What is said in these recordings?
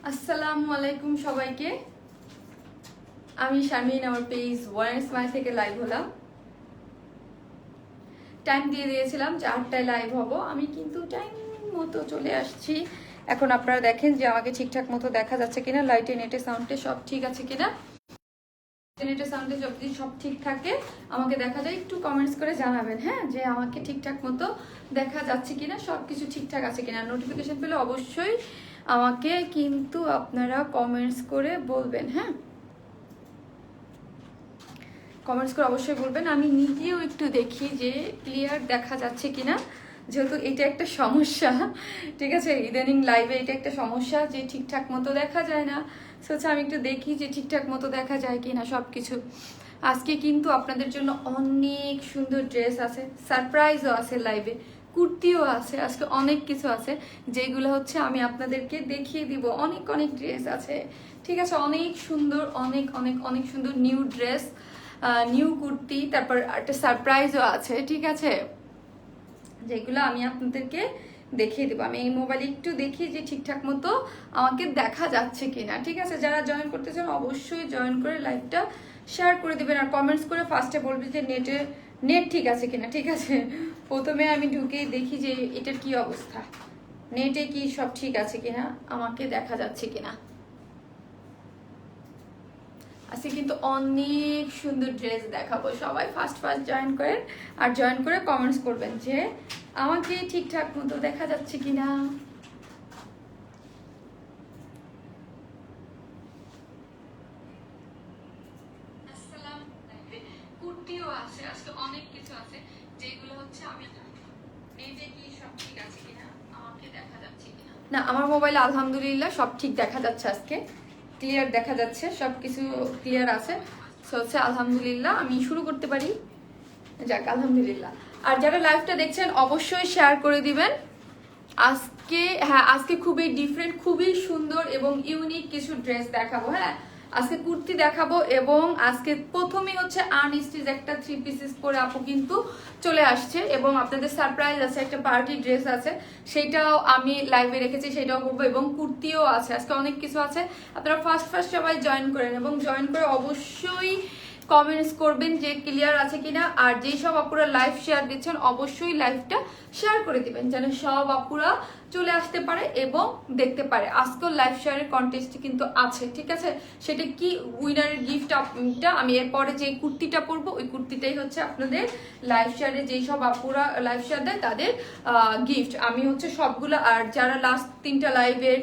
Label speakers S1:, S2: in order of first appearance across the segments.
S1: আসসালামু আলাইকুম সবাইকে। আমি শারমিন, আমার পেজ ওয়ান স্মাইল থেকে লাইভ হলাম। টাইম দিয়ে দিয়েছিলাম যে 8টায় লাইভ হব, আমি কিন্তু টাইম মতো চলে আসছি। এখন আপনারা দেখেন যে আমাকে ঠিকঠাক মতো দেখা যাচ্ছে কিনা, লাইটে নেটে সাউন্ডে সব ঠিক আছে কিনা। নেটে সাউন্ডে যদি সব ঠিক থাকে আমাকে দেখা যায়, একটু কমেন্টস করে জানাবেন হ্যাঁ, যে আমাকে ঠিকঠাক মতো দেখা যাচ্ছে কিনা, সব কিছু ঠিকঠাক আছে কিনা। নোটিফিকেশন পেলে অবশ্যই আমাকে কিন্তু আপনারা কমেন্টস করে বলবেন হ্যাঁ, কমেন্টস করে অবশ্যই বলবেন। আমি নিজেও একটু দেখি যে ক্লিয়ার দেখা যাচ্ছে কিনা, যেহেতু এটা একটা সমস্যা। ঠিক আছে, ইদানিং লাইভে এটা একটা সমস্যা যে ঠিকঠাক মতো দেখা যায় না। সো আমি একটু দেখি যে ঠিকঠাক মতো দেখা যায় কিনা সব কিছু। আজকে কিন্তু আপনাদের জন্য অনেক সুন্দর ড্রেস আছে, সারপ্রাইজও আছে, লাইভে কুর্তিও আছে, আজকে অনেক কিছু আছে যেগুলো হচ্ছে আমি আপনাদেরকে দেখিয়ে দিব। অনেক অনেক ড্রেস আছে, ঠিক আছে, অনেক সুন্দর, অনেক অনেক অনেক সুন্দর নিউ ড্রেস, নিউ কুর্তি, তারপর একটা সারপ্রাইজও আছে, ঠিক আছে, যেগুলো আমি আপনাদেরকে দেখিয়ে দেবো। আমি এই মোবাইলে একটু দেখি যে ঠিকঠাক মতো আমাকে দেখা যাচ্ছে কিনা, ঠিক আছে। যারা জয়েন করতে চান অবশ্যই জয়েন করে লাইভটা শেয়ার করে দেবেন, আর কমেন্টস করে ফার্স্টে বলবেন যে নেট ঠিক আছে কিনা, ঠিক আছে। প্রথমে আমি ঢুকে দেখি যে এটার কি অবস্থা, নেটে কি সব ঠিক আছে কিনা, আমাকে দেখা যাচ্ছে কিনা। আজকে কিন্তু অনেক সুন্দর ড্রেস দেখাবো, সবাই ফার্স্ট ফার্স্ট জয়েন করেন, আর জয়েন করে কমেন্টস করবেন যে আমাকে ঠিকঠাক মতো দেখা যাচ্ছে কিনা। কুর্তিও আছে, আজকে অনেক কিছু আছে যেগুলো হচ্ছে আমি নেটে কি সব ঠিক আছে কিনা, আমাকে দেখা যাচ্ছে কিনা। না, আমার মোবাইলে আলহামদুলিল্লাহ সব ঠিক দেখা যাচ্ছে, আজকে ক্লিয়ার দেখা যাচ্ছে, সব কিছু ক্লিয়ার আছে। সো হচ্ছে আলহামদুলিল্লাহ, আমি শুরু করতে পারি। যাক আলহামদুলিল্লাহ। আর যারা লাইভটা দেখছেন অবশ্যই শেয়ার করে দিবেন। আজকে হ্যাঁ, আজকে খুবই ডিফারেন্ট, খুবই সুন্দর এবং ইউনিক কিছু ড্রেস দেখাবো হ্যাঁ। আজকে কুর্তি দেখাবো এবং আজকে প্রথমেই হচ্ছে আনস্টিচ একটা 3 পিসেস করে আপু কিন্তু চলে আসছে, এবং আপনাদের সারপ্রাইজ আছে, একটা পার্টি ড্রেস আছে, সেটাও আমি লাইভে রেখেছি, সেটাও করবো, এবং কুর্তিও আছে। আজকে অনেক কিছু আছে, আপনারা ফার্স্ট ফার্স্ট সবাই জয়েন করেন এবং জয়েন করে অবশ্যই কমেন্টস করবেন যে ক্লিয়ার আছে কিনা। আর যেই সব আপুরা লাইভ শেয়ার দিচ্ছেন অবশ্যই লাইভটা শেয়ার করে দিবেন, যেন সব আপুরা চলে আসতে পারে এবং দেখতে পারে। আজকেও লাইভ শেয়ারের কন্টেস্ট কিন্তু আছে, ঠিক আছে। সেটা কি, উইনারের গিফটটা আমি এরপরে যে কুর্তিটা পরবো ওই কুর্তিটাই হচ্ছে আপনাদের লাইভ শেয়ারে যেই সব আপুরা লাইভ শেয়ার দেয় তাদের গিফট। আমি হচ্ছে সবগুলো, আর যারা লাস্ট 3টা লাইভের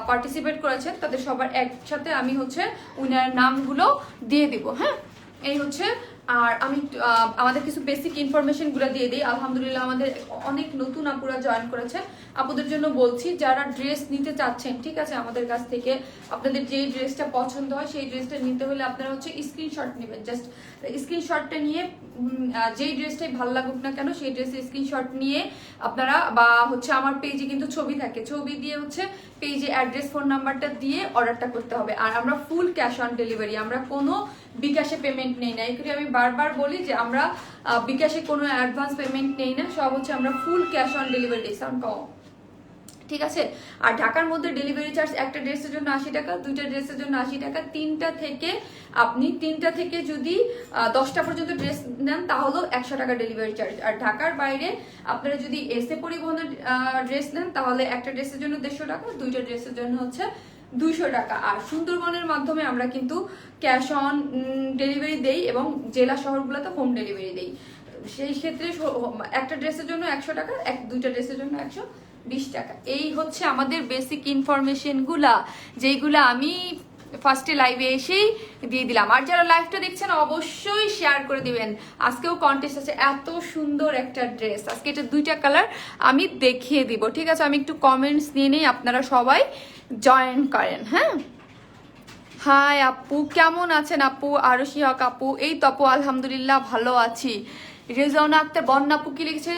S1: পার্টিসিপেট করেছেন তাদের সবার একসাথে আমি হচ্ছে উইনারের নামগুলো দিয়ে দিব হ্যাঁ। এই হচ্ছে, আর আমি আমাদের কিছু বেসিক ইনফরমেশনগুলো দিয়ে দিই। আলহামদুলিল্লাহ আমাদের অনেক নতুন আপুরা জয়েন করেছে, আপুদের জন্য বলছি যারা ড্রেস নিতে চাচ্ছেন, ঠিক আছে, আমাদের কাছ থেকে আপনাদের যেই ড্রেসটা পছন্দ হয় সেই ড্রেসটা নিতে হলে আপনারা হচ্ছে স্ক্রিনশট নেবেন। জাস্ট স্ক্রিনশটটা নিয়ে যেই ড্রেসটাই ভালো লাগুক না কেন সেই ড্রেসের স্ক্রিনশট নিয়ে আপনারা, বা হচ্ছে আমার পেজে কিন্তু ছবি থাকে, ছবি দিয়ে হচ্ছে পেজে অ্যাড্রেস ফোন নাম্বারটা দিয়ে অর্ডারটা করতে হবে। আর আমরা ফুল ক্যাশ অন ডেলিভারি, আমরা কোনো বিকাশে পেমেন্ট নেই না। এগুলি আমি বারবার বলি যে আমরা বিকাশে কোনো অ্যাডভান্স পেমেন্ট নেই না, সব হচ্ছে আমরা full cash on delivery discount পাবো, ঠিক আছে। আর ঢাকার মধ্যে ডেলিভারি চার্জ একটা ড্রেসের জন্য 80 টাকা, 2টা ড্রেসের জন্য 80 টাকা, 3টা থেকে আপনি 3টা থেকে যদি 10টা পর্যন্ত ড্রেস নেন তাহলেও 100 টাকা ডেলিভারি চার্জ। আর ঢাকার বাইরে আপনারা যদি এসে পরিবহনের ড্রেস নেন তাহলে একটা ড্রেসের জন্য 150 টাকা, 2টা ড্রেসের জন্য হচ্ছে 200 টাকা। আর সুন্দরবনের মাধ্যমে আমরা কিন্তু ক্যাশ অন ডেলিভারি দেই এবং জেলা শহরগুলোতে হোম ডেলিভারি দেই। সেই ক্ষেত্রে একটা ড্রেসের জন্য 100 টাকা, 2টা ড্রেসের জন্য 120 টাকা। এই হচ্ছে আমাদের বেসিক ইনফরমেশনগুলা, যেইগুলো আমি ফার্স্টে লাইভে এসেই দিয়ে দিলাম। আর যারা লাইভটা দেখছেন অবশ্যই শেয়ার করে দিবেন। আজকেও কন্টেস্ট আছে, এত সুন্দর একটা ড্রেস, আজকে এটা 2টা কালার আমি দেখিয়ে দিব, ঠিক আছে। আমি একটু কমেন্টস নিয়ে নেই, আপনারা সবাই জয়েন করেন হ্যাঁ। হাই আপু, কেমন আছেন আপু? আরশি হক আপু, এই তো আপু আলহামদুলিল্লাহ ভালো আছি। রেজাউনা আক্তার বন্যা আপু কি লিখেছে,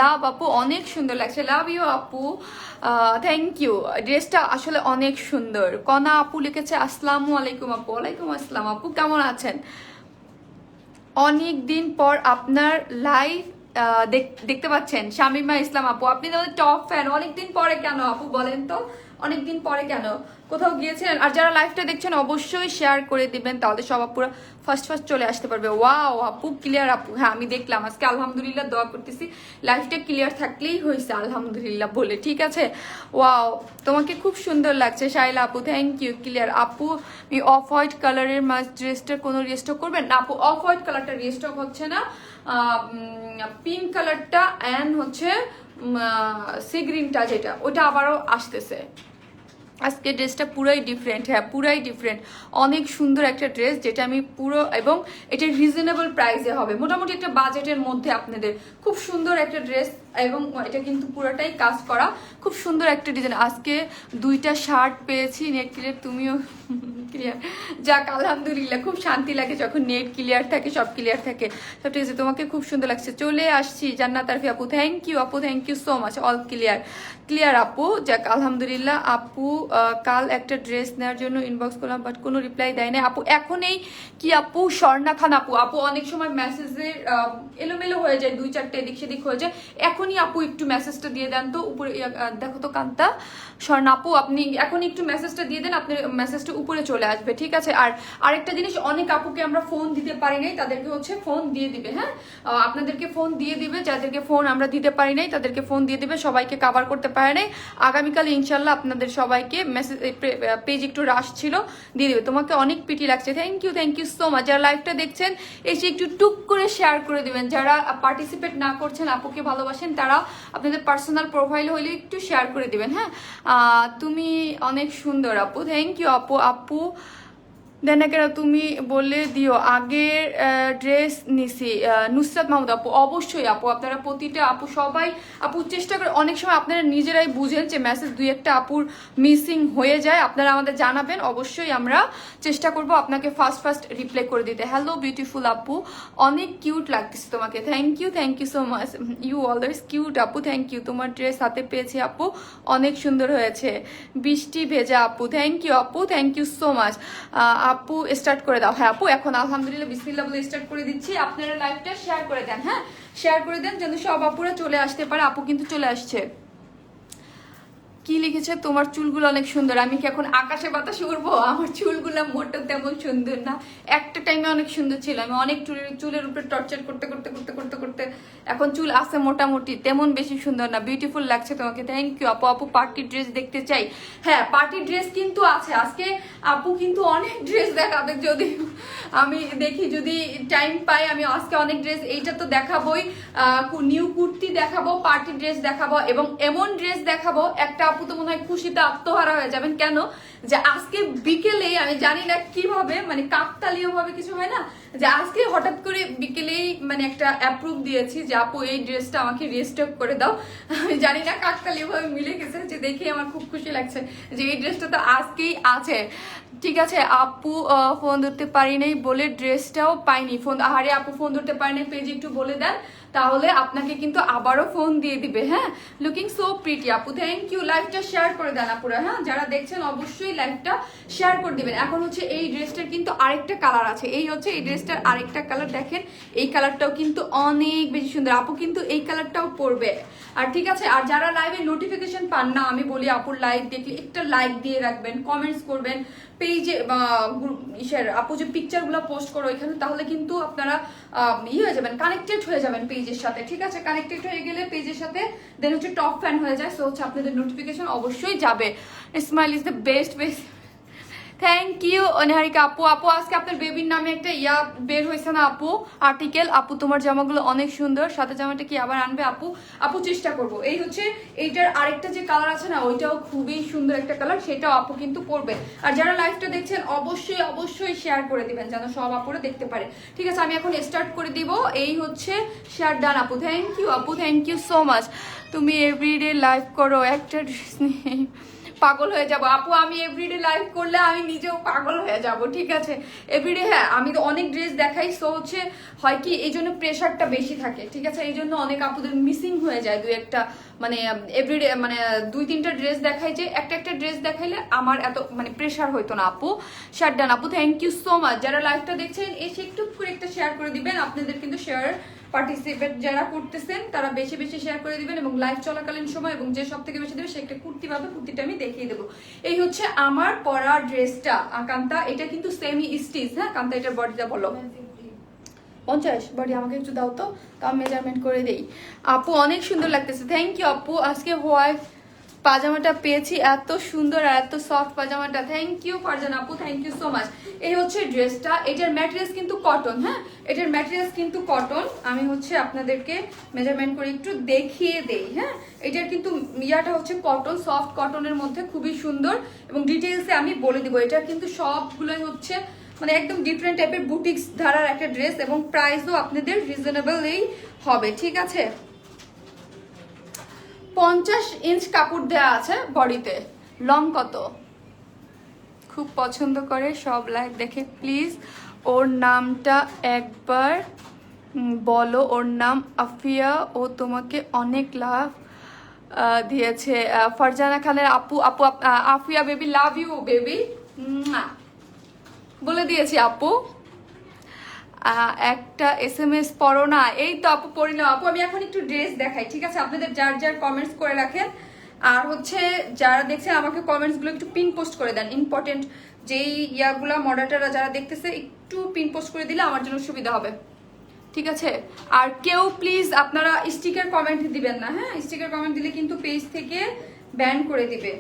S1: লাভ আপু অনেক সুন্দর লাগছে, লাভ ইউ আপু, থ্যাংক ইউ, ড্রেসটা আসলে অনেক সুন্দর। কনা আপু লিখেছে আসসালামু আলাইকুম আপু, ওয়ালাইকুম আসসালাম আপু, কেমন আছেন? অনেক দিন পর আপনার লাইভ দেখতে পাচ্ছেন শামিমা ইসলাম আপু, আপনি তো টপ ফ্যান। অনেকদিন পরে কেন আপু বলেন তো, অনেকদিন পরে কেন, কোথাও গিয়েছেন? আর যারা লাইভটা দেখছেন অবশ্যই শেয়ার করে দিবেন, তাহলে সব আপুরা ফার্স্ট চলে আসতে পারবে। ওয়াও আপু ক্লিয়ার আপু, হ্যাঁ আমি দেখলাম আজকে, আলহামদুলিল্লাহ দোয়া করতেছি লাইভটা ক্লিয়ার থাকলেই হয়েছে আলহামদুলিল্লাহ বলে, ঠিক আছে। ওয়াও তোমাকে খুব সুন্দর লাগছে শাইলা আপু, থ্যাংক ইউ ক্লিয়ার আপু। অফ হোয়াইট কালারের মাছ ড্রেসটা কোনো রিস্টক করবেন না আপু? অফ হোয়াইট কালারটা রিস্টক হচ্ছে না, পিঙ্ক কালারটা অ্যান্ড হচ্ছে সি গ্রিনটা যেটা, ওটা আবারও আসতেছে। আজকে ড্রেসটা পুরাই ডিফারেন্ট, হ্যাঁ পুরাই ডিফারেন্ট, অনেক সুন্দর একটা ড্রেস যেটা আমি পুরো, এবং এটা রিজনেবল প্রাইসে হবে, মোটামুটি একটা বাজেটের মধ্যে আপনাদের খুব সুন্দর একটা ড্রেস, এবং এটা কিন্তু পুরোটাই কাজ করা, খুব সুন্দর একটা ডিজাইন। আজকে 2টা শার্ট পেয়েছি নেট ক্লিয়ার, তুমিও ক্লিয়ার, যাক আলহামদুলিল্লাহ, খুব শান্তি লাগে যখন নেট ক্লিয়ার থাকে, সব ক্লিয়ার থাকে, সব ঠিক আছে। তোমাকে খুব সুন্দর লাগছে, চলে আসছি জান্নাত আরফি আপু, থ্যাংক ইউ আপু, thank you so much, all clear clear আপু, যাক আলহামদুলিল্লাহ। আপু কাল একটা ড্রেস নেওয়ার জন্য ইনবক্স করলাম বাট কোনো রিপ্লাই দেয় না আপু। এখন এই কি আপু স্বর্ণা খান আপু, আপু অনেক সময় মেসেজের এলোমেলো হয়ে যায়, 2-4টে এদিক সেদিক হয়ে যায়, এখনই আপু একটু মেসেজটা দিয়ে দেন তো উপরে, দেখো তো কান্তা স্বর্ণা আপু, আপনি এখনই একটু মেসেজটা দিয়ে দেন, আপনার মেসেজটা উপরে চলে আসবে, ঠিক আছে। আর আরেকটা জিনিস, অনেক আপুকে আমরা ফোন দিতে পারি নাই, তাদেরকে হচ্ছে ফোন দিয়ে দিবে, হ্যাঁ আপনাদেরকে ফোন দিয়ে দিবে, যাদেরকে ফোন আমরা দিতে পারি নাই তাদেরকে ফোন দিয়ে দিবে, সবাইকে কভার করতে পারে নাই। আগামীকাল ইনশাল্লাহ আপনাদের সবাইকে মেসেজ, পেজ একটু রাশ ছিল, দিয়ে দিবে। তোমাকে অনেক পিটি লাগছে, থ্যাংক ইউ সো মাচ। যারা লাইভটা দেখছেন এসে একটু টুক করে শেয়ার করে দিবেন, যারা পার্টিসিপেট না করছেন, আপুকে ভালোবাসেন, তারা আপনাদের পার্সোনাল প্রোফাইল হলে একটু শেয়ার করে দিবেন, হ্যাঁ। তুমি অনেক সুন্দর আপু, থ্যাংক ইউ আপু। আপু দেন না কেন, তুমি বলে দিও আগের ড্রেস নিছি। নুসরাত মাহমুদ আপু, অবশ্যই আপু, আপনারা প্রতিটা আপু সবাই আপু চেষ্টা করে, অনেক সময় আপনারা নিজেরাই বুঝেন যে মেসেজ 2-1টা আপুর মিসিং হয়ে যায়, আপনারা আমাদের জানাবেন, অবশ্যই আমরা চেষ্টা করব আপনাকে ফার্স্ট রিপ্লাই করে দিতে। হ্যালো বিউটিফুল আপু, অনেক কিউট লাগতেছে তোমাকে, thank you so much, you always cute আপু, থ্যাংক ইউ। তোমার ড্রেস হাতে পেয়েছি আপু, অনেক সুন্দর হয়েছে, বৃষ্টি ভেজা আপু, থ্যাংক ইউ আপু, থ্যাংক ইউ সো মাচ। আপু স্টার্ট করে দাও, হ্যাঁ আপু এখন আলহামদুলিল্লাহ বিসমিল্লাহ বলে স্টার্ট করে দিচ্ছি। আপনারা লাইভটা শেয়ার করে দেন, হ্যাঁ শেয়ার করে দেন যেন সব আপুরা চলে আসতে পারে। আপু কিন্তু চলে আসছে। কি লিখেছে, তোমার চুলগুলো অনেক সুন্দর। আমি কি এখন আকাশে বাতাসে উড়বো? আমার চুলগুলো মোটেও তেমন সুন্দর না, একটা টাইমে অনেক সুন্দর ছিল, আমি অনেক চুলের উপরে টর্চার করতে করতে করতে করতে করতে এখন চুল আছে মোটামুটি, তেমন বেশি সুন্দর না। বিউটিফুল লাগছে তোমাকে, থ্যাংক ইউ আপু। আপু পার্টি ড্রেস দেখতে চাই, হ্যাঁ পার্টি ড্রেস কিন্তু আছে আজকে, আপু কিন্তু অনেক ড্রেস দেখাবে, যদি আমি দেখি, যদি টাইম পাই আমি আজকে অনেক ড্রেস, এইটা তো দেখাবোই, নিউ কুর্তি দেখাবো, পার্টি ড্রেস দেখাবো, এবং এমন ড্রেস দেখাবো একটা আপু তো মনে হয় খুশিতে আত্মহারা হয়ে যাবেন। কেন যে আজকে বিকেলে, আমি জানি না কিভাবে, মানে কাকতালীয় ভাবে কিছু হয় না, যে আজকে হঠাৎ করে বিকেলেই মানে একটা অ্যাপ্রুভ দিয়েছি যে আপু এই ড্রেসটা আমাকে রিস্টক করে দাও, আমি জানি না কাকতালীয় ভাবে মিলে গেছে, যে দেখে আমার খুব খুশি লাগছে যে এই ড্রেসটা তো আজকেই আছে, ঠিক আছে। আপু ফোন ধরতে পারি নাই বলে ড্রেসটাও পাইনি, ফোন, আহারে আপু ফোন ধরতে পারি নাই, পেজে একটু বলে দেন, তাহলে আপনাকে কিন্তু আবারও ফোন দিয়ে দিবে, হ্যাঁ। লুকিং সো প্রিটি আপু, থ্যাংক ইউ। লাইভটা শেয়ার করে দেন আপুরা, হ্যাঁ যারা দেখছেন অবশ্যই লাইভটা শেয়ার করে দিবেন। এখন হচ্ছে এই ড্রেসটার কিন্তু আরেকটা কালার আছে, এই হচ্ছে এই ড্রেসটার আরেকটা কালার, দেখেন এই কালারটাও কিন্তু অনেক বেশি সুন্দর, আপু কিন্তু এই কালারটাও পরবে। আর ঠিক আছে, আর যারা লাইভে নোটিফিকেশন পান না, আমি বলি আপুর লাইভ দেখলে একটা লাইক দিয়ে রাখবেন, কমেন্টস করবেন পেজে, আপু যে পিকচারগুলো পোস্ট করো এখানে, তাহলে কিন্তু আপনারা হয়ে যাবেন, কানেক্টেড হয়ে যাবেন পেজের সাথে, ঠিক আছে। কানেক্টেড হয়ে গেলে পেজের সাথে দেন হচ্ছে টপ ফ্যান হয়ে যায়, সো হচ্ছে আপনাদের নোটিফিকেশন অবশ্যই যাবে। Smile is the best. Thank you অনিহারিকা আপু। আপু আজকে আপনার বেবির নামে একটা বের হয়েছে না আপু, আর্টিকেল। আপু তোমার জামাগুলো অনেক সুন্দর, সাথে জামাটা কি আবার আনবে আপু? আপু চেষ্টা করবো। এই হচ্ছে এইটার আরেকটা যে কালার আছে না, ওইটাও খুবই সুন্দর একটা কালার, সেটাও আপু কিন্তু পরবে। আর যারা লাইভটা দেখছেন অবশ্যই শেয়ার করে দিবেন যেন সব আপুরা দেখতে পারে, ঠিক আছে। আমি এখন স্টার্ট করে দিব, এই হচ্ছে শেয়ার ডান আপু, থ্যাংক ইউ আপু, থ্যাংক ইউ সো মাচ। তুমি এভরিডে লাইভ করো, একটা ড্রেস নিয়ে পাগল হয়ে যাব আপু। আমি এভরিডে লাইভ করলে আমি নিজেও পাগল হয়ে যাব, ঠিক আছে। এভরিডে, হ্যাঁ আমি তো অনেক ড্রেস দেখাই, সো হচ্ছে হয় কি এই জন্য প্রেশারটা বেশি থাকে, ঠিক আছে। এই জন্য অনেক আপুদের মিসিং হয়ে যায় 2-1টা, মানে এভরিডে মানে 2-3টা ড্রেস দেখাই, যে একটা ড্রেস দেখাইলে আমার এত মানে প্রেশার হইতো না আপু। শাটডান আপু, থ্যাংক ইউ সো মাচ। যারা লাইভটা দেখছেন এসে একটু করে একটা শেয়ার করে দিবেন, আপনাদের কিন্তু শেয়ার পার্টিসিপেট যারা করতেছেন তারা বেশি বেশি শেয়ার করে দিবেন এবং লাইভ চলাকালীন সময়, এবং যে সব থেকে বেশি দেবে সে একটা কুর্তি পাবে, কুর্তিটা আমি দেখিয়ে দেবো। এই হচ্ছে আমার পরা ড্রেসটা কান্তা, এটা কিন্তু সেমি স্টিচ। হ্যাঁ কান্তা, এটার বডিটা বলো। 50 বডি আমাকে একটু দাও তো, তাও মেজারমেন্ট করে দেই। আপু অনেক সুন্দর লাগতেছে, থ্যাংক ইউ আপু। আজকে হোয়াইট পাজামাটা পেয়েছি, এত সুন্দর আর এত সফট পাজামাটা, থ্যাংক ইউ ফারজান আপু, থ্যাংক ইউ সো মাচ। এই হচ্ছে ড্রেসটা, এটার ম্যাটেরিয়ালস কিন্তু কটন। হ্যাঁ এটার ম্যাটেরিয়ালস কিন্তু কটন। আমি হচ্ছে আপনাদেরকে মেজারমেন্ট করে একটু দেখিয়ে দেই। হ্যাঁ এটার কিন্তু ইয়াটা হচ্ছে কটন, সফট কটনের মধ্যে, খুবই সুন্দর। এবং ডিটেলসে আমি বলে দিব, এটা কিন্তু সবগুলোই হচ্ছে মানে একদম ডিফারেন্ট টাইপের বুটিক্স ধারার একটা ড্রেস, এবং প্রাইসও আপনাদের রিজনেবলই হবে, ঠিক আছে। 50 ইঞ্চ কাপড় দেওয়া আছে বডিতে। লং কত? খুব পছন্দ করে সব লাইভ দেখে, প্লিজ ওর নামটা একবার বলো। ওর নাম আফিয়া, ও তোমাকে অনেক লাভ দিয়েছে। ফারজানা খানের আপু, আপু Afia baby, love you baby, বলে দিয়েছি আপু। একটা SMS পড়ো না। এই তো আপু পড়ি না আপু, আমি এখন একটু ড্রেস দেখাই, ঠিক আছে। আপনাদের যার যার কমেন্টস করে রাখেন, আর হচ্ছে যারা দেখছেন আমাকে কমেন্টসগুলো একটু পিন পোস্ট করে দেন। ইম্পর্টেন্ট যেই ইয়াগুলা মডারেটররা যারা দেখতেছে একটু পিন পোস্ট করে দিলে আমার জন্য সুবিধা হবে, ঠিক আছে। আর কেউ প্লিজ আপনারা স্টিকার কমেন্ট দিবেন না। হ্যাঁ স্টিকার কমেন্ট দিলে কিন্তু পেজ থেকে ব্যান করে দিবে।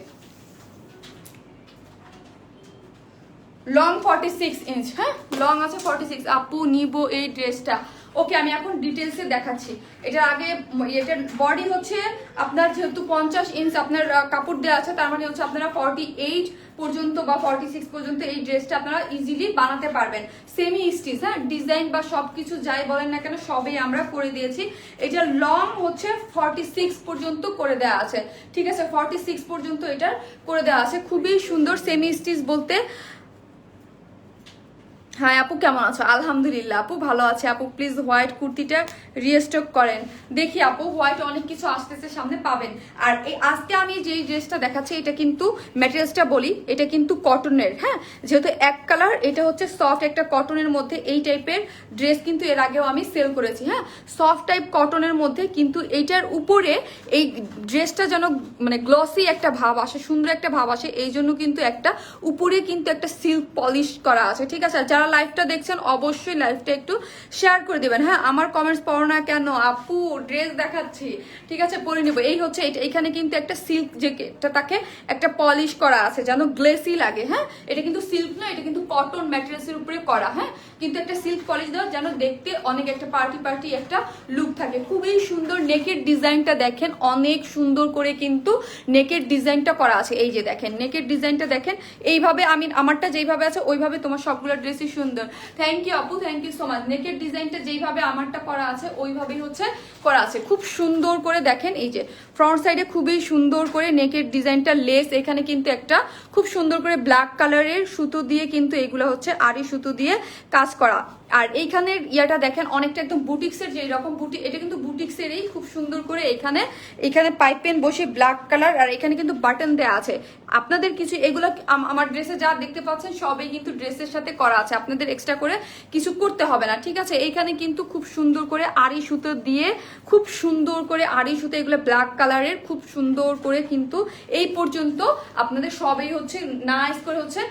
S1: লং 46 ইঞ্চ, হ্যাঁ লং আছে 46। আপু নিব এই ড্রেসটা। ওকে আমি এখন ডিটেলসে দেখাচ্ছি। এটার আগে এটার বডি হচ্ছে আপনার যেহেতু 50 ইঞ্চ আপনার কাপড় দেওয়া আছে, তার মানে হচ্ছে আপনারা 48 পর্যন্ত বা 46 পর্যন্ত এই ড্রেসটা আপনারা ইজিলি বানাতে পারবেন। সেমি স্টিচ, হ্যাঁ ডিজাইন বা সবকিছু যাই বলেন না কেন সবই আমরা করে দিয়েছি। এটা লং হচ্ছে 46 পর্যন্ত করে দেওয়া আছে, ঠিক আছে। 46 পর্যন্ত এটার করে দেওয়া আছে, খুবই সুন্দর সেমি স্টিচ বলতে। হ্যাঁ আপু কেমন আছো? আলহামদুলিল্লাহ আপু ভালো আছে। আপু প্লিজ হোয়াইট কুর্তিটা রিস্টক করেন। দেখি আপু হোয়াইট অনেক কিছু আসতেছে, সামনে পাবেন। আর এই আজকে আমি যেই ড্রেসটা দেখাচ্ছি এটা কিন্তু ম্যাটেরিয়ালসটা বলি, এটা কিন্তু কটনের। হ্যাঁ যেহেতু এক কালার, এটা হচ্ছে সফট একটা কটনের মধ্যে। এই টাইপের ড্রেস কিন্তু এর আগেও আমি সেল করেছি। হ্যাঁ সফট টাইপ কটনের মধ্যে, কিন্তু এইটার উপরে এই ড্রেসটা যেন মানে গ্লসি একটা ভাব আসে, সুন্দর একটা ভাব আসে, এই জন্য কিন্তু একটা উপরে কিন্তু একটা সিল্ক পলিশ করা আছে, ঠিক আছে। যারা লাইভটা দেখছেন অবশ্যই লাইভটা একটু শেয়ার করে দিবেন। হ্যাঁ আমার কমেন্টস পড়ো না কেন আপু, ড্রেস দেখাচ্ছি, ঠিক আছে পরে নিব। এই হচ্ছে এখানে কিন্তু একটা সিল্ক যেটা তাকে একটা পলিশ করা আছে যেন গ্লেসি লাগে। হ্যাঁ এটা কিন্তু সিল্ক না, এটা কিন্তু কটন ম্যাটেরিয়ালসের উপরে করা। হ্যাঁ কিন্তু একটা সিল্ক পলিশ দেওয়া যেন দেখতে অনেক একটা পার্টি একটা লুক থাকে। খুবই সুন্দর। নেকের ডিজাইনটা দেখেন, অনেক সুন্দর করে কিন্তু নেকের ডিজাইনটা করা আছে। এই যে দেখেন নেকের ডিজাইনটা দেখেন, এইভাবে আমি আমারটা যেইভাবে আছে ওইভাবে তোমার সবগুলো ড্রেসই সুন্দর। থ্যাংক ইউ আপু, থ্যাংক ইউ সো মাচ। নেকের ডিজাইনটা যেইভাবে আমারটা করা আছে ওইভাবেই হচ্ছে করা আছে, খুব সুন্দর করে দেখেন। এই যে ফ্রন্ট সাইডে খুবই সুন্দর করে নেকের ডিজাইনটা, লেস এখানে কিন্তু একটা খুব সুন্দর করে ব্ল্যাক কালারের সুতো দিয়ে কিন্তু এগুলো হচ্ছে আড়ি সুতো দিয়ে কাজ করা। আর এইখানের ইয়াটা দেখেন অনেকটা একদম বুটিক্সের যে রকম বুটি, এটা কিন্তু বুটিক্সেরই খুব সুন্দর করে এখানে পাইপ পেন বসে ব্ল্যাক কালার, আর এখানে কিন্তু বাটন দেওয়া আছে। আপনাদের কিছু এগুলো আমার ড্রেসে যা দেখতে পাচ্ছেন সবই কিন্তু ড্রেসের সাথে করা আছে, আপনাদের এক্সট্রা করে কিছু করতে হবে না, ঠিক আছে। এইখানে কিন্তু খুব সুন্দর করে আড়ি সুতো দিয়ে, খুব সুন্দর করে আড়ি সুতো, এগুলো ব্ল্যাক কালারের খুব সুন্দর করে কিন্তু এই পর্যন্ত আপনাদের সবই হচ্ছে নাইস করে হচ্ছে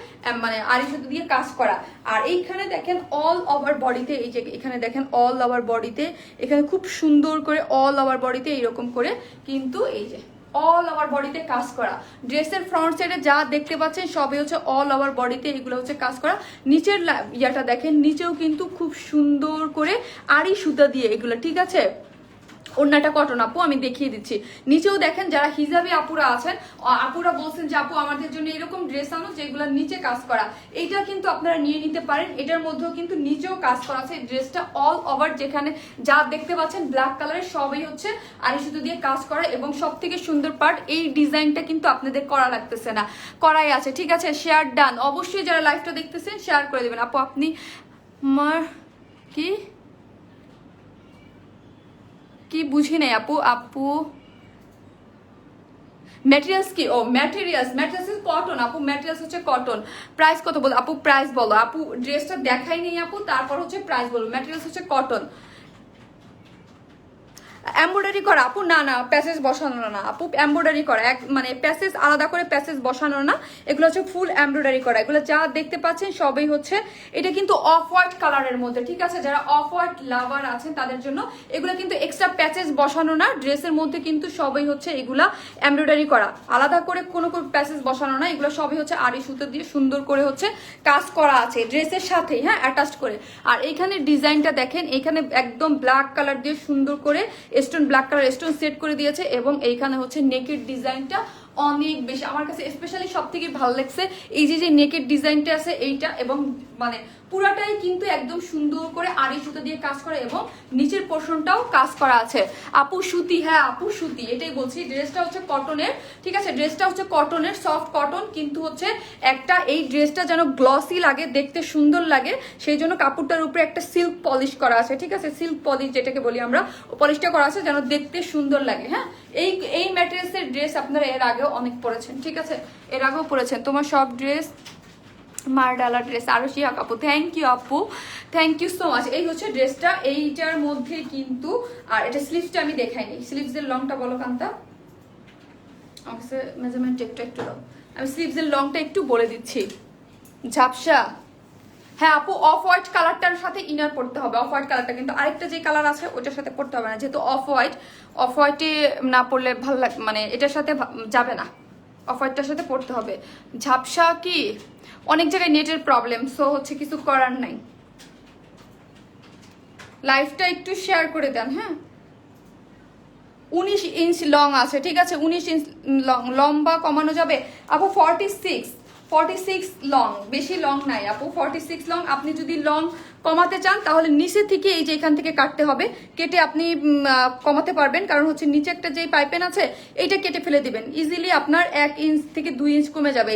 S1: মানে আড়ি সুতো দিয়ে কাজ করা। আর এইখানে দেখেন অল ওভার বডিতে, এই যে এখানে দেখেন অল ওভার বডিতে, এখানে খুব সুন্দর করে অল ওভার বডিতে এইরকম করে কিন্তু এই যে অল ওভার বডিতে কাজ করা। ড্রেসের ফ্রন্ট সাইডে যা দেখতে পাচ্ছেন সবই হচ্ছে অল ওভার বডিতে এগুলো হচ্ছে কাজ করা। নিচের ইয়াটা দেখেন, নিচেও কিন্তু খুব সুন্দর করে আড়ি সুতা দিয়ে এগুলো, ঠিক আছে। ওড়নাটা কটন আপু, আমি দেখিয়ে দিচ্ছি। নিচেও দেখেন যারা হিজাবি আপুরা আছেন, আপুরা বলছেন যে আপু আমাদের জন্য এরকম ড্রেস আনো যেগুলো নিচে কাজ করা, এইটা কিন্তু আপনারা নিয়ে নিতে পারেন। এটার মধ্যেও কিন্তু নিচেও কাজ করা আছে। ড্রেসটা অল ওভার যেখানে যা দেখতে পাচ্ছেন ব্ল্যাক কালারের সবই হচ্ছে আড়ি সুতো দিয়ে কাজ করা। এবং সব থেকে সুন্দর পার্ট, এই ডিজাইনটা কিন্তু আপনাদের করা লাগতেছে না, করাই আছে, ঠিক আছে। শেয়ার ডান, অবশ্যই যারা লাইভটা দেখতেছেন শেয়ার করে দেবেন। আপু আপনি কি কি বুঝি নাই আপু। আপু ম্যাটেরিয়ালস কি? ও ম্যাটেরিয়ালস কটন আপু, ম্যাটেরিয়ালস হচ্ছে কটন। প্রাইস কত বলো আপু? প্রাইস বলো আপু, ড্রেসটা দেখাই নেই আপু, তারপর হচ্ছে প্রাইস বলো। ম্যাটেরিয়ালস হচ্ছে কটন। এমব্রয়ডারি করা আপু, না না প্যাসেজ বসানো না আপু, এমব্রয়ডারি করা মানে প্যাসেজ আলাদা করে প্যাসেজ বসানো না, এগুলো হচ্ছে ফুল এমব্রয়ডারি করা। এগুলো যা দেখতে পাচ্ছেন সবই হচ্ছে, এটা কিন্তু অফ হোয়াইট কালারের মধ্যে, ঠিক আছে? যারা অফ হোয়াইট লাভার আছেন তাদের জন্য এগুলো কিন্তু এক্সট্রা প্যাসেজ বসানো না, ড্রেসের মধ্যে কিন্তু সবই হচ্ছে এগুলা এমব্রয়ডারি করা, আলাদা করে কোনো প্যাসেজ বসানো না। এগুলো সবই হচ্ছে আড়ি সুতো দিয়ে সুন্দর করে হচ্ছে কাজ করা আছে ড্রেসের সাথেই, হ্যাঁ, অ্যাটাচ করে। আর এইখানে ডিজাইনটা দেখেন, এখানে একদম ব্ল্যাক কালার দিয়ে সুন্দর করে stone, black colour stone set করে দিয়েছে, এবং এইখানে হচ্ছে নেকের ডিজাইনটা অনেক বেশি আমার কাছে স্পেশালি সব থেকে ভালো লাগছে। এই যে নেকের ডিজাইনটা আছে এইটা, এবং মানে পুরাটাই কিন্তু একদম সুন্দর করে আড়ি সুতো দিয়ে কাজ করা, এবং নিচের পোর্শনটাও কাজ করা আছে। আপু সুতি, হ্যাঁ আপু সুতি, এটাই বলছি। ড্রেসটা হচ্ছে কটনের, ঠিক আছে? ড্রেসটা হচ্ছে কটনের, সফট কটন, কিন্তু হচ্ছে একটা এই ড্রেসটা যেন গ্লসি লাগে, দেখতে সুন্দর লাগে, সেই জন্য কাপড়টার উপরে একটা সিল্ক পলিশ করা আছে, ঠিক আছে? সিল্ক পলিশ যেটাকে বলি আমরা, পলিশটা করা আছে যেন দেখতে সুন্দর লাগে। হ্যাঁ, এই ম্যাটেরিয়ালসের ড্রেস আপনারা এর আগেও অনেক পরেছেন, ঠিক আছে? এর আগেও পরেছেন। তোমার সব ড্রেস মারডালা ড্রেস, আরো শিহাক আপু, থ্যাংক ইউ আপু, থ্যাংক ইউ সো মাচ। এই হচ্ছে ড্রেসটা, এইটার মধ্যে কিন্তু, আর এটা স্লিভসটা আমি দেখাইনি, স্লিভসের লংটা বলো কান্তা, আমার কাছে মেজারমেন্ট একটু দাও, আমি স্লিভসের লংটা একটু বলে দিচ্ছি। ঝাপসা, হ্যাঁ আপু, অফ হোয়াইট কালারটার সাথে ইনার পড়তে হবে, অফ হোয়াইট কালারটা, কিন্তু আরেকটা যে কালার আছে ওটার সাথে পড়তে হবে না, যেহেতু অফ হোয়াইটে না পড়লে ভালো লাগে, মানে এটার সাথে যাবে না, অফ হোয়াইটটার সাথে পড়তে হবে। ঝাপসা কি অনেক জায়গায় নেটের প্রবলেম, সো হচ্ছে কিছু করার নাই। লাইভটা একটু শেয়ার করে দেন, হ্যাঁ। 19 ইঞ্চ লং আছে, ঠিক আছে? 19 ইঞ্চ লং, লম্বা কমানো যাবে আপু? 46 লং, বেশি লং নাই আপু, 46 লং। আপনি যদি লং কমাতে চান তাহলে নিচে থেকে এই যে এখান থেকে কাটতে হবে, কেটে আপনি কমাতে পারবেন, কারণ হচ্ছে নিচে একটা যে পাইপেন আছে এইটা কেটে ফেলে দিবেন, ইজিলি আপনার 1 ইঞ্চ থেকে 2 ইঞ্চ কমে যাবে।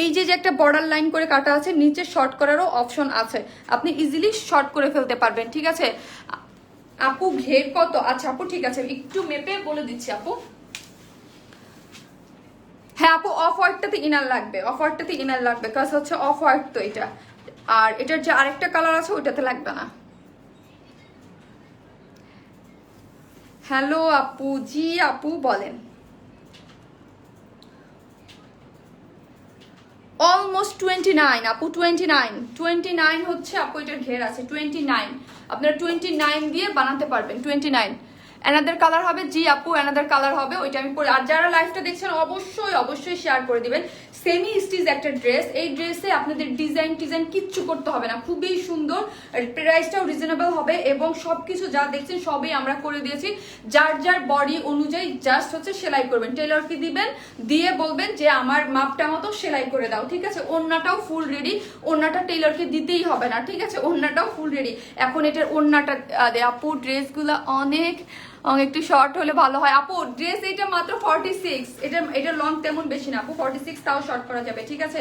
S1: এই যে একটা বর্ডার লাইন করে কাটা আছে, নিচে শর্ট করারও অপশন আছে, আপনি ইজিলি শর্ট করে ফেলতে পারবেন, ঠিক আছে? আপু ঘের কত? আচ্ছা আপু ঠিক আছে, একটু মেপে বলে দিচ্ছি আপু। হ্যাঁ আপু, অফ হোয়াইটটাতে ইনার লাগবে, অফ হোয়াইটটাতে ইনার লাগবে, কাজ হচ্ছে অফ হোয়াইট তো এটা, আর এটার যে আরেকটা কালার আছে ওইটাতে লাগবে না। হ্যালো আপু, জি আপু বলেন। অলমোস্ট 29 আপু, 29 হচ্ছে আপু, এটার ঘের আছে 29, আপনারা 29 দিয়ে বানাতে পারবেন। 29 অ্যানাদার কালার হবে, জি আপু অ্যানাদার কালার হবে, ওইটা আমি পরে। আর যারা লাইভটা দেখছেন অবশ্যই শেয়ার করে দিবেন। সেমি স্টিচ একটা ড্রেস, এই ড্রেসে আপনাদের ডিজাইন কিচ্ছু করতে হবে না, খুবই সুন্দর, প্রাইসটাও রিজনেবল হবে, এবং সবকিছু যা দেখছেন সবই আমরা করে দিয়েছি। যার বডি অনুযায়ী জাস্ট হচ্ছে সেলাই করবেন, টেলরকে দিবেন, দিয়ে বলবেন যে আমার মাপটা মতো সেলাই করে দাও, ঠিক আছে? ওড়নাটাও ফুল রেডি, ওড়নাটা টেলরকে দিতেই হবে না, ঠিক আছে? ওড়নাটাও ফুল রেডি। এখন এটার ওড়নাটা আপু, ড্রেসগুলো অনেক একটু শর্ট হলে ভালো হয় আপু। ড্রেস এটা মাত্র 46, এটা লং তেমন বেশি না আপু, 46 তাও শর্ট করা যাবে, ঠিক আছে?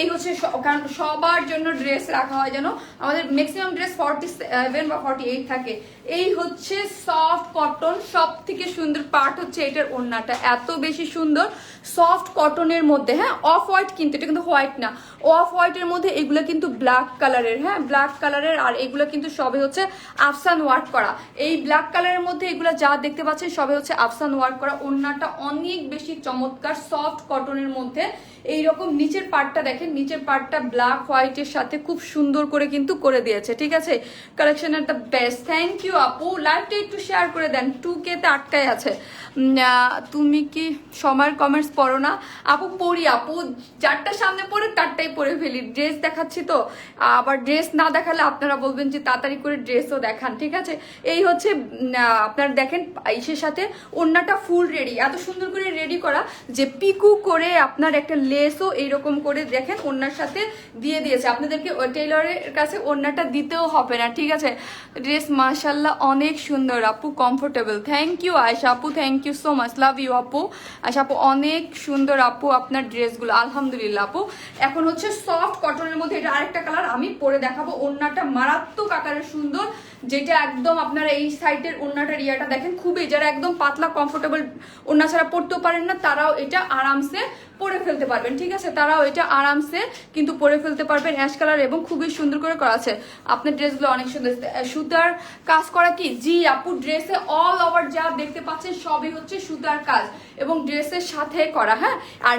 S1: এই হচ্ছে, কারণ সবার জন্য ড্রেস রাখা হয়, যেন আমাদের ম্যাক্সিমাম ড্রেস 47 বা 48 থাকে। এই হচ্ছে সফট কটন, সব থেকে সুন্দর পার্ট হচ্ছে এটার ওড়নাটা, এত বেশি সুন্দর সফট কটনের মধ্যে, হ্যাঁ। অফ হোয়াইট, কিন্তু এটা কিন্তু হোয়াইট না, অফ হোয়াইটের মধ্যে এগুলো কিন্তু ব্ল্যাক কালারের, হ্যাঁ ব্ল্যাক কালারের, আর এগুলো কিন্তু সবে হচ্ছে আফসান ওয়ার্ক করা। এই ব্ল্যাক কালারের মধ্যে এগুলো যা দেখতে পাচ্ছেন সবে হচ্ছে আফসান ওয়ার্ক করা। ওড়নাটা অনেক বেশি চমৎকার, সফট কটনের মধ্যে। এইরকম নিচের পার্টটা দেখেন, নিচের পার্টটা ব্ল্যাক হোয়াইটের সাথে খুব সুন্দর করে কিন্তু করে দিয়েছে, ঠিক আছে? কালেকশনের দ্য বেস্ট, থ্যাংক ইউ আপু। লাইভটা একটু শেয়ার করে দেন, 2K তে আটকায় আছে। তুমি কি সময়ের কমেন্টস পড়ো না আপু? পড়ি আপু, যারটা সামনে পড়ে তারটাই পরে ফেলি, ড্রেস দেখাচ্ছি তো, আবার ড্রেস না দেখালে আপনারা বলবেন যে তাড়াতাড়ি করে ড্রেসও দেখান, ঠিক আছে? এই হচ্ছে আপনারা দেখেন ইসের সাথে ওড়নাটা ফুল রেডি, এত সুন্দর করে রেডি করা যে পিকু করে আপনার একটা লেসও এইরকম করে দেখেন ওড়নার সাথে দিয়ে দিয়েছে। আপনাদেরকে টেইলরের কাছে ওড়নাটা দিতেও হবে না, ঠিক আছে? ড্রেস মাশাল্লাহ অনেক সুন্দর আপু, কমফোর্টেবল। থ্যাংক ইউ আয়শা আপু, thank you so much, love you আপু। আয়শা আপু অনেক সুন্দর আপু আপনার ড্রেসগুলো, আলহামদুলিল্লাহ আপু। এখন হচ্ছে সফট কটনের মধ্যে এটা আরেকটা কালার আমি পরে দেখাবো। ওড়নাটা মারাত্মক আকারে সুন্দর, যেটা একদম আপনারা এই সাইডের ওড়নাটার ইয়াটা দেখেন, খুবই যারা একদম পাতলা কমফোর্টেবল ওড়না ছাড়া পরতেও পারেন না তারাও এটা আরামসে পরে ফেলতে পারবেন, ঠিক আছে? তারাও এটা আরামসে কিন্তু পরে ফেলতে পারবেন, অ্যাশ কালার এবং খুবই সুন্দর করে করা আছে। আপনার ড্রেসগুলো অনেক সুন্দর, সুতার কাজ করা কি জি আপু, ড্রেসে অল ওভার যা দেখতে পাচ্ছেন সবই হচ্ছে সুতার কাজ এবং ড্রেসের সাথে করা, হ্যাঁ। আর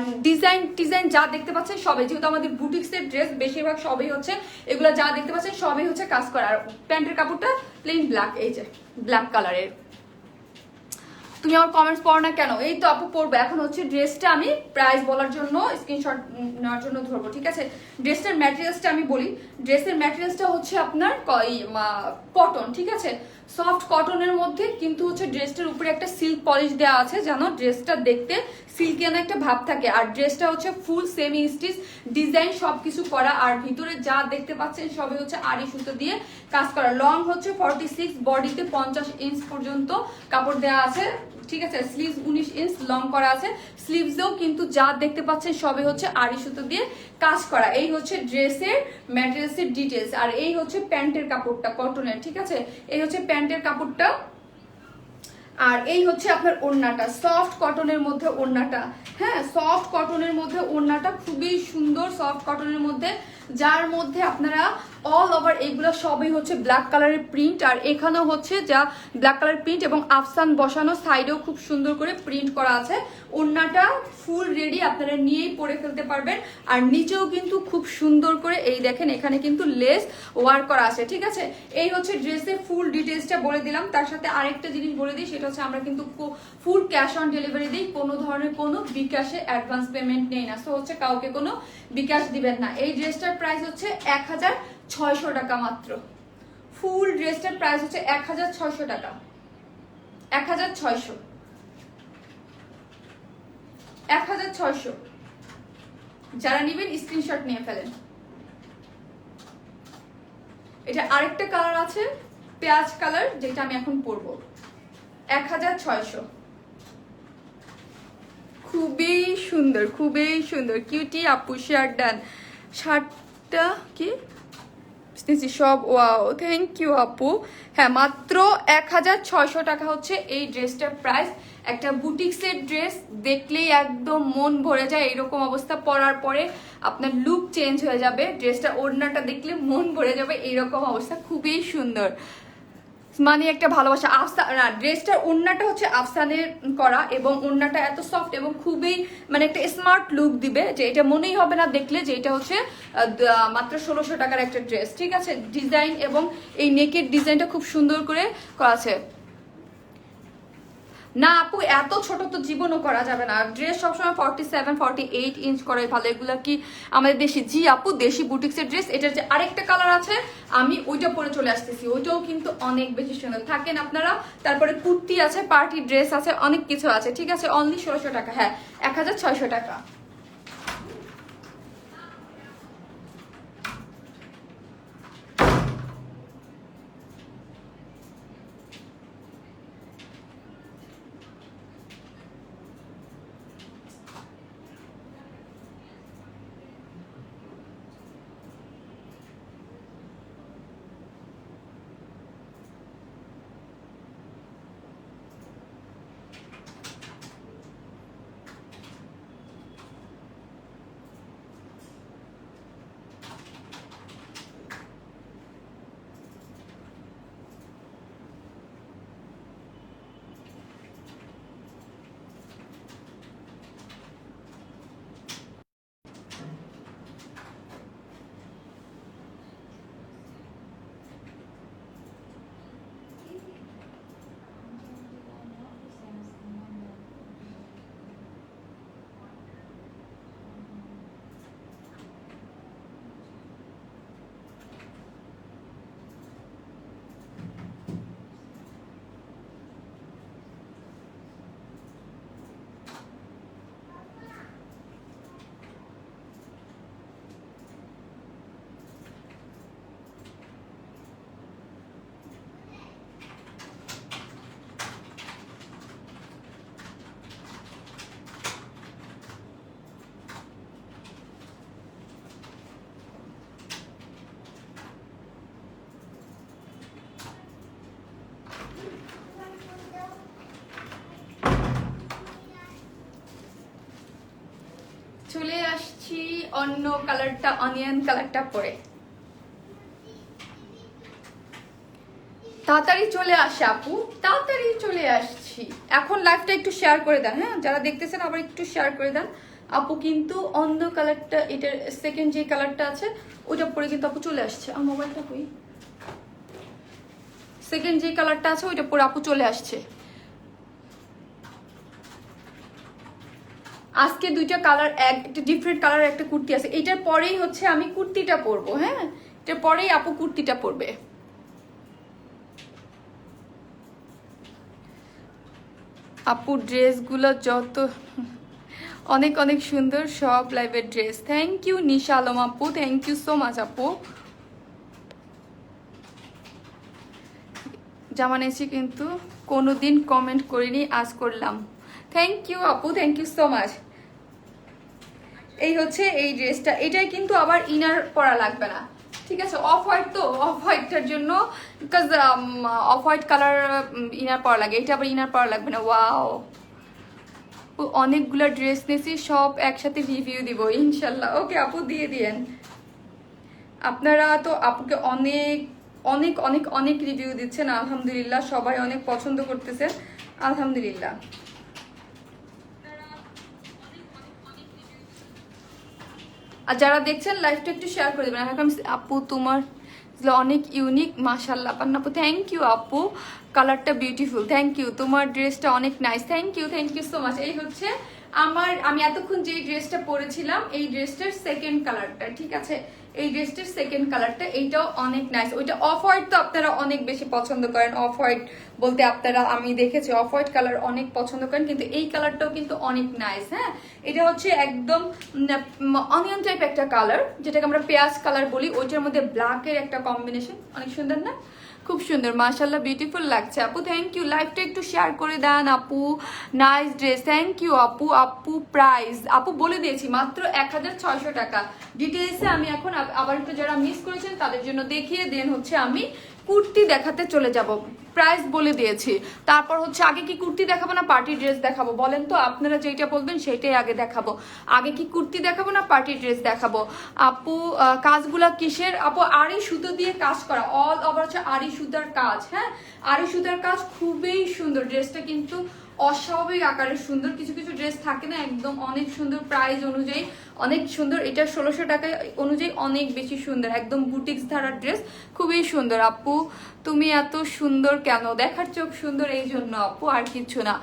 S1: ডিজাইন যা দেখতে পাচ্ছেন সবই, যেহেতু আমাদের বুটিক্সের ড্রেস বেশিরভাগ সবই হচ্ছে এগুলো যা দেখতে পাচ্ছেন সবই হচ্ছে কাজ করা। আর প্যান্টের কাপড়টা প্লেন ব্ল্যাক, এই যে ব্ল্যাক কালারের। তুমি আমার কমেন্টস পড়ো না কেন? এই তো আপু পড়বো। এখন হচ্ছে ড্রেসটা আমি প্রাইস বলার জন্য স্ক্রিনশট নেওয়ার জন্য ধরবো, ঠিক আছে? ড্রেসটার ম্যাটেরিয়ালসটা আমি বলি। ড্রেসের ম্যাটেরিয়ালসটা হচ্ছে আপনার কটন, ঠিক আছে? সফট কটনের মধ্যে কিন্তু হচ্ছে ড্রেসটার উপরে একটা সিল্ক পলিশ দেওয়া আছে, জানো ড্রেসটা দেখতে সিল্কিয়ান একটা ভাব থাকে। আর ড্রেসটা হচ্ছে ফুল সেমি স্টিচ ডিজাইন সবকিছু করা, আর ভিতরে যা দেখতে পাচ্ছেন সবই হচ্ছে আড়ি সুতো দিয়ে কাজ করা। লং হচ্ছে 46, বডিতে 50 ইঞ্চ পর্যন্ত কাপড় দেওয়া আছে, ঠিক আছে? স্লিভস 19 ইঞ্চ লং করা আছে। স্লিভসেও কিন্তু যা দেখতে পাচ্ছেন সবই হচ্ছে আড়ি সুতো দিয়ে কাজ করা। এই হচ্ছে ড্রেসের ম্যাটেরিয়ালসের ডিটেলস। আর এই হচ্ছে প্যান্টের কাপড়টা কটনের, ঠিক আছে? এই হচ্ছে প্যান্টের কাপড়টা। আর এই হচ্ছে আপনার ওড়নাটা, সফট কটনের মধ্যে ওড়নাটা, হ্যাঁ সফট কটনের মধ্যে ওড়নাটা খুবই সুন্দর, সফট কটনের মধ্যে, যার মধ্যে আপনারা অল ওভার এগুলো সবই হচ্ছে ব্ল্যাক কালারের প্রিন্ট। আর এখানেও হচ্ছে যা ব্ল্যাক কালার প্রিন্ট এবং আফসান বসানো, সাইডেও খুব সুন্দর করে প্রিন্ট করা আছে। ওড়নাটা ফুল রেডি, আপনারা নিয়েই পরে ফেলতে পারবেন। আর নিচেও কিন্তু খুব সুন্দর করে এই দেখেন এখানে কিন্তু লেস ওয়ার্ক করা আছে, ঠিক আছে? এই হচ্ছে ড্রেসের ফুল ডিটেলসটা বলে দিলাম। তার সাথে আরেকটা জিনিস বলে দিই, সেটা হচ্ছে আমরা কিন্তু ফুল ক্যাশ অন ডেলিভারি দিই, কোনো ধরনের কোনো বিকাশে অ্যাডভান্স পেমেন্ট নেই না। সো হচ্ছে কাউকে কোনো বিকাশ দিবেন না। এই ড্রেসটার প্রাইস হচ্ছে 1600 টাকা মাত্র। ফুল ড্রেসটার প্রাইস হচ্ছে 1600 টাকা, 1600, 1600। যারা নিবেন স্ক্রিনশট নিয়ে ফেলেন। এটা আরেকটা কালার আছে পেঁয়াজ কালার, যেটা আমি এখন পরবো, 1600। খুবই সুন্দর, খুবই সুন্দর, কিউটি আপু শেয়ার ডান। শার্টটা কি সব ওয়াও, থ্যাংক ইউ আপু। হ্যাঁ মাত্র 1600 টাকা হচ্ছে এই ড্রেসটার প্রাইস। একটা বুটিক্সের ড্রেস দেখলেই একদম মন ভরে যায়, এরকম অবস্থা পরার পরে আপনার লুক চেঞ্জ হয়ে যাবে। ড্রেসটা ওড়নাটা দেখলে মন ভরে যাবে, এইরকম অবস্থা, খুবই সুন্দর, মানে একটা ভালোবাসা। ড্রেসটার ওড়নাটা হচ্ছে আফসানের করা এবং ওড়নাটা এত সফট এবং খুবই মানে একটা স্মার্ট লুক দিবে, যে এটা মনেই হবে না দেখলে যে এটা হচ্ছে মাত্র 1600 টাকার একটা ড্রেস, ঠিক আছে? ডিজাইন এবং এই নেকের ডিজাইনটা খুব সুন্দর করে করা আছে। না আপু এত ছোট তো জীবনও করা যাবে না, ড্রেস সবসময় 47 48 ইঞ্চ করে ভালো। এগুলা কি আমাদের দেশি? জি আপু দেশি বুটিক্সের ড্রেস। এটার যে আরেকটা কালার আছে আমি ওইটা পরে চলে আসতেছি, ওইটাও কিন্তু অনেক বেশি সুন্দর। থাকেন আপনারা। তারপরে কুর্তি আছে, পার্টি ড্রেস আছে, অনেক কিছু আছে, ঠিক আছে? অনলি 1600 টাকা, হ্যাঁ 1600 টাকা। চলে আসছি অন্য কালারটা, অনিয়ন কালারটা পরে। তাড়াতাড়ি চলে আসে আপু, তাড়াতাড়ি চলে আসছি। এখন লাইভটা একটু শেয়ার করে দেন, হ্যাঁ যারা দেখতেছেন আবার একটু শেয়ার করে দেন। আপু কিন্তু অন্য কালারটা, এটার সেকেন্ড যে কালারটা আছে ওইটা পরে কিন্তু আপু চলে আসছে। আর মোবাইলটা কই? সেকেন্ড যে কালারটা আছে ওইটা পরে আপু চলে আসছে। আজকে দুইটা কালার, একটা ডিফারেন্ট কালার একটা কুর্তি আছে, এটার পরেই হচ্ছে আমি কুর্তিটা পরবো। হ্যাঁ, এটার পরেই আপু কুর্তিটা পরবে। আপু ড্রেসগুলো যত অনেক অনেক সুন্দর, সব লাইভের ড্রেস। থ্যাংক ইউ নিশা আলম আপু, থ্যাংক ইউ সো মাচ আপু। জামান এসি কিন্তু কোনোদিন কমেন্ট করিনি, আজ করলাম। থ্যাংক ইউ আপু, থ্যাংক ইউ সো মাচ। এই হচ্ছে এই ড্রেসটা, এটাই কিন্তু আবার ইনার পরা লাগবে না, ঠিক আছে? অফ হোয়াইট তো, অফ হোয়াইটটার জন্য, because off white colour inner পরা লাগে, এটা আবার ইনার পরা লাগবে না। ওয়াও, অনেকগুলো ড্রেস নিয়েছি, সব একসাথে রিভিউ দিব ইনশাল্লাহ। ওকে আপু, দিয়ে দিয়েন। আপনারা তো আপুকে অনেক অনেক অনেক অনেক রিভিউ দিচ্ছেন, আলহামদুলিল্লাহ, সবাই অনেক পছন্দ করতেছেন, আলহামদুলিল্লাহ। আর যারা দেখছেন লাইভটা একটু শেয়ার করে দেবেন। আপু তোমার অনেক ইউনিক, মাশাল্লাহ পান্নাপু, থ্যাংক ইউ আপু, কালারটা বিউটিফুল, থ্যাংক ইউ, তোমার ড্রেসটা অনেক nice, thank you so much. এই হচ্ছে আমি এতক্ষণ যে ড্রেসটা পরেছিলাম এই ড্রেসটার সেকেন্ড কালারটা, ঠিক আছে? এই ড্রেসটার সেকেন্ড কালারটা, এইটাও অনেক নাইস। ওইটা অফ হোয়াইট তো আপনারা অনেক বেশি পছন্দ করেন, অফ হোয়াইট বলতে আপনারা, আমি দেখেছি অফ হোয়াইট কালার অনেক পছন্দ করেন, কিন্তু এই কালারটাও কিন্তু অনেক নাইস। হ্যাঁ, এটা হচ্ছে একদম অনিয়ন টাইপ একটা কালার, যেটাকে আমরা পেঁয়াজ কালার বলি, ওইটার মধ্যে ব্ল্যাকের একটা কম্বিনেশন, অনেক সুন্দর না? খুব সুন্দর, মাশাল্লাহ, বিউটিফুল লাগছে আপু, থ্যাংক ইউ। লাইভটা একটু শেয়ার করে দেন আপু, নাইস ড্রেস, থ্যাংক ইউ আপু। আপু প্রাইস আপু বলে দিয়েছি, মাত্র 1600 টাকা। ডিটেলসে আমি এখন আবার একটু, যারা মিস করেছেন তাদের জন্য দেখিয়ে দেন হচ্ছে আমি কুর্তি দেখাতে চলে যাব। প্রাইস বলে দিয়েছি, তারপর হচ্ছে আগে কি কুর্তি দেখাবো না পার্টি ড্রেস দেখাবো বলেন তো? আপনারা যেটা বলবেন সেটাই আগে দেখাবো। আগে কি কুর্তি দেখাবো না পার্টি ড্রেস দেখাবো? আপু কাজগুলা কিসের? আপু আড়ি সুতো দিয়ে কাজ করা, অল ওভার হচ্ছে আড়ি সুতার কাজ। হ্যাঁ, আড়ি সুতার কাজ, খুবই সুন্দর ড্রেসটা, কিন্তু অস্বাভাবিক আকারের সুন্দর। কিছু কিছু ড্রেস থাকে না একদম অনেক সুন্দর, প্রাইস অনুযায়ী অনেক সুন্দর। এটা 1600 টাকা অনুযায়ী অনেক বেশি সুন্দর, একদম বুটিক্স ধারার ড্রেস, খুবই সুন্দর। আপু তুমি এত সুন্দর কেন? দেখার চোখ সুন্দর এই জন্য আপু, আর কিছু না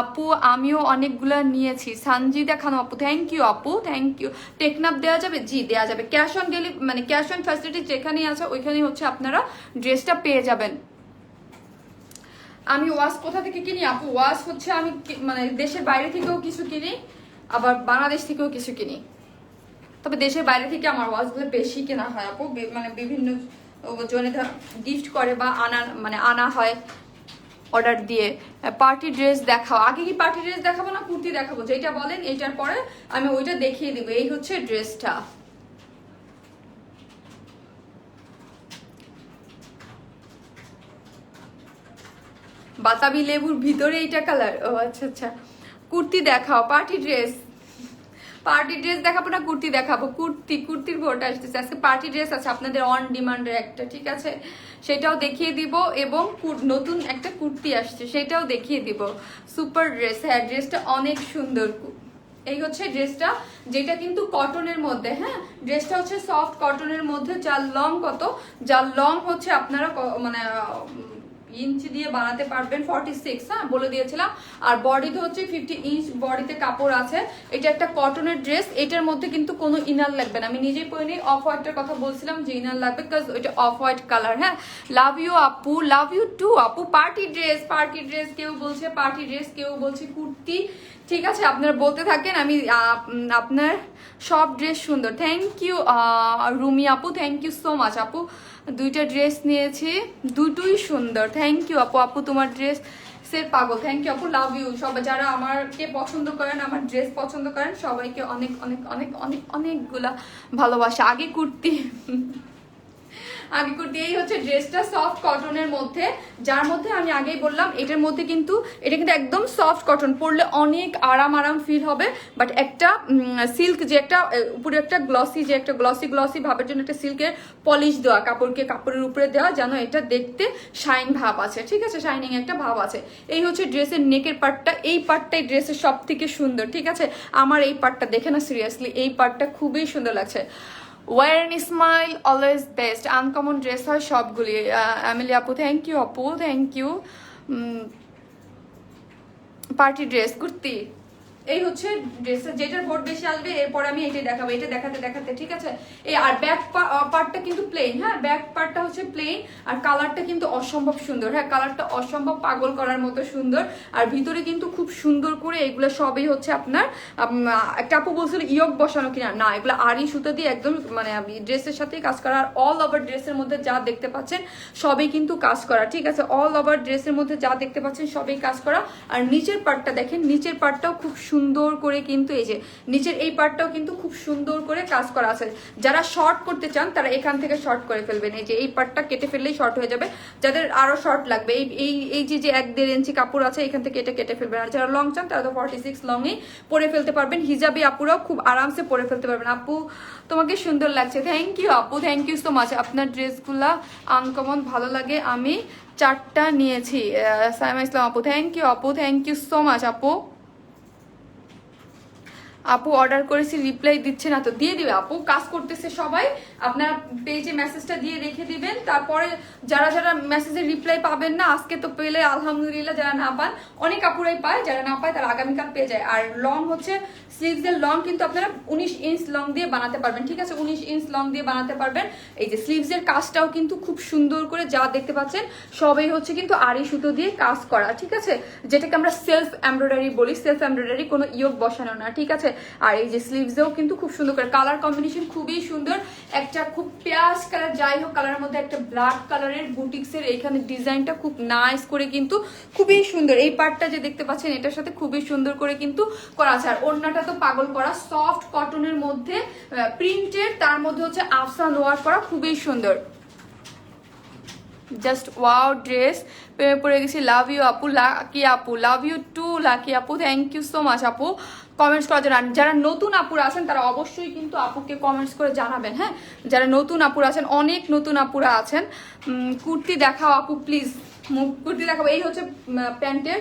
S1: আপু। আমিও অনেকগুলা নিয়েছি। সানজিদা খানো আপু, থ্যাংক ইউ আপু, থ্যাংক ইউ। টেকনাপ দেওয়া যাবে? জি দেওয়া যাবে, ক্যাশ অন ডেলিভারি, মানে ক্যাশ অন ফ্যাসিলিটি যেখানেই আছে ওইখানেই হচ্ছে আপনারা ড্রেসটা পেয়ে যাবেন। আমি ওয়াশ কোথা থেকে কিনি আপু? ওয়াশ হচ্ছে আমি মানে দেশের বাইরে থেকেও কিছু কিনি, আবার বাংলাদেশ থেকেও কিছু কিনি, তবে দেশের বাইরে থেকে আমার ওয়াশগুলো বেশি কেনা হয় আপু, মানে বিভিন্ন জনে গিফট করে বা আনা হয় অর্ডার দিয়ে। পার্টি ড্রেস দেখাও, আগে কি পার্টি ড্রেস দেখাবো না কুর্তি দেখাবো? যেটা বলেন এইটার পরে আমি ওইটা দেখিয়ে দিব। এই হচ্ছে ড্রেসটা, বাতাবি লেবুর ভিতরে এইটা কালার। ও আচ্ছা আচ্ছা, কুর্তি দেখাও, পার্টি ড্রেস দেখাবো না কুর্তি দেখাবো? কুর্তির ভোট আসতেছে আজকে। পার্টি ড্রেস আছে আপনাদের অন ডিমান্ডের একটা, ঠিক আছে? সেটাও দেখিয়ে দিব, এবং নতুন একটা কুর্তি আসছে সেটাও দেখিয়ে দিব। সুপার ড্রেস, হ্যাঁ ড্রেসটা অনেক সুন্দর। এই হচ্ছে ড্রেসটা, যেটা কিন্তু কটনের মধ্যে। হ্যাঁ, ড্রেসটা হচ্ছে সফট কটনের মধ্যে, যার লং কত, যার লং হচ্ছে আপনারা মানে ইঞ্চি দিয়ে বানাতে পারবেন 46, হ্যাঁ বলে দিয়েছিলাম। আর বডিতে হচ্ছে 50 ইঞ্চ বডিতে কাপড় আছে। এটা একটা কটনের ড্রেস, এটার মধ্যে কিন্তু কোনো ইনার লাগবে না। আমি নিজেই পরে নিই, অফ হোয়াইটের কথা বলছিলাম যে ইনার লাগবে, বিকজ ওইটা অফ হোয়াইট কালার। হ্যাঁ, লাভ ইউ আপু, লাভ ইউ টু আপু। পার্টি ড্রেস কেউ বলছে পার্টি ড্রেস, কেউ বলছে কুর্তি, ঠিক আছে? আপনারা বলতে থাকেন, আমি আপনার সব ড্রেস সুন্দর। থ্যাংক ইউ রুমি আপু, থ্যাংক ইউ সো মাচ আপু। দুইটা ড্রেস নিয়েছি, দুটোই সুন্দর, থ্যাংক ইউ আপু। আপু তোমার ড্রেসের পাগল, থ্যাংক ইউ আপু, লাভ ইউ। সবাই যারা আমাকে পছন্দ করেন, আমার ড্রেস পছন্দ করেন, সবাইকে অনেক অনেক অনেক অনেক অনেকগুলা ভালোবাসা। আগে কুর্তি আমি কুর্তি। এই হচ্ছে ড্রেসটা সফট কটনের মধ্যে, যার মধ্যে আমি আগেই বললাম এটার মধ্যে কিন্তু এটা কিন্তু একদম সফট কটন, পরলে অনেক আরাম ফিল হবে। বাট একটা সিল্ক যে একটা উপরে একটা গ্লসি ভাবের জন্য একটা সিল্কের পলিশ দেওয়া, কাপড়ের উপরে দেওয়া, যেন এটা দেখতে শাইন ভাব আছে, ঠিক আছে, শাইনিং একটা ভাব আছে। এই হচ্ছে ড্রেসের নেকের পার্টটা, এই পার্টটাই ড্রেসের সব থেকে সুন্দর, ঠিক আছে। আমার এই পার্টটা দেখে না, সিরিয়াসলি এই পার্টটা খুবই সুন্দর লাগছে। Wear an smile always best, uncommon dress হয় সবগুলি। এমিলি আপু থ্যাংক ইউ, আপু thank you. Party dress kurti, এই হচ্ছে ড্রেসের যেটার ভোট বেশি আসবে এরপর আমি এটাই দেখাবো, এটা দেখাতে ঠিক আছে। এই আর ব্যাক পার্টটা কিন্তু প্লেন, হ্যাঁ ব্যাক পার্টটা হচ্ছে প্লেন, আর কালারটা কিন্তু অসম্ভব সুন্দর, হ্যাঁ কালারটা অসম্ভব পাগল করার মতো সুন্দর। আর ভিতরে কিন্তু খুব সুন্দর করে এগুলো সবই হচ্ছে আপনার একটা আপু বলছিল ইয়ক বসানো কিনা, না এগুলো আড়ি সুতো দিয়ে একদম মানে ড্রেসের সাথেই কাজ করা। আর অল ওভার ড্রেসের মধ্যে যা দেখতে পাচ্ছেন সবই কিন্তু কাজ করা, ঠিক আছে, অল ওভার ড্রেসের মধ্যে যা দেখতে পাচ্ছেন সবই কাজ করা। আর নিচের পার্টটা দেখেন, নিচের পার্টটাও খুব সুন্দর করে কিন্তু এই যে নিচের এই পার্টটাও কিন্তু খুব সুন্দর করে কাজ করা আছে। যারা শর্ট করতে চান তারা এখান থেকে শর্ট করে ফেলবেন, এই যে এই পার্টটা কেটে ফেললেই শর্ট হয়ে যাবে। যাদের আরো শর্ট লাগবে এই যে 1-1.5 ইঞ্চি কাপড় আছে এখান থেকে এটা কেটে ফেলবেন। আর যারা লং চান তারা তো 46 লংই পরে ফেলতে পারবেন, হিজাবি আপুরাও খুব আরামসে পরে ফেলতে পারবেন। আপু তোমাকে সুন্দর লাগছে, থ্যাংক ইউ আপু, থ্যাংক ইউ সো মাচ। আপনার ড্রেসগুলা আনকমন ভালো লাগে, আমি 4টা নিয়েছি। সাইমা ইসলাম আপু থ্যাংক ইউ আপু, থ্যাংক ইউ সো মাচ আপু। আপু অর্ডার করেছি রিপ্লাই দিচ্ছে না, তো দিয়ে দিবে আপু, কাজ করতেছে সবাই। আপনার পেজে মেসেজটা দিয়ে রেখে দিবেন, তারপরে যারা মেসেজের রিপ্লাই পাবেন না আজকে তো পেলে আলহামদুলিল্লাহ, যারা না পান অনেক আপুরাই পায়, যারা না পায় তারা আগামীকাল পেয়ে যায়। আর লং হচ্ছে স্লিভসের লং কিন্তু আপনারা 19 ইঞ্চ লং দিয়ে বানাতে পারবেন, ঠিক আছে, 19 ইঞ্চ লং দিয়ে বানাতে পারবেন। এই যে স্লিভসের কাজটাও কিন্তু খুব সুন্দর করে যা দেখতে পাচ্ছেন সবই হচ্ছে কিন্তু আড়ি সুতো দিয়ে কাজ করা, ঠিক আছে, যেটাকে আমরা সেলফ এমব্রয়ডারি বলি। সেলফ এমব্রয়ডারি, কোনো ইয়োগ বসানো না, ঠিক আছে। আর এই যে স্লিভসেও কিন্তু খুব সুন্দর করে কালার কম্বিনেশন খুবই সুন্দর, একটা খুব পেঁয়াজ কালার যাই হোক কালারের মধ্যে একটা ব্ল্যাক কালারের বুটিক্সের এইখানে ডিজাইনটা খুব নাইস করে কিন্তু খুবই সুন্দর। এই পার্টটা যে দেখতে পাচ্ছেন এটার সাথে খুবই সুন্দর করে কিন্তু করা আছে। আর ওড়নাটা তো পাগল করা, সফট কটনের মধ্যে প্রিন্টেড, তার মধ্যে হচ্ছে আফসান ওয়ার্ক করা, খুবই সুন্দর। জাস্ট ওয়াও ড্রেস, প্রেমে পড়ে গেছি। লাভ ইউ আপু, লাকি আপু, লাভ ইউ টু লাকি আপু, থ্যাংক ইউ সো মাচ আপু। কমেন্টস করার জন্য যারা নতুন আপুরা আছেন তারা অবশ্যই কিন্তু আপুকে কমেন্টস করে জানাবেন, হ্যাঁ যারা নতুন আপুরা আছেন, অনেক নতুন আপুরা আছেন। কুর্তি দেখাও আপু প্লিজ, কুর্তি দেখাবো। এই হচ্ছে প্যান্টের,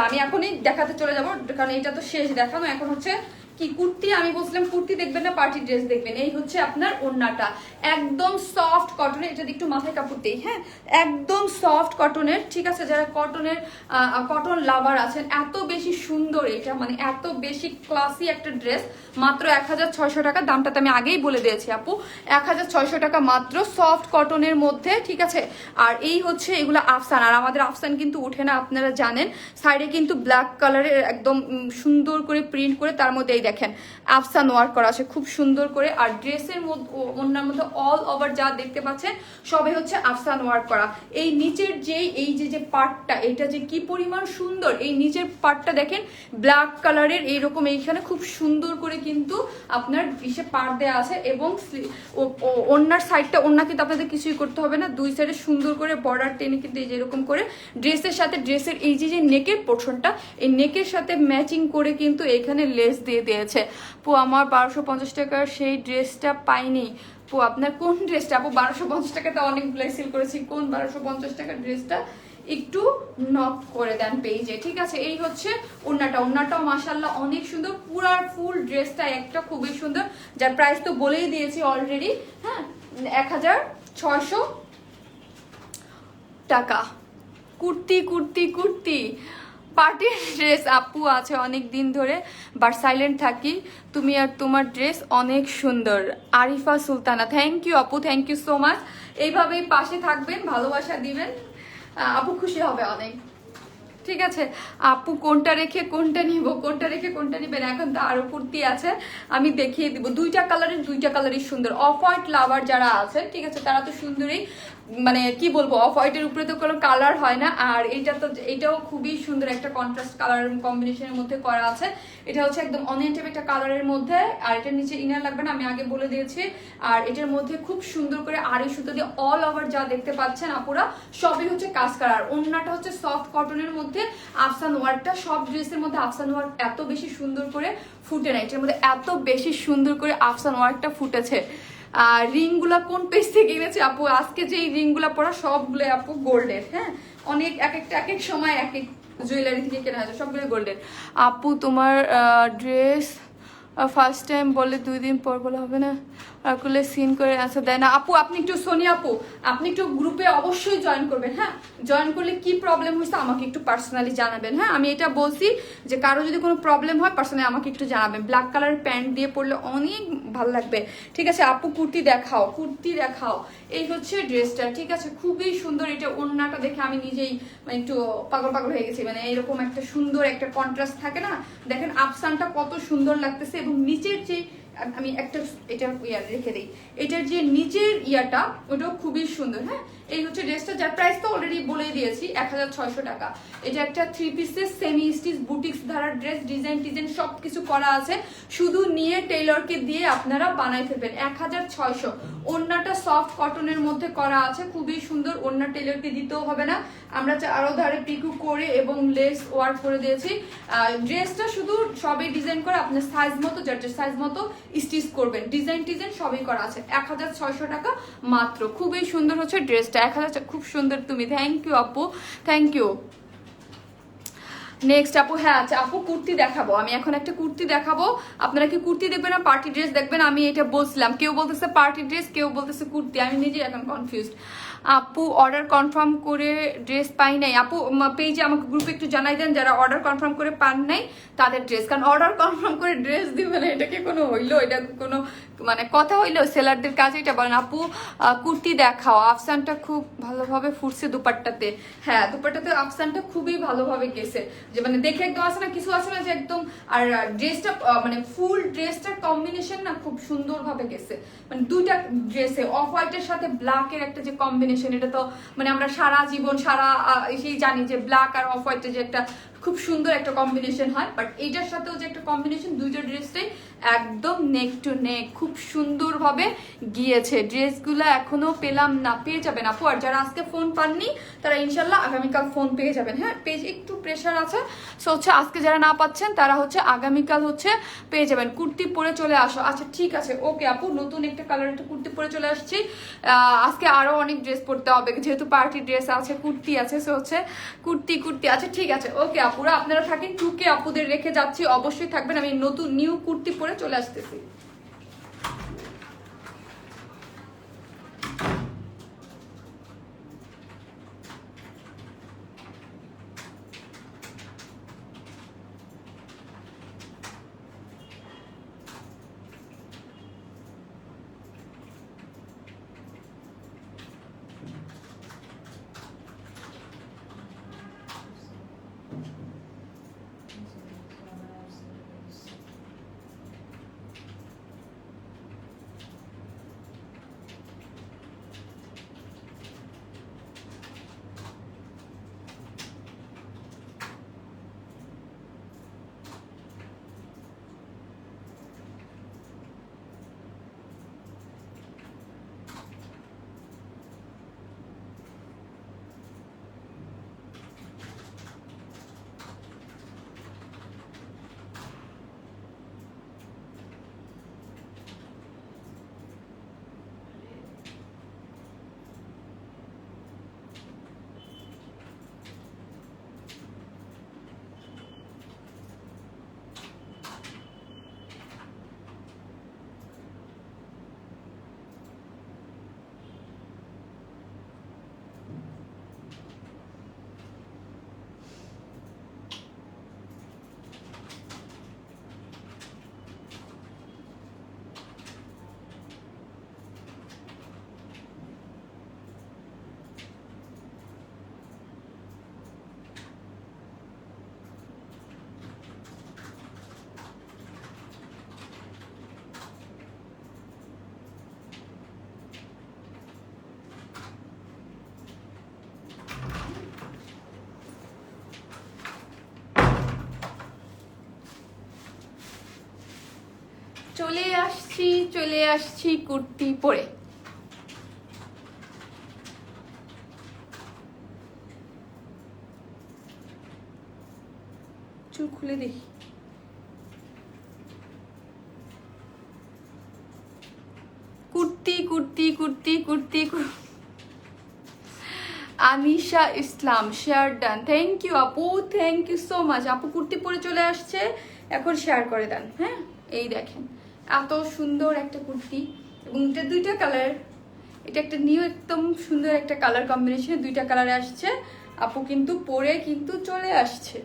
S1: আমি এখনই দেখাতে চলে যাবো কারণ এটা তো শেষ দেখানো। এখন হচ্ছে কি কুর্তি, আমি বলছিলাম কুর্তি দেখবেন না পার্টি ড্রেস দেখবেন। এই হচ্ছে আপনার ওড়নাটা একদম সফট কটনের, এটা একটু মাথায় কাপড় দেই, হ্যাঁ একদম সফট কটনের, ঠিক আছে। যারা কটনের কটন লাভার আছেন, এত বেশি সুন্দর এটা, মানে এত বেশি ক্লাসি একটা ড্রেস, মাত্র 1600 টাকা। দামটা তো আমি আগেই বলে দিয়েছি আপু, 1600 টাকা মাত্র, সফট কটনের মধ্যে, ঠিক আছে। আর এই হচ্ছে এগুলো আফসান, আর আমাদের আফসান কিন্তু ওঠে না আপনারা জানেন। সাইডে কিন্তু ব্ল্যাক কালারের একদম সুন্দর করে প্রিন্ট করে, তার মধ্যে দেখেন আফসান ওয়ার্ক করা আছে খুব সুন্দর করে। আর ড্রেসের মধ্যে ওনার মধ্যে অল ওভার যা দেখতে পাচ্ছেন সবই হচ্ছে আফসান ওয়ার্ক করা। এই নিচের এই যে পার্টটা, এটা যে কি পরিমাণ সুন্দর, এই নিচের পার্টটা দেখেন ব্ল্যাক কালারের এইরকম, এইখানে খুব সুন্দর করে কিন্তু আপনার ইসে পার দেওয়া আছে। এবং ওনার সাইডটা, ওনা কিন্তু আপনাদের কিছুই করতে হবে না, দুই সাইডে সুন্দর করে বর্ডার টেনে কিন্তু এই যেরকম করে ড্রেসের সাথে, ড্রেসের এই যে নেকের পোর্শনটা, এই নেকের সাথে ম্যাচিং করে কিন্তু এখানে লেস দিয়ে দিয়েছে। পু আমার 1250 টাকার সেই ড্রেসটা পাইনি। পু আপনার কোন ড্রেসটা? আপু 1250 টাকাতে অনেকগুলো সেল করেছি, কোন 1250 টাকার ড্রেসটা একটু নক করে দেন পেজে, ঠিক আছে। এই হচ্ছে ওড়নাটাও মাশাআল্লাহ অনেক সুন্দর, পুরা ফুল ড্রেসটা একটা খুবই সুন্দর, যার প্রাইস তো বলেই দিয়েছি অলরেডি, হ্যাঁ 1600 টাকা। কুর্তি কুর্তি কুর্তি পার্টির ড্রেস আপু আছে অনেক দিন ধরে, বাট সাইলেন্ট থাকি, তুমি আর তোমার ড্রেস অনেক সুন্দর। আরিফা সুলতানা, থ্যাংক ইউ আপু, থ্যাংক ইউ সো মাচ। এইভাবেই পাশে থাকবেন, ভালোবাসা দিবেন, আপু খুশি হবে অনেক, ঠিক আছে। আপু কোনটা রেখে কোনটা নিব, কোনটা রেখে কোনটা নিবেন, এখন তো আরো কুর্তি আছে আমি দেখিয়ে দিব। দুইটা কালারই সুন্দর। অফ হোয়াইট লাভার যারা আছেন, ঠিক আছে, তারা তো সুন্দরই মানে কি বলবো, অফ হোয়াইটের উপরে তো কোনো কালার হয় না। আর এটাও খুবই সুন্দর একটা কন্ট্রাস্ট কালার কম্বিনেশনের মধ্যে করা আছে। এটা হচ্ছে একদম অনিয়ন টাইপ একটা কালারের মধ্যে, আর এটার নিচে ইনার লাগবে না, আমি আগে বলে দিয়েছি। আর এটার মধ্যে খুব সুন্দর করে আড়ি সুতো দিয়ে অল ওভার যা দেখতে পাচ্ছেন আপুরা সবই হচ্ছে কাজ করা। আর ওড়নাটা হচ্ছে সফট কটনের মধ্যে আফসান ওয়ার্কটা, সব ড্রেসের মধ্যে আফসান ওয়ার্ক এত বেশি সুন্দর করে ফুটে না, এটার মধ্যে এত বেশি সুন্দর করে আফসান ওয়ার্কটা ফুটেছে। আর রিংগুলা কোন পেজ থেকে কিনেছে আপু, আজকে যে রিংগুলা পরা সবগুলো আপু গোল্ডের। হ্যাঁ, অনেক এক এক সময় এক এক জুয়েলারি থেকে কেনা হয়েছে, সবগুলো গোল্ডের। আপু তোমার ড্রেস ফার্স্ট টাইম বলে 2 দিন পর বলা হবে না, আর করলে সিন করে অ্যান্সার দেয় না। আপু আপনি একটু, সোনিয়া আপু আপনি একটু গ্রুপে অবশ্যই জয়েন করবেন। হ্যাঁ, জয়েন করলে কি প্রবলেম হয়েছে আমাকে একটু পার্সোনালি জানাবেন। হ্যাঁ, আমি এটা বলছি যে কারো যদি কোনো প্রবলেম হয় পার্সোনালি আমাকে একটু জানাবেন। ব্ল্যাক কালারের প্যান্ট দিয়ে পরলে অনেক ভালো লাগবে। ঠিক আছে আপু, কুর্তি দেখাও, কুর্তি দেখাও। এই হচ্ছে ড্রেসটা, ঠিক আছে, খুবই সুন্দর। এটা ওড়নাটা দেখে আমি নিজেই মানে একটু পাগল পাগল হয়ে গেছি। মানে এরকম একটা সুন্দর একটা কন্ট্রাস্ট থাকে না, দেখেন আফসানটা কত সুন্দর লাগতেছে। এবং নিচের যে, আমি একটা এটা রেখে দিই, এটার যে নিচের ইয়াটা ওটাও খুবই সুন্দর। হ্যাঁ, এই হচ্ছে ড্রেসটা, যার প্রাইস তো অলরেডি বলে দিয়েছি 1600 টাকা। এটা একটা 3 পিসের সেমি স্টিচ বুটিক্স ধারার ড্রেস, ডিজাইন টিজাইন সব কিছু করা আছে, শুধু নিয়ে টেইলরকে দিয়ে আপনারা বানাই ফেলবেন। 1600। ওড়নাটা সফট কটনের মধ্যে করা আছে, খুবই সুন্দর। ওড়না টেইলরকে দিতেও হবে না, আমরা আরো ধারে পিকু করে এবং লেস ওয়ার্ক করে দিয়েছি। ড্রেসটা শুধু সবই ডিজাইন করে আপনার সাইজ মতো, যার সাইজ মতো স্টিচ করবেন। ডিজাইন টিজাইন সবই করা আছে। 1600 টাকা মাত্র, খুবই সুন্দর হচ্ছে ড্রেসটা। 1000, খুব সুন্দর তুমি, থ্যাংক ইউ আপু, থ্যাংক ইউ। নেক্সট আপু, হ্যাঁ আচ্ছা আপু কুর্তি দেখাবো, আমি এখন একটা কুর্তি দেখাবো। আপনারা কি কুর্তি দেখবেন না পার্টি ড্রেস দেখবেন? আমি এটা বলছিলাম, কেউ বলতেছে পার্টি ড্রেস, কেউ বলতেছে কুর্তি, আমি নিজে এখন কনফিউজড। আপু অর্ডার কনফার্ম করে ড্রেস পাই নাই। আপু পেজে আমাকে গ্রুপে একটু জানাই দেন যারা অর্ডার কনফার্ম করে পান নাই তাদের ড্রেস, কারণ অর্ডার কনফার্ম করে ড্রেস দিবে না, এটা কি কোনো হইলো? এটা কোনো মানে কথা হইলো? সেলারদের কাছে এটা বলেন। আপু কুর্তি দেখাও, আফসানটা খুব ভালোভাবে ফুটছে দুপাট্টাতে। হ্যাঁ, দুপাট্টাতে আফসানটা খুবই ভালোভাবে গেছে, যে মানে দেখে একদম আছে না, কিছু আছে না যে একদম। আর ড্রেসটা মানে ফুল ড্রেসটার কম্বিনেশন না খুব সুন্দরভাবে গেছে। মানে দুইটা ড্রেসে অফ হোয়াইটের সাথে ব্ল্যাকের একটা যে কম্বিনেশন, এটা তো মানে আমরা সারা জীবন সারা সেই জানি যে ব্ল্যাক আর অফ হোয়াইটের যে একটা খুব সুন্দর একটা কম্বিনেশন হয়, বাট এইটার সাথেও যে একটা কম্বিনেশন, দুইটা ড্রেসটাই একদম নেক টু নেক খুব সুন্দরভাবে গিয়েছে। ড্রেসগুলো এখনো পেলাম না, পেয়ে যাবেন আপু। আর যারা আজকে ফোন পাননি তারা ইনশাল্লাহ আগামীকাল ফোন পেয়ে যাবেন। হ্যাঁ, পেজ একটু প্রেশার আছে, সো হচ্ছে আজকে যারা না পাচ্ছেন তারা হচ্ছে আগামীকাল হচ্ছে পেয়ে যাবেন। কুর্তি পরে চলে আসো, আচ্ছা ঠিক আছে, ওকে আপু, নতুন একটা কালার একটা কুর্তি পরে চলে আসছি। আজকে আরো অনেক ড্রেস পরতে হবে, যেহেতু পার্টি ড্রেস আছে, কুর্তি আছে, সো হচ্ছে কুর্তি আছে, ঠিক আছে ওকে আপুরা, আপনারা থাকেন। 2K আপুদের রেখে যাচ্ছি, অবশ্যই থাকবেন। আমি নতুন নিউ কুর্তি পরে চলে আসতেছি। চলে আসছি কুর্তি পরে। চুল খুলে দেখি। কুর্তি কুর্তি কুর্তি কুর্তি আনিশা ইসলাম শেয়ার ডান, থ্যাংক ইউ আপু, থ্যাংক ইউ সো মাচ। আপু কুর্তি পরে চলে আসছে, এখন শেয়ার করে দেন। হ্যাঁ এই দেখেন এত সুন্দর একটা কুর্তি, এবং এটা দুইটা কালার, এটা একটা নিউ একদম সুন্দর একটা কালার কম্বিনেশনে দুইটা কালারে আসছে। আপু কিন্তু পরে কিন্তু চলে আসছে।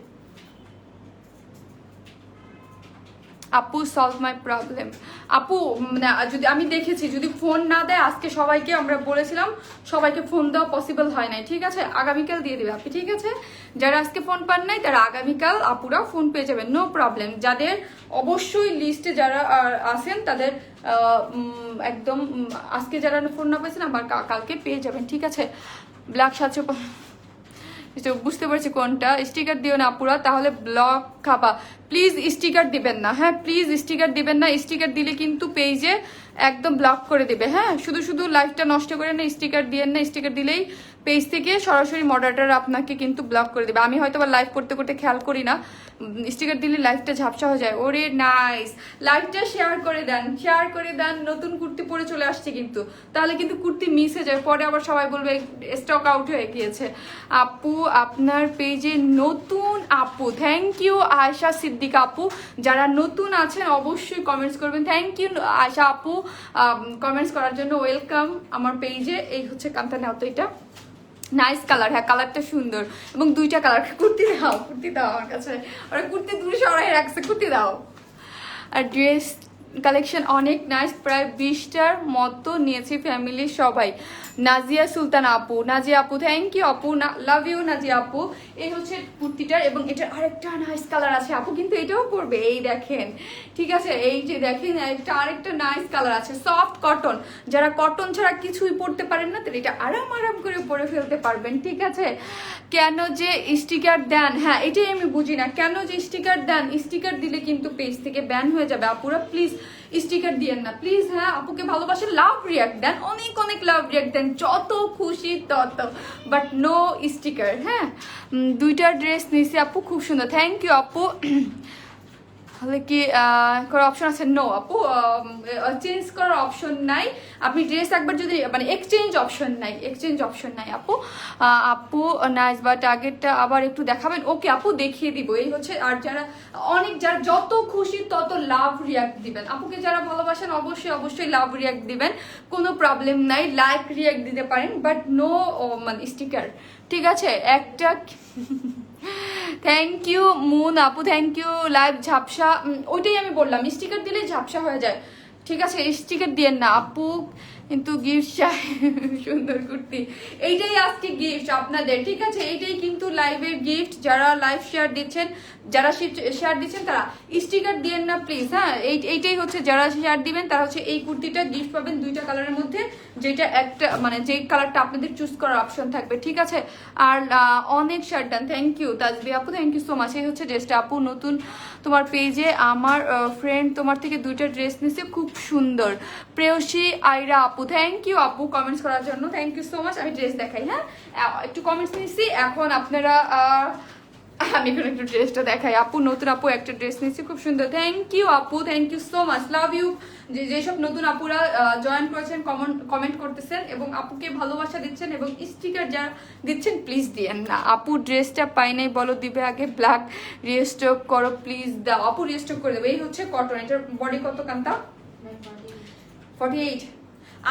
S1: আপু সলভ মাই প্রবলেম। আপু যদি আমি দেখেছি যদি ফোন না দেয় আজকে সবাইকে, আমরা বলেছিলাম সবাইকে ফোন দেওয়া পসিবল হয় নাই, ঠিক আছে? আগামীকাল দিয়ে দেবে আপনি, ঠিক আছে? যারা আজকে ফোন পান নাই তারা আগামীকাল আপুরা ফোন পেয়ে যাবেন, নো প্রবলেম। যাদের অবশ্যই লিস্টে যারা আছেন তাদের একদম আজকে যারা ফোন না পেয়েছেন আবার কালকে পেয়ে যাবেন, ঠিক আছে? ব্ল্যাক 700, বুঝতে পারছি কোনটা। স্টিকার দিও না আপুরা, তাহলে ব্লক খাবা। প্লিজ স্টিকার দিবেন না, হ্যাঁ প্লিজ স্টিকার দিবেন না। স্টিকার দিলে কিন্তু পেজে একদম ব্লক করে দেবে। হ্যাঁ শুধু শুধু লাইফটা নষ্ট করে না, স্টিকার দিয়েন না। স্টিকার দিলেই পেজ থেকে সরাসরি মডারেটর আপনাকে কিন্তু ব্লক করে দেবে। আমি হয়তো বা লাইভ করতে করতে খেয়াল করি না, স্টিকার দিলে লাইভটা ঝাপসা হয়ে যায়। ওরে নাইস, লাইভটা শেয়ার করে দেন, শেয়ার করে দেন। নতুন কুর্তি পরে চলে আসছে কিন্তু, তাহলে কিন্তু কুর্তি মিস হয়ে যায়, পরে আবার সবাই বলবে স্টক আউট হয়ে গিয়েছে। আপু আপনার পেজে নতুন আপু, থ্যাংক ইউ আয়শা সিদ্দিকা আপু। যারা নতুন আছেন অবশ্যই কমেন্টস করবেন। থ্যাংক ইউ আয়শা আপু কমেন্টস করার জন্য, ওয়েলকাম আমার পেজে। এই হচ্ছে কান্তা নাও তো, এটা নাইস কালার, হ্যাঁ কালারটা সুন্দর, এবং দুইটা কালার। কুর্তি দাও, কুর্তি দাও আমার কাছে, ওরা কুর্তি দূরে সরাই রাখছে, কুর্তি দাও। আর ড্রেস কালেকশন অনেক নাইস, প্রায় 20টার মতো নিয়েছি ফ্যামিলির সবাই। নাজিয়া সুলতান আপু, নাজিয়া আপু থ্যাংক ইউ আপু, লাভ ইউ নাজিয়া আপু। এই হচ্ছে কুর্তিটার, এবং এটার আরেকটা নাইস কালার আছে। আপু কিন্তু এটাও পরবে, এই দেখেন, ঠিক আছে? এই যে দেখেন একটা আরেকটা নাইস কালার আছে, সফট কটন। যারা কটন ছাড়া কিছুই পরতে পারেন না, তাহলে এটা আরাম আরাম করে পরে ফেলতে পারবেন, ঠিক আছে? কেন যে স্টিকার দেন, হ্যাঁ এটাই আমি বুঝি না, কেন যে স্টিকার দেন? স্টিকার দিলে কিন্তু পেজ থেকে ব্যান হয়ে যাবে। আপুরা প্লিজ স্টিকার দিয়েন না প্লিজ। হ্যাঁ আপুকে ভালোবাসে, লাভ রিয়াক্ট দেন, অনেক অনেক লাভ রিয়াক্ট দেন, যত খুশি তত, বাট নো স্টিকার। হ্যাঁ দুইটা ড্রেস নিয়েছি আপু, খুব সুন্দর, থ্যাংক ইউ আপু। তাহলে কি করার অপশন আছে? নো আপু, চেঞ্জ করার অপশন নাই। আপনি ড্রেস একবার যদি মানে এক্সচেঞ্জ অপশন নাই, এক্সচেঞ্জ অপশন নাই আপু। আপু নাইস, বাট আগেরটা আবার একটু দেখাবেন? ওকে আপু দেখিয়ে দিব। এই হচ্ছে, আর যারা যারা যত খুশি তত লাভ রিয়াক্ট দিবেন। আপুকে যারা ভালোবাসেন অবশ্যই অবশ্যই লাভ রিয়াক্ট দিবেন, কোনো প্রবলেম নাই। লাইক রিয়াক্ট দিতে পারেন, বাট নো মানে স্টিকার, ঠিক আছে? একটা থ্যাংক ইউ মুন আপু, থ্যাংক ইউ। লাইভ ঝাপসা, ওইটাই আমি বললাম, স্টিকার দিলেই ঝাপসা হয়ে যায়, ঠিক আছে? স্টিকার দিয়েন না আপু, কিন্তু গিফট চাই। সুন্দর কুর্তি, এইটাই আজকে গিফট আপনাদের, ঠিক আছে? এইটাই কিন্তু লাইভের গিফট। যারা লাইভ শেয়ার দিচ্ছেন, যারা শেয়ার দিচ্ছেন তারা স্টিকার দিয়েন না প্লিজ। হ্যাঁ এইটাই হচ্ছে, যারা শেয়ার দিবেন তারা হচ্ছে এই কুর্তিটা গিফট পাবেন দুইটা কালারের মধ্যে, যেটা একটা মানে যেই কালারটা আপনাদের চুজ করার অপশন থাকবে, ঠিক আছে? আর অনেক শেয়ার ডান, থ্যাংক ইউ তাজবি আপু, থ্যাংক ইউ সো মাচ। এই হচ্ছে ড্রেসটা আপু, নতুন তোমার পেজে আমার ফ্রেন্ড তোমার থেকে দুইটা ড্রেস নিয়েছে, খুব সুন্দর। প্রেয়সী আইরা আপু, থ্যাংক ইউ আপু কমেন্টস করার জন্য, থ্যাংক ইউ সো মাচ। আমি ড্রেস দেখাই, হ্যাঁ একটু কমেন্টস নিয়েছি, এখন আপনারা আমি এখন একটু ড্রেসটা দেখাই। আপু নতুন আপু একটা ড্রেস নিয়েছি, খুব সুন্দর, থ্যাংক ইউ আপু, thank you so much, love you. যেসব নতুন আপুরা জয়েন করেছেন, কমেন্ট করতেছেন এবং আপুকে ভালোবাসা দিচ্ছেন এবং স্টিকার যারা দিচ্ছেন, প্লিজ দিয়েন না। আপু ড্রেসটা পাই নাই, বলো দিবে আগে। ব্ল্যাক রিস্টক করো প্লিজ, দাও আপু, রিস্টক করে দেবো। এই হচ্ছে কটন, এটার বডি কত কান্তা? 48।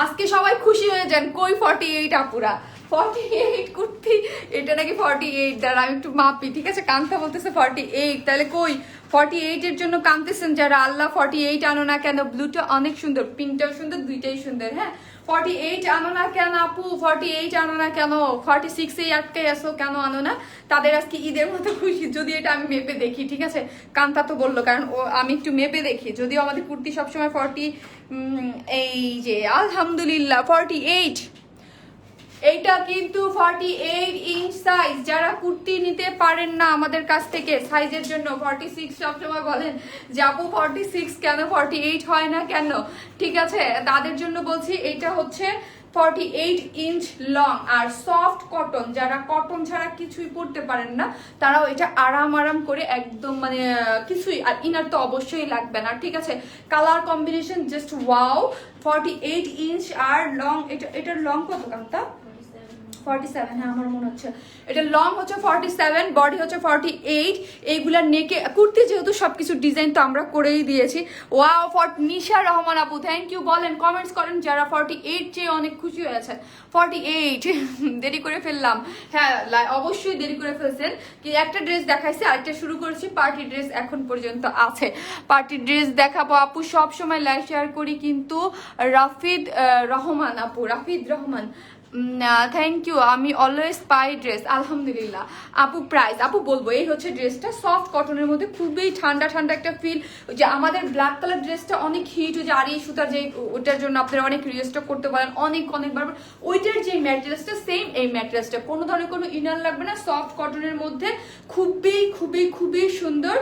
S1: আজকে সবাই খুশি হয়ে যান, কই 48 আপুরা? 48 কুর্তি, এটা নাকি 48। দাঁড়া আমি একটু মাপি, ঠিক আছে? কান্তা বলতেছে 48, তাহলে কই 48 এর জন্য কাঁদতেছেন যারা, আল্লাহ 48 আনো না কেন? ব্লুটা অনেক সুন্দর, পিঙ্কটাও সুন্দর, দুইটাই সুন্দর। হ্যাঁ 48 আনো না কেন আপু? 48 আনো না কেন? 46 আটকে আসো কেন আনো না? তাদের আজকে ঈদের মতো খুশি, যদি এটা আমি মেপে দেখি, ঠিক আছে? কান্তা তো বললো, কারণ আমি একটু মেপে দেখি, যদিও আমাদের কুর্তি সবসময় 40, এই যে আলহামদুলিল্লাহ 48। এইটা কিন্তু 48 ইঞ্চ সাইজ। যারা কুর্তি নিতে পারেন না আমাদের কাছ থেকে সাইজের জন্য 46 সবসময় বলেন যে আপু 46 কেন 48 হয় না কেন, ঠিক আছে, তাদের জন্য বলছি এটা হচ্ছে 48 ইঞ্চ লং আর সফট কটন। যারা কটন ছাড়া কিছুই পরতে পারেন না তারাও এটা আরাম আরাম করে একদম মানে কিছুই, আর ইনার তো অবশ্যই লাগবে না, ঠিক আছে। Colour combination just wow. 48 inch আর লং, এটার লং কত কান্তা? 47, হ্যাঁ আমার মনে হচ্ছে এটা লং হচ্ছে 47, বডি হচ্ছে 48। এইগুলা নেকে কুর্তি যেহেতু সবকিছু ডিজাইন তো আমরা করেই দিয়েছি। ওয়াও নিশা রহমান আপু থ্যাংক ইউ। বলেন কমেন্টস করেন যারা 48 চেয়ে অনেক খুশি হয়েছে। 48 দেরি করে ফেললাম, হ্যাঁ অবশ্যই দেরি করে ফেলছেন। কি একটা ড্রেস দেখাইছে আরেকটা শুরু করেছি, পার্টি ড্রেস এখন পর্যন্ত আছে। পার্টি ড্রেস দেখাবো আপু, সব সময় লাইভ শেয়ার করি কিন্তু। রাফিদ রহমান আপু, রাফিদ রহমান থ্যাংক ইউ। আমি অলওয়েজ পাই ড্রেস, আলহামদুলিল্লাহ আপু। প্রাইস আপু বলবো, এই হচ্ছে ড্রেসটা সফট কটনের মধ্যে, খুবই ঠান্ডা ঠান্ডা একটা ফিল। যে আমাদের ব্ল্যাক কালার ড্রেসটা অনেক হিট, ওই যে আড়ি সুতার যে, ওইটার জন্য আপনারা অনেক রিকোয়েস্ট করতে পারেন অনেকবার। ওইটার যে ম্যাটেরিয়ালসটা সেম এই ম্যাটেরিয়ালসটা, কোনো ধরনের কোনো ইনার লাগবে না, সফট কটনের মধ্যে খুবই সুন্দর।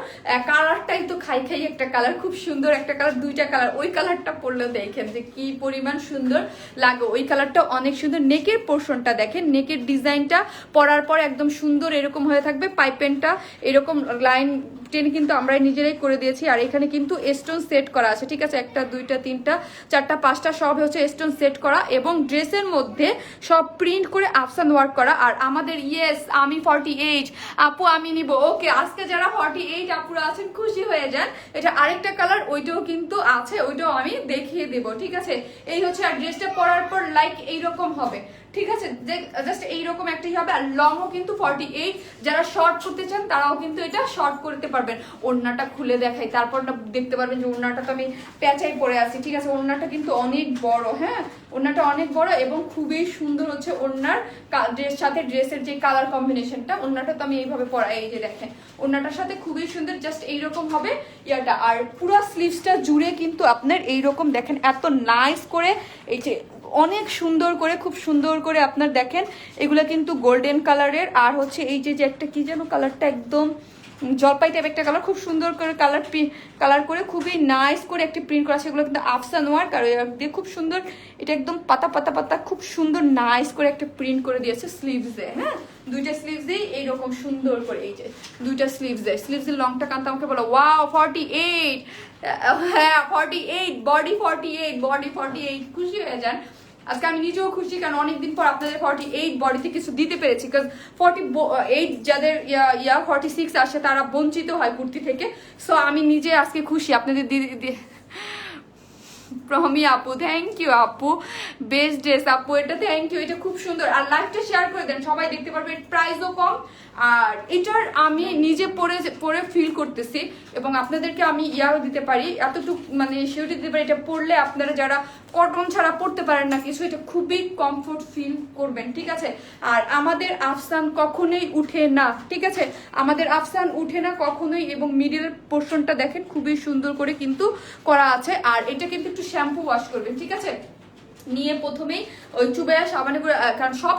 S1: কালারটাই তো খাই একটা কালার, খুব সুন্দর একটা কালার, দুইটা কালার। ওই কালারটা পরলেও দেখেন যে কি পরিমাণ সুন্দর লাগে, ওই কালারটা অনেক সুন্দর। নেকের পোর্শনটা দেখেন, নেকের ডিজাইনটা পরার পর একদম সুন্দর এরকম হয়ে থাকবে। পাইপেনটা এরকম লাইন টেন কিন্তু আমরা নিজেরাই করে দিয়েছি। আর এখানে কিন্তু স্টোন সেট করা আছে, ঠিক আছে, 1 2 3 4 5টা সব হচ্ছে স্টোন সেট করা, এবং ড্রেসের মধ্যে সব প্রিন্ট করে আফসান ওয়ার্ক করা। আর আমাদের ইয়েস আমি 48 আপু আমি নিব। ওকে, আজকে যারা 48 আপুরা আছেন খুশি হয়ে যান। এটা আরেকটা কালার, ওইটাও কিন্তু আছে, ওইটাও আমি দেখিয়ে দেব, ঠিক আছে। এই হচ্ছে, আর ড্রেসটা পরার পর লাইক এইরকম হবে, ঠিক আছে, জাস্ট এইরকম একটাই হবে। আর লংও কিন্তু 48। যারা শর্ট করতে চান তারাও কিন্তু এটা শর্ট করতে পারবেন। ওড়নাটা খুলে দেখাই, তারপর দেখতে পারবেন যে ওড়নাটা তো আমি প্যাঁচাই পরে আছি, ঠিক আছে। ওড়নাটা কিন্তু অনেক বড়, হ্যাঁ ওড়নাটা অনেক বড় এবং খুবই সুন্দর হচ্ছে ওড়নার সাথে ড্রেসের যে কালার কম্বিনেশনটা। ওড়নাটা তো আমি এইভাবে পরা, এই যে দেখেন ওড়নাটার সাথে খুবই সুন্দর, জাস্ট এইরকম হবে ইয়াটা। আর পুরো স্লিভসটা জুড়ে কিন্তু আপনার এইরকম দেখেন এত নাইস করে, এই যে অনেক সুন্দর করে, খুব সুন্দর করে আপনার দেখেন এগুলো কিন্তু গোল্ডেন কালারের। আর হচ্ছে এই যে একটা কি যেন কালারটা একদম জলপাই টাইপ একটা কালার, খুব সুন্দর করে কালার করে খুবই নাইস করে একটি প্রিন্ট করা, সেগুলো কিন্তু আফসান ওয়ার্ক। আর দিয়ে খুব সুন্দর, এটা একদম পাতা খুব সুন্দর নাইস করে একটা প্রিন্ট করে দিয়েছে স্লিভসে, হ্যাঁ দুইটা স্লিভসেই এইরকম সুন্দর করে, এই যে দুইটা স্লিভসের লংটা কান্তা আমাকে বলো ওয়াও 48, হ্যাঁ 48, বডি 48 খুশি হয়ে যান। আজকে আমি নিজেও খুশি, কারণ অনেকদিন পর আপনাদের 48 বডিতে কিছু দিতে পেরেছি। কারণ 48 যাদের 46 আসে তারা বঞ্চিত হয় কুর্তি থেকে। সো আমি নিজে আজকে খুশি আপনাদের দিদি। প্রমি আপু থ্যাংক ইউ আপু, বেস্ট ড্রেস আপু, এটা থ্যাংক ইউ, এটা খুব সুন্দর। আর লাইভটা শেয়ার করে দেন, সবাই দেখতে পারবে। প্রাইসও কম, আর এটার আমি নিজে পরে ফিল করতেছি এবং আপনাদেরকে আমি ইয়াও দিতে পারি, এতটুকু মানে সেও দিতে পারি। এটা পরলে আপনারা যারা কটন ছাড়া পরতে পারেন না কিছু, এটা খুবই কমফোর্ট ফিল করবেন, ঠিক আছে। আর আমাদের আফসান কখনোই উঠে না, ঠিক আছে, আমাদের আফসান উঠে না কখনোই। এবং মিডল পোর্শনটা দেখেন খুবই সুন্দর করে কিন্তু করা আছে। আর এটা কিন্তু একটু শ্যাম্পু ওয়াশ করবেন, ঠিক আছে, নিয়ে প্রথমেই ওই চুবাইয়া সাবানে করে, কারণ সব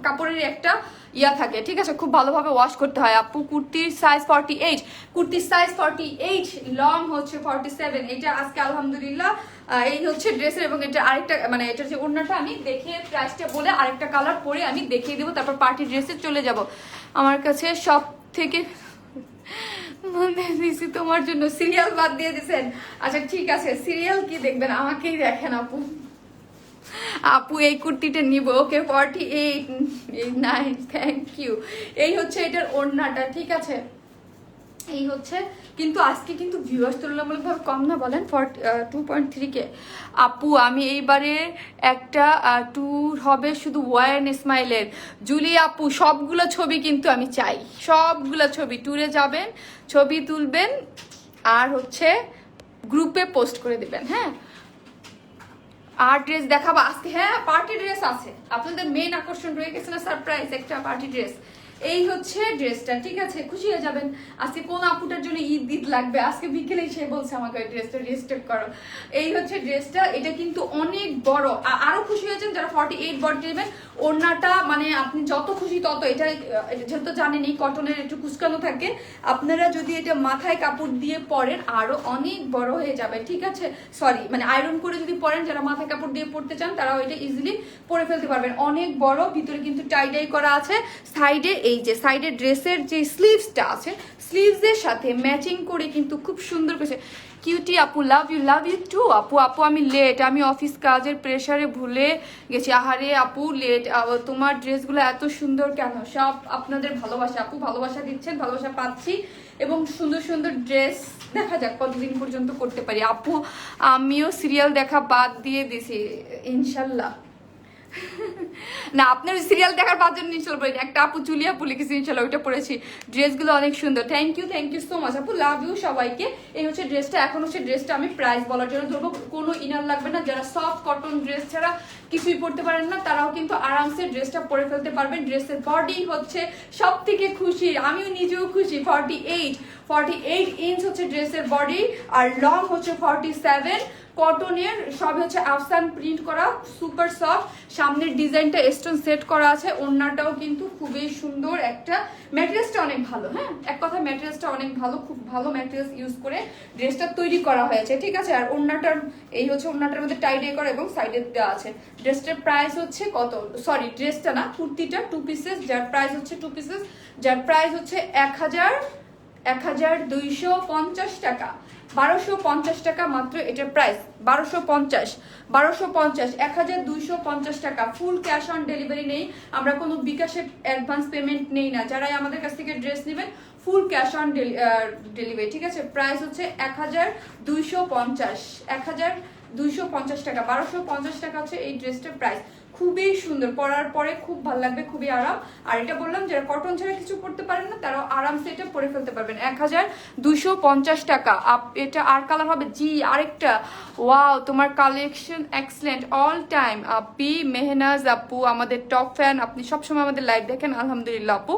S1: কাপড়ের একটা ইয়া থাকে, ঠিক আছে, খুব ভালোভাবে ওয়াশ করতে হয়। আপু কুর্তির সাইজ 48, কুর্তির সাইজ 48, লং হচ্ছে 47। এটা আজকে আলহামদুলিল্লাহ এই হচ্ছে ড্রেসের। এবং এটা আরেকটা মানে এটার যে ওড়নাটা আমি দেখে প্রাইসটা বলে আরেকটা কালার পরে আমি দেখিয়ে দেবো, তারপর পার্টি ড্রেসে চলে যাব। আমার কাছে সব থেকে দিছি তোমার জন্য, সিরিয়াল বাদ দিয়ে দিছেন। আচ্ছা ঠিক আছে, সিরিয়াল কি দেখবেন, আমাকেই দেখেন আপু। আপু এই কুর্তিটা নিব, ওকে 48 নাইস থ্যাংক ইউ। এই হচ্ছে এটার ওড়নাটা, ঠিক আছে, এই হচ্ছে। কিন্তু আজকে কিন্তু ভিউয়ার্স তুলনামূলকভাবে কম না বলেন, 2.3K। আপু আমি এইবারে একটা ট্যুর হবে শুধু ওয়ান স্মাইলের, জুলি আপু সবগুলো ছবি কিন্তু আমি চাই, সবগুলো ছবি, ট্যুরে যাবেন ছবি তুলবেন আর হচ্ছে গ্রুপে পোস্ট করে দেবেন, হ্যাঁ। আর ড্রেস দেখাবো আজকে, হ্যাঁ পার্টি ড্রেস আছে, আপনাদের মেন আকর্ষণ রয়ে গেছে না, সারপ্রাইজ একটা পার্টি ড্রেস। এই হচ্ছে ড্রেসটা, ঠিক আছে? খুশি হয়ে যাবেন। আজকে কোন আপুটার জন্য ঈদ লাগবে, আজকে বিকেলে সে বলছে আমাকে ওই ড্রেসটা রিস্টক করো। এই হচ্ছে ড্রেসটা, এটা কিন্তু অনেক বড়। আরো খুশি হয়েছেন যারা 48 বডি নেবেন। ওড়নাটা মানে আপনি যত খুশি তত, এটা যেহেতু জানেনই কটনের একটু কুচকানো থাকে, আপনারা যদি এটা মাথায় কাপড় দিয়ে পরেন আরো অনেক বড় হয়ে যাবে, ঠিক আছে? সরি, মানে আয়রন করে যদি পরেন, যারা মাথায় কাপড় দিয়ে পরতে চান তারাও এটা ইজিলি পরে ফেলতে পারবেন। অনেক বড়, ভিতরে কিন্তু টাই ডাই করা আছে। সাইডে এই যে সাইডে ড্রেসের যে স্লিভসটা আছে, স্লিভসের সাথে ম্যাচিং করে কিন্তু খুব সুন্দর করেছে। কিউটি আপু, লাভ ইউ টু আপু। আপু আমি লেট, আমি অফিস কাজের প্রেশারে ভুলে গেছি। আহারে আপু লেট, তোমার ড্রেসগুলো এত সুন্দর কেন? সব আপনাদের ভালোবাসা আপু, ভালোবাসা দিচ্ছেন, ভালোবাসা পাচ্ছি। এবং সুন্দর সুন্দর ড্রেস দেখা যাক কতদিন পর্যন্ত করতে পারি। আপু আমিও সিরিয়াল দেখা বাদ দিয়ে দিছি ইনশাল্লাহ। না, আপনার সিরিয়াল দেখার 5 জন ইনশাল্লাহ বলিনি, একটা আপু চুলি আপু লিখেছি ইনশাল্লাহ, ওইটা পড়েছি। ড্রেসগুলো অনেক সুন্দর, থ্যাংক ইউ সো মাচ আপু, লাভ ইউ সবাইকে। এই হচ্ছে ড্রেসটা। এখন হচ্ছে ড্রেসটা আমি প্রাইস বলার জন্য ধরবো, কোনো ইনার লাগবে না। যারা সফট কটন ড্রেস ছাড়া কিছুই পরতে পারেন না তারাও কিন্তু আরামসে ড্রেসটা পরে ফেলতে পারবেন। ড্রেসের বডি হচ্ছে সব থেকে খুশি, আমিও নিজেও খুশি। 48 ইঞ্চ হচ্ছে ড্রেসের বডি, আর লং হচ্ছে 47। কটনের, সব হচ্ছে আফসান প্রিন্ট করা, সুপার সফট। সামনের ডিজাইনটা স্টোন সেট করা আছে। ওড়নাটাও কিন্তু খুবই সুন্দর একটা, ম্যাটেরিয়ালসটা অনেক ভালো। হ্যাঁ, এক কথা ম্যাটেরিয়ালসটা অনেক ভালো, খুব ভালো ম্যাটেরিয়ালস ইউজ করে ড্রেসটা তৈরি করা হয়েছে, ঠিক আছে? আর ওড়নাটার এই হচ্ছে ওড়নাটার মধ্যে টাই ডাই করা এবং সাইডে দেওয়া আছে। ড্রেসটার প্রাইস হচ্ছে কত? সরি, ড্রেসটা না, কুর্তিটা 2 পিসেস, যার প্রাইস হচ্ছে 2 পিসেস, যার প্রাইস হচ্ছে 1250 টাকা। 1250 টাকা মাত্র এটার প্রাইস। 1250 1250 টাকা। ফুল ক্যাশ অন ডেলিভারি নেই, আমরা কোনো বিকাশের অ্যাডভান্স পেমেন্ট নেই না। যারাই আমাদের কাছ থেকে ড্রেস নেবেন ফুল ক্যাশ অন ডেলিভারি, ঠিক আছে? প্রাইস হচ্ছে 1250 টাকা। 1250 টাকা হচ্ছে এই ড্রেসটার প্রাইস। খুবই সুন্দর, পরার পরে খুব ভালো লাগবে, খুবই আরাম। আর এটা বললাম যারা কটন ছাড়া কিছু পড়তে পারেন না তারাও আরামসে এটা পরে ফেলতে পারবেন। 1250 টাকা। এটা আর কালার হবে জি, আরেকটা। ওয়াও, তোমার কালেকশন এক্সেলেন্ট অল টাইম। আপি মেহনাজ আপু আমাদের টপ ফ্যান, আপনি সবসময় আমাদের লাইভ দেখেন, আলহামদুলিল্লাহ আপু,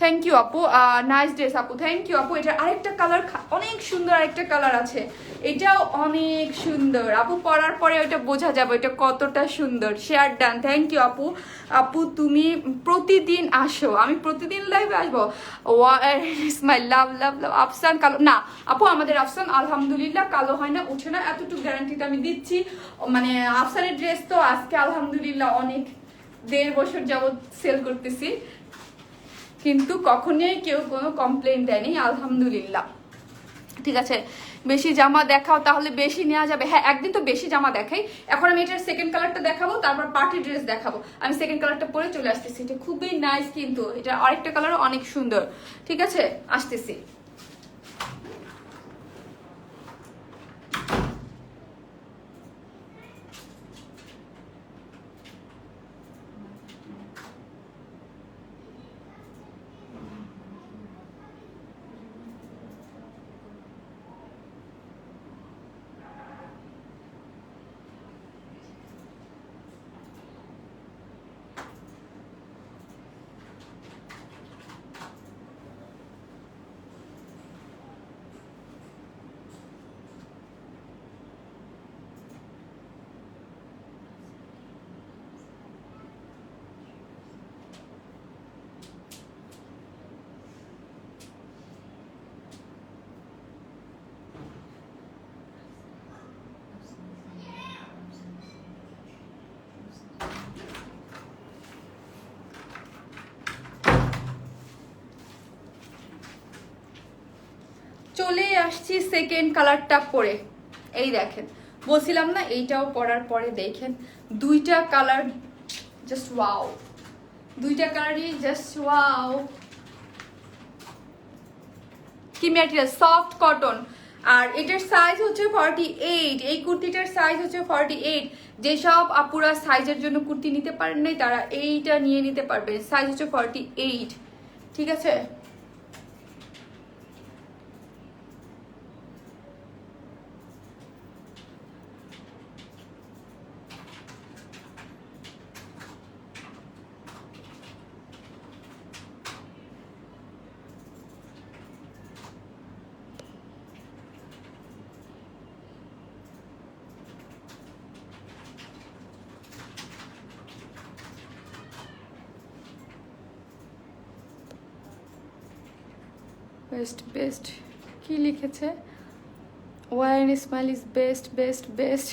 S1: থ্যাংক ইউ আপু। নাইস ড্রেস আপু, থ্যাংক ইউ আপু। এটার আরেকটা কালার অনেক সুন্দর, আরেকটা কালার আছে, এটাও অনেক সুন্দর আপু। পরার পরে ওটা বোঝা যাবে এটা কতটা সুন্দর। শেয়ার ডান, থ্যাংক ইউ আপু। আপু তুমি প্রতিদিন আসো? আমি প্রতিদিন লাইভে আসবো। স্মাইল, লাভ লাভ লাভ। আফসান কালো না আপু, আমাদের আফসান আলহামদুলিল্লাহ কালো হয় না, উঠে না, এতটুকু গ্যারান্টিটা আমি দিচ্ছি। মানে আফসানের ড্রেস তো আজকে আলহামদুলিল্লাহ অনেক 1.5 বছর যাবত সেল করতেছি, কিন্তু কখনোই কেউ কোনো কমপ্লেন দেয়নি, আলহামদুলিল্লাহ, ঠিক আছে? বেশি জামা দেখাও, তাহলে বেশি নেওয়া যাবে। হ্যাঁ, একদিন তো বেশি জামা দেখাই। এখন আমি এটার সেকেন্ড কালারটা দেখাবো, তারপর পার্টি ড্রেস দেখাবো। আমি সেকেন্ড কালারটা পরে চলে আসতেছি। এটা খুবই নাইস, কিন্তু এটা আরেকটা কালারও অনেক সুন্দর, ঠিক আছে? আসতেছি। চলে আসছি সেকেন্ড কালারটা পরে। এই দেখেন, বলছিলাম না এইটাও পরার পরে দেখেন দুইটা কালার জাস্ট ওয়াও, দুইটা কালারই জাস্ট ওয়াও। কি ম্যাটেরিয়াল, সফট কটন। আর এটার সাইজ হচ্ছে 48। এই কুর্তিটার সাইজ হচ্ছে 48। যেসব আপুরা সাইজের জন্য কুর্তি নিতে পারেন নাই তারা এইটা নিয়ে নিতে পারবেন। সাইজ হচ্ছে 48, ঠিক আছে? বেস্ট বেস্ট কি লিখেছে, wine smile is best best best.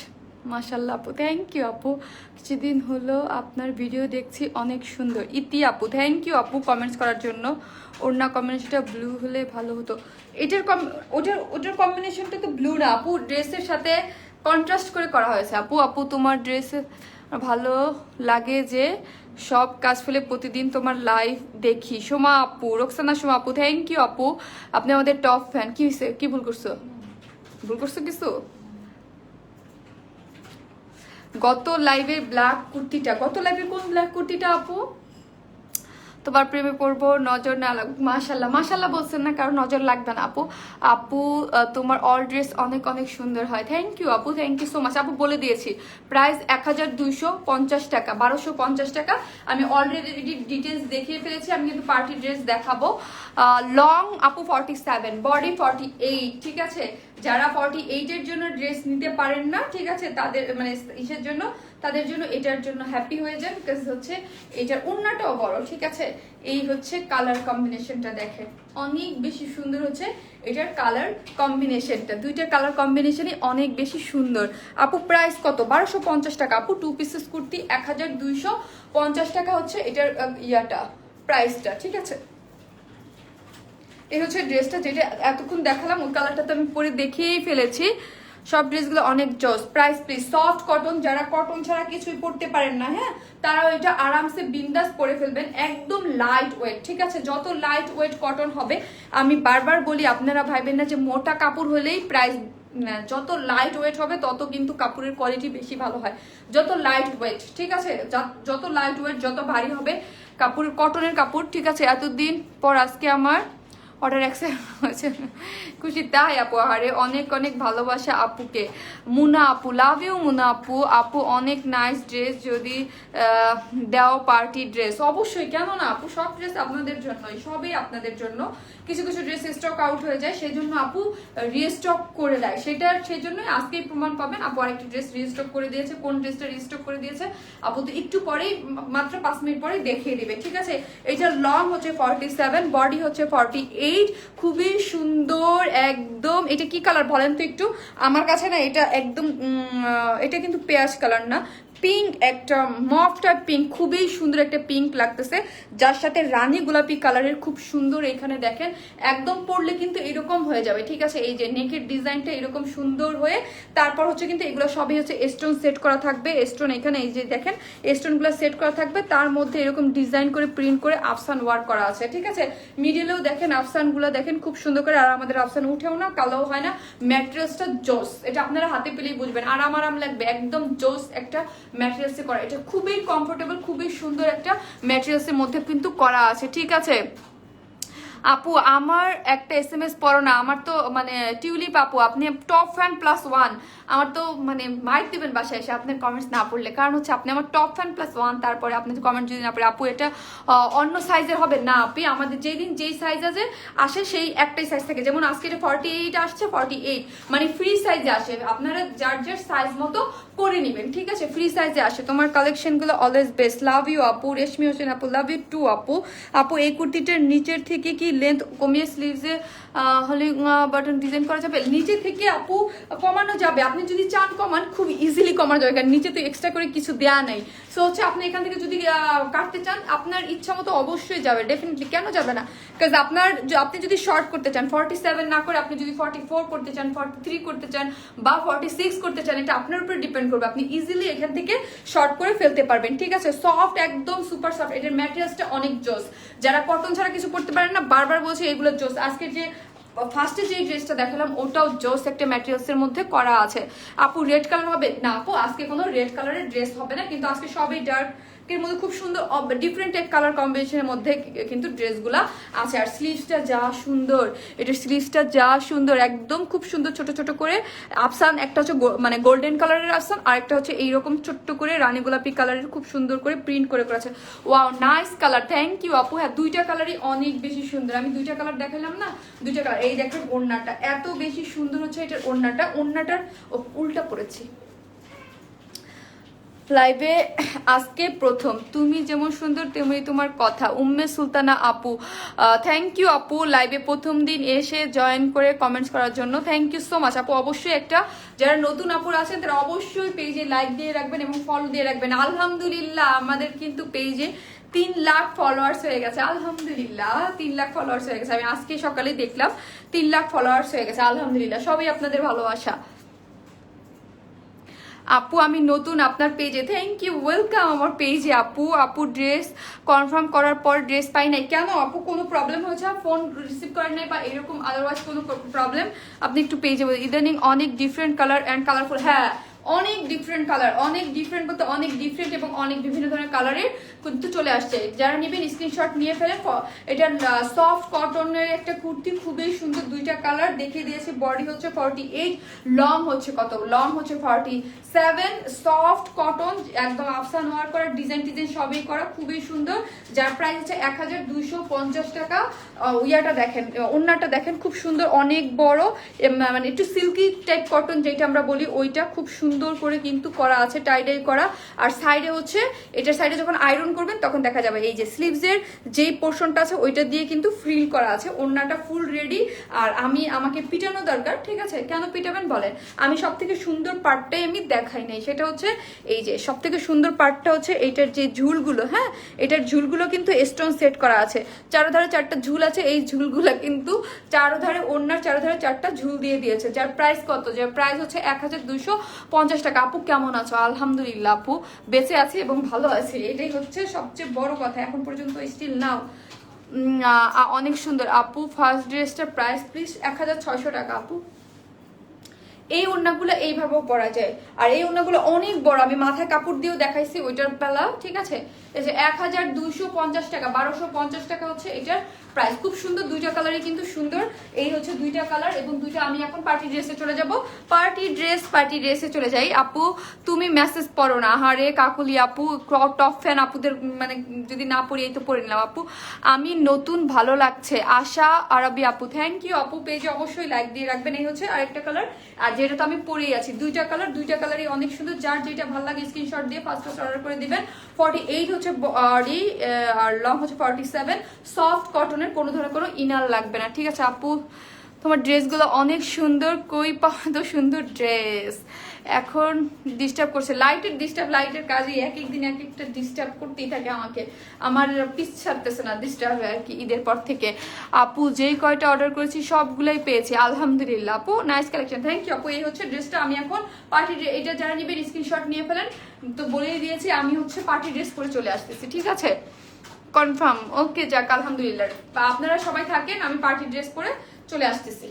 S1: মাশাল্লাহ আপু, থ্যাংক ইউ আপু, কিছুদিন হলো আপনার ভিডিও দেখছি, অনেক সুন্দর। ইতি আপু, থ্যাংক ইউ আপু কমেন্টস করার জন্য। ওড়না কম্বিনেশনটা ব্লু হলে ভালো হতো। এটার ওটার কম্বিনেশনটা তো ব্লু না আপু, ড্রেসের সাথে কন্ট্রাস্ট করে করা হয়েছে আপু। আপু তোমার ড্রেস ভালো লাগে যে সব কাজ ফেলে প্রতিদিন তোমার লাইভ দেখি। সোমা আপু, রোকসানা সোমা আপু, থ্যাংক ইউ আপু, আপনি আমাদের টপ ফ্যান। কি হয়েছে, কি ভুল করছো, ভুল করছো কিছু? গত লাইভের ব্ল্যাক কুর্তিটা, গত লাইভের কোন ব্ল্যাক কুর্তিটা আপু? তোমার প্রেমে পড়বো, নজর না লাগুক। মাশাল্লাহ মাশাল্লাহ বলছেন না, কারণ নজর লাগবে না আপু। আপু তোমার অল ড্রেস অনেক অনেক সুন্দর হয়। থ্যাংক ইউ আপু, থ্যাংক ইউ সো মাচ আপু। বলে দিয়েছি প্রাইস 1250 টাকা, 1250 টাকা। আমি অলরেডি ডিটেলস দেখিয়ে ফেলেছি। আমি কিন্তু পার্টি ড্রেস দেখাবো। লং আপু 47, বডি 48, ঠিক আছে। যারা 48 এর জন্য ড্রেস নিতে পারেন না, ঠিক আছে, তাদের মানে ইসের জন্য, তাদের জন্য এটার জন্য হ্যাপি হয়ে যান, বিকজ হচ্ছে এটার ওড়নাটাও বড়, ঠিক আছে। এই হচ্ছে কালার কম্বিনেশনটা, দেখেন অনেক বেশি সুন্দর হচ্ছে এটার কালার কম্বিনেশনটা। দুইটা কালার কম্বিনেশনই অনেক বেশি সুন্দর। আপু প্রাইস কত? 1250 টাকা আপু। 2 পিসেস কুর্তি 1250 টাকা হচ্ছে এটার ইয়াটা, প্রাইসটা, ঠিক আছে। এই হচ্ছে ড্রেসটা, যেটা এতক্ষণ দেখালাম ওই কালারটা তো আমি পরে দেখিয়েই ফেলেছি। সব ড্রেসগুলো অনেক জস। প্রাইস প্লিজ, সফট কটন, যারা কটন ছাড়া কিছুই পরতে পারেন না, হ্যাঁ, তারাও এটা আরামসে বিন্দাস পরে ফেলবেন। একদম লাইট ওয়েট, ঠিক আছে। যত লাইট ওয়েট কটন হবে, আমি বারবার বলি, আপনারা ভাইবেন না যে মোটা কাপড় হলেই প্রাইস, যত লাইট ওয়েট হবে তত কিন্তু কাপড়ের কোয়ালিটি বেশি ভালো হয়। যত লাইট ওয়েট, ঠিক আছে, যত লাইট ওয়েট, যত ভারী হবে কাপড়ের, কটনের কাপড়, ঠিক আছে। এতদিন পর আজকে আমার অর্ডার অ্যাকসেপ্ট হয়েছে, খুশি তাই আপু। আরে অনেক অনেক ভালোবাসা আপুকে। মুনা আপু, লাভ ইউ মুনা আপু। আপু অনেক নাইস ড্রেস, যদি দাও পার্টি ড্রেস। অবশ্যই, কেন না আপু, সব ড্রেস আপনাদের জন্যই, সবই আপনাদের জন্য। কিছু কিছু ড্রেস স্টক আউট হয়ে যায়, সেই জন্য আপু রিস্টক করে দেয়, সেই জন্যই আজকেই প্রমাণ পাবেন আপু আরেকটি ড্রেস রিস্টক করে দিয়েছে। কোন ড্রেসটা রিস্টক করে দিয়েছে আপু তো একটু পরেই, মাত্র 5 মিনিট পরেই দেখিয়ে দিবে, ঠিক আছে। এইটার লং হচ্ছে 47, বডি হচ্ছে 48, খুবই সুন্দর একদম। এটা কি কালার বলেন তো একটু? আমার কাছে না এটা একদম এটা কিন্তু পেঁয়াজ কালার না, পিঙ্ক, একটা মফ টাইপ পিঙ্ক, খুবই সুন্দর একটা পিঙ্ক লাগতেছে, যার সাথে রানী গোলাপি কালারের খুব সুন্দর। এখানে দেখেন একদম পরলে কিন্তু এরকম হয়ে যাবে, ঠিক আছে। এই যে নেকের ডিজাইনটা এরকম সুন্দর হয়ে, তারপর হচ্ছে কিন্তু এগুলো সবই হচ্ছে স্টোন সেট করা থাকবে। স্টোন এখানে এই যে দেখেন স্টোনগুলো সেট করা থাকবে, তার মধ্যে এরকম ডিজাইন করে প্রিন্ট করে আফসান ওয়ার্ক করা আছে, ঠিক আছে। মিডিলেও দেখেন আফসানগুলো দেখেন খুব সুন্দর করে, আর আমাদের আফসান উঠেও না, কালোও হয় না। ম্যাটেরিয়ালসটা জোস, এটা আপনারা হাতে পেলেই বুঝবেন, আরাম আরাম লাগবে, একদম জোস একটা ম্যাটেরিয়ালসে করা। এটা খুবই কমফোর্টেবল, খুবই সুন্দর একটা ম্যাটেরিয়ালসের মধ্যে কিন্তু করা আছে, ঠিক আছে। আপু আমার একটা SMS পড়ো না, আমার তো মানে টিউলিপ আপু, আপনি টপ ফ্যান +1, আমার তো মানে মাইক দিবেন বাসায় এসে আপনার কমেন্টস না পড়লে। কারণ হচ্ছে আপনি আমার টপ ফ্যান +1, তারপরে আপনি কমেন্ট যদি না পড়ে আপু এটা অন্য সাইজের হবে না। আপনি আমাদের যেই দিন যেই সাইজ আসে সেই একটাই সাইজ থাকে। যেমন আজকে এটা 48 আসছে, 48 মানে ফ্রি সাইজে আসে, আপনারা যার যার সাইজ মতো করে নেবেন, ঠিক আছে। ফ্রি সাইজে আসে। তোমার কালেকশনগুলো অলওয়েজ বেস্ট, লাভ ইউ আপু। রেশমি হোসেন আপু, লাভ ইউ টু আপু। আপু এই কুর্তিটার নিচের থেকে কি লেন্থ কমিয়ে স্লিভসে হলে বাটন ডিজাইন করা যাবে? নিচে থেকে আপু কমানো যাবে, আপনি যদি চান কমান খুব ইজিলি কমানো যাবে, কারণ নিচে তো এক্সট্রা করে কিছু দেয়া নাই। সো হচ্ছে আপনি এখান থেকে যদি কাটতে চান আপনার ইচ্ছা মতো অবশ্যই যাবে, ডেফিনেটলি, কেন যাবে না। বিকজ আপনি যদি শর্ট করতে চান 47 না করে আপনি যদি 44 করতে চান, 43 করতে চান বা 46 করতে চান, এটা আপনার উপর ডিপেন্ড করবে। আপনি ইজিলি এখান থেকে শর্ট করে ফেলতে পারবেন, ঠিক আছে। সফট, একদম সুপার সফট, এটার ম্যাটেরিয়ালসটা অনেক জোস। যারা কটন ছাড়া কিছু করতে পারেন না, বারবার বলছে এগুলো জোস। আজকে যে ফার্স্টে যে ড্রেসটা দেখালাম ওটাও জোস একটা ম্যাটেরিয়ালসের মধ্যে করা আছে। আপু রেড কালার হবে না? আপু আজকে কোনো রেড কালারের ড্রেস হবে না, কিন্তু আজকে সবই ডার্ক এর মধ্যে খুব সুন্দর ডিফারেন্ট টাইপ কালার কম্বিনেশনের মধ্যে কিন্তু ড্রেসগুলা আছে। আর স্লিভসটা যা সুন্দর, এটার স্লিভসটা যা সুন্দর, একদম খুব সুন্দর ছোট ছোট করে আফসান, একটা হচ্ছে মানে গোল্ডেন কালারের আফসান, আর একটা হচ্ছে এইরকম ছোট্ট করে রানী গোলাপি কালারের খুব সুন্দর করে প্রিন্ট করে করেছে। Wow, nice colour, thank you আপু। হ্যাঁ, দুইটা কালারই অনেক বেশি সুন্দর। আমি দুইটা কালার দেখালাম না, দুইটা কালার। এই দেখেন ওড়নাটা এত বেশি সুন্দর হচ্ছে, এটার ওড়নাটার উল্টা পড়েছি। লাইভে আজকে প্রথম, তুমি যেমন সুন্দর তেমনি তোমার কথা। উম্মে সুলতানা আপু, থ্যাংক ইউ আপু, লাইভে প্রথম দিন এসে জয়েন করে কমেন্টস করার জন্য থ্যাংক ইউ সো মাচ আপু। অবশ্যই একটা, যারা নতুন আপুর আছেন তারা অবশ্যই পেজে লাইক দিয়ে রাখবেন এবং ফলো দিয়ে রাখবেন। আলহামদুলিল্লাহ আমাদের কিন্তু পেজে 3 লাখ ফলোয়ার্স হয়ে গেছে, আলহামদুলিল্লাহ 3 লাখ ফলোয়ার্স হয়ে গেছে। আমি আজকে সকালে দেখলাম 3 লাখ ফলোয়ার্স হয়ে গেছে, আলহামদুলিল্লাহ। সবই আপনাদের ভালোবাসা। আপু আমি নতুন আপনার পেজে, থ্যাংক ইউ, ওয়েলকাম আমার পেজে আপু। আপু ড্রেস কনফার্ম করার পর ড্রেস পাই নাই কেন আপু? কোনো প্রবলেম হয়েছে, ফোন রিসিভ করেন নাই বা এরকম আদারওয়াইজ কোনো প্রবলেম? আপনি একটু পেজে ইদানিং অনেক ডিফারেন্ট কালার অ্যান্ড কালারফুল, হ্যাঁ অনেক ডিফারেন্ট কালার, অনেক ডিফারেন্ট বলতে অনেক ডিফারেন্ট এবং অনেক বিভিন্ন ধরনের কালারের কিন্তু চলে আসছে। যারা নেবেন স্ক্রিনশট নিয়ে ফেলেন। এটা সফট কটনের একটা কুর্তি, খুবই সুন্দর, 2টা কালার দেখিয়ে দিয়েছে। বডি হচ্ছে 48, লং হচ্ছে কত? লং হচ্ছে 47। সফট কটন, একদম আফসান ওয়ার করা, ডিজাইন টিজাইন সবই করা, খুবই সুন্দর। যার প্রাইস হচ্ছে 1250 টাকা। ইয়াটা দেখেন, ওন্নাটা দেখেন, খুব সুন্দর, অনেক বড়, মানে একটু সিল্কি টাইপ কটন যেটা আমরা বলি, ওইটা খুব সুন্দর করে কিন্তু করা আছে, টাইডাই করা। আর সাইডে হচ্ছে, এটার সাইডে যখন আয়রন করবেন তখন দেখা যাবে এই যে স্লিভসের যেই পোর্শনটা আছে ওইটা দিয়ে কিন্তু ফ্রিল করা আছে। ওড়নাটা ফুল রেডি। আর আমাকে পিটানো দরকার, ঠিক আছে? কেন পিটাবেন বলেন? আমি সব থেকে সুন্দর পার্টটাই আমি দেখাই নাই, সেটা হচ্ছে এই যে সব থেকে সুন্দর পার্টটা হচ্ছে এইটার যে ঝুলগুলো, হ্যাঁ এটার ঝুলগুলো কিন্তু স্টোন সেট করা আছে, চারোধারে 4টা ঝুল আছে। এই ঝুলগুলো কিন্তু চারোধারে, ওড়নার চারোধারে 4টা ঝুল দিয়ে দিয়েছে। যার প্রাইস কত? যার প্রাইস হচ্ছে 1250 টাকা। আপু কেমন আছো? আলহামদুলিল্লাহ আপু, বেঁচে আছি এবং ভালো আছি, এটাই হচ্ছে সবচেয়ে বড় কথা এখন পর্যন্ত, স্টিল নাও। অনেক সুন্দর আপু। ফার্স্ট ড্রেসটার প্রাইস প্লিজ 1600 টাকা আপু। এই ওড়নাগুলো এইভাবেও পরা যায়, আর এই ওড়নাগুলো অনেক বড়, আমি মাথায় কাপড় দিয়েও দেখাইছি ওইটার বেলা, ঠিক আছে? এই যে 1250 টাকা, 1250 টাকা হচ্ছে এটার প্রাইস। খুব সুন্দর, 2টা কালারই কিন্তু সুন্দর। এই হচ্ছে 2টা কালার এবং 2টা। আমি এখন পার্টি ড্রেসে চলে যাব, পার্টি ড্রেসে চলে যাই। আপু তুমি মেসেজ পড়ো না? হারে কাকুলি আপু, টপ ফ্যান আপুদের, মানে যদি না পড়ি এই তো পড়ে নিলাম আপু। আমি নতুন, ভালো লাগছে। আশা আরবি আপু, থ্যাংক ইউ আপু। পেজে অবশ্যই লাইক দিয়ে রাখবেন। এই হচ্ছে আরেকটা কালার, আর যেটা তো আমি পরেই আছি। 2টা কালার, 2টা কালারই অনেক সুন্দর। যার যেটা ভালো লাগে স্ক্রিনশট দিয়ে ফার্স্ট অর্ডার করে দিবেন। 48 হচ্ছে বডি আর লং হচ্ছে 47। সফট কটনের, কোনো ধরনের কোনো ইনার লাগবে না, ঠিক আছে আপু? তোমার ড্রেসগুলো অনেক সুন্দর, কই পাওয়া তো সুন্দর ড্রেস? এখন ডিস্টার্ব করছে, লাইটের কাজে এক একদিন এক একটা ডিস্টার্ব করতেই থাকে আমাকে, আমার পিছ ছাড়তেছে না ডিস্টার্ব আর কি, ঈদের পর থেকে। আপু যেই কয়টা অর্ডার করেছি সবগুলোই পেয়েছি, আলহামদুলিল্লাহ আপু। নাইস কালেকশন, থ্যাংক ইউ আপু। এই হচ্ছে ড্রেসটা। আমি এখন পার্টি, এটা যারা নিবেন স্ক্রিনশট নিয়ে ফেলেন। তো বলেই দিয়েছি আমি হচ্ছে পার্টি ড্রেস পরে চলে আসতেছি, ঠিক আছে? কনফার্ম, ওকে, যাক আলহামদুলিল্লাহ। আপনারা সবাই থাকেন, আমি পার্টি ড্রেস পরে চলে আসতেছি।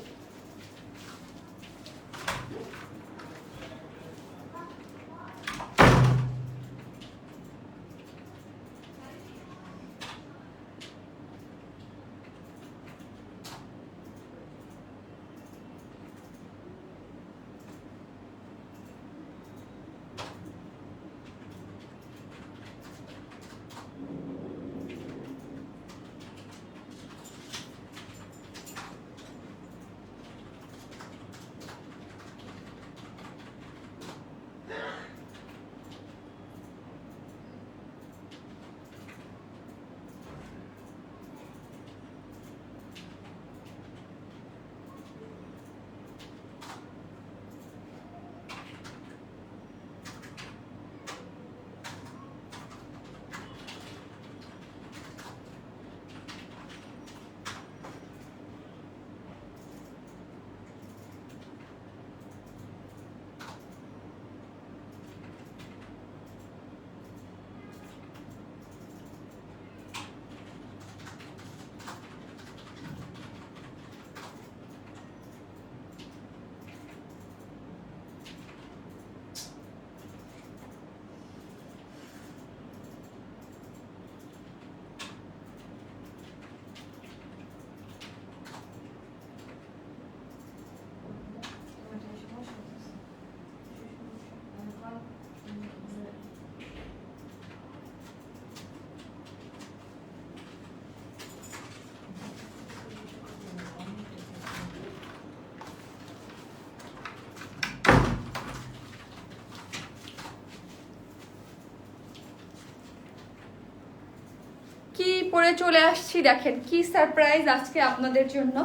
S1: পরে চলে আসছি, দেখেন কি সারপ্রাইজ আজকে আপনাদের জন্য।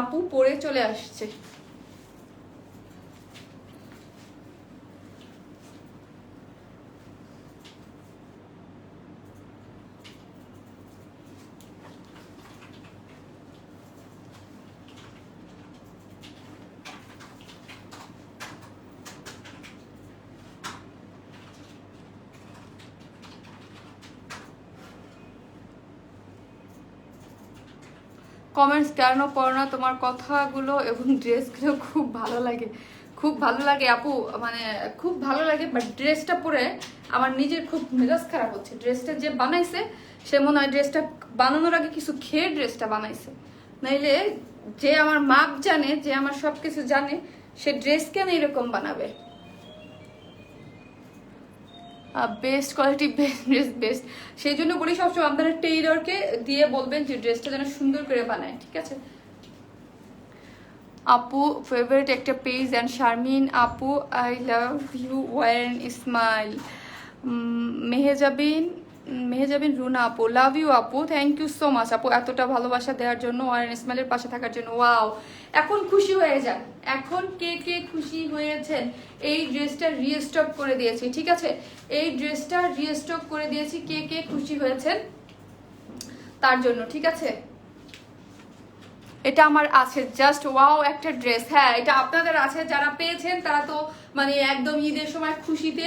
S1: আপু পরে চলে আসছে। কমেন্টস কেন পড়ো না, তোমার কথাগুলো এবং ড্রেসগুলো খুব ভালো লাগে, খুব ভালো লাগে আপু, মানে খুব ভালো লাগে, বাট ড্রেসটা পরে আমার নিজের খুব মেজাজ খারাপ হচ্ছে। ড্রেসটা যে বানাইছে সে মনে হয় ড্রেসটা বানানোর আগে কিছু খেয়ে ড্রেসটা বানাইছে, নাইলে যে আমার মাপ জানে, যে আমার সব কিছু জানে, সে ড্রেস কেন এরকম বানাবে। Best quality, best dress best, সেই জন্য বলি সবসময় আপনারা টেইলরকে দিয়ে বলবেন যে ড্রেসটা যেন সুন্দর করে বানায়, ঠিক আছে। আপু ফেভারিট একটা পেজ অ্যান্ড শারমিন আপু I love you wear an smile. Mehjabin Runa আপু লাভ ইউ আপু, থ্যাংক ইউ সো মাচ আপু এতটা ভালোবাসা দেওয়ার জন্য, ওয়ারেন ইসমাইলের পাশে থাকার জন্য। ওয়াও, এখন খুশি হয়ে যান, এখন কে কে খুশি হয়েছেন। এই ড্রেসটা রিস্টক করে দিয়েছি, ঠিক আছে, এই ড্রেসটা রিস্টক করে দিয়েছি, কে কে খুশি হয়েছেন তার জন্য, ঠিক আছে। এটা আমার আছে, জাস্ট ওয়াও একটা ড্রেস। হ্যাঁ, এটা আপনাদের আছে, যারা পেয়েছেন তারা তো মানে একদম ঈদের সময় খুশিতে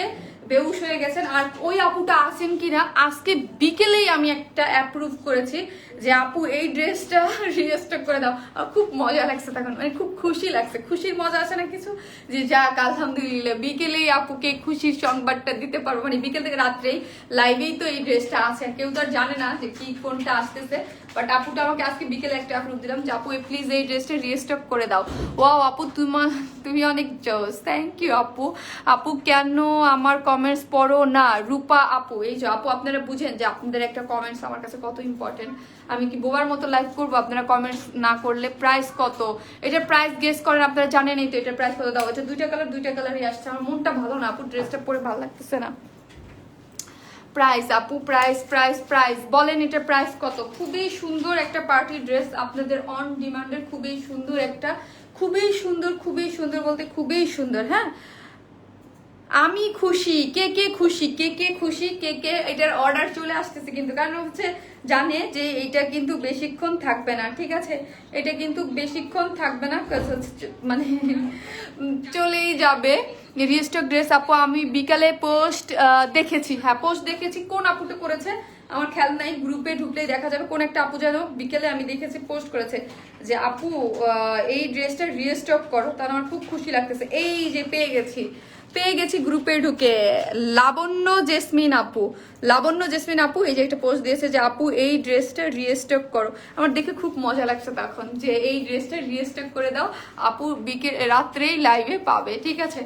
S1: বেউস হয়ে গেছেন। আর ওই আপুটা আছেন কিনা, আজকে বিকেলেই আমি একটা অ্যাপ্রুভ করেছি যে আপু এই ড্রেসটা রিস্টক করে দাও। খুব মজা লাগছে তখন, মানে খুব খুশি লাগছে, খুশির মজা আছে না কিছু, যে যাক আলহামদুলিল্লাহ বিকেলেই আপুকে খুশির সংবাদটা দিতে পারবো, মানে বিকেল থেকে রাত্রেই লাইভেই তো এই ড্রেসটা আছে, কেউ তো আর জানে না যে কি কোনটা আসতেছে, বাট আপুটা আমাকে আজকে বিকেলে একটা অ্যাপ্রুভ দিলাম যে আপু প্লিজ এই ড্রেসটা রিস্টক করে দাও। ওয়াও আপু তুমি অনেক জোস, থ্যাংক ইউ আপু। আপু কেন আমার কমেন্টস পড়ো না, রূপা আপু। এই যে আপু আপনারা বুঝেন যে আপনাদের একটা কমেন্টস আমার কাছে কত ইম্পর্টেন্ট। আমি কি বোবার মতো লাইভ করবো আপনারা কমেন্টস না করলে? প্রাইস কত, এটার প্রাইস গেস করেন, আপনারা জানেনই তো এটার প্রাইস কত দাও। এটা দুইটা কালারই আসছে, আমার মনটা ভালো না আপু, ড্রেসটা পরে ভালো লাগতেছে না। প্রাইস আপু, প্রাইস প্রাইস প্রাইস বলেন, এটার প্রাইস কত? খুবই সুন্দর একটা পার্টি ড্রেস, আপনাদের অন ডিমান্ডের, খুবই সুন্দর একটা, খুবই সুন্দর, খুবই সুন্দর বলতে খুবই সুন্দর। হ্যাঁ, আমি খুশি, কে কে খুশি, কে কে খুশি, কে কে এটার অর্ডার চলে আসতেছে কিন্তু, কারণ হচ্ছে জানে যে এইটা কিন্তু বেশিক্ষণ থাকবে না, ঠিক আছে, এটা কিন্তু বেশিক্ষণ থাকবে না, মানে চলেই যাবে। রিস্টক ড্রেস আপু আমি বিকালে পোস্ট দেখেছি, হ্যাঁ পোস্ট দেখেছি, কোন আপুটা করেছে আমার খেয়াল নাই, গ্রুপে ঢুকলেই দেখা যাবে, কোন একটা আপু যেন বিকেলে আমি দেখেছি পোস্ট করেছে যে আপু এই ড্রেসটা রিস্টক করো, তার আমার খুব খুশি লাগতেছে। এই যে পেয়ে গেছি গ্রুপে ঢুকে, লাবণ্য জেসমিন আপু এই যে একটা পোস্ট দিয়েছে যে আপু এই ড্রেসটা রিস্টক করো। আমার দেখে খুব মজা লাগছে তখন যে এই ড্রেসটা রিস্টক করে দাও আপু, রাত্রেই লাইভে পাবে, ঠিক আছে।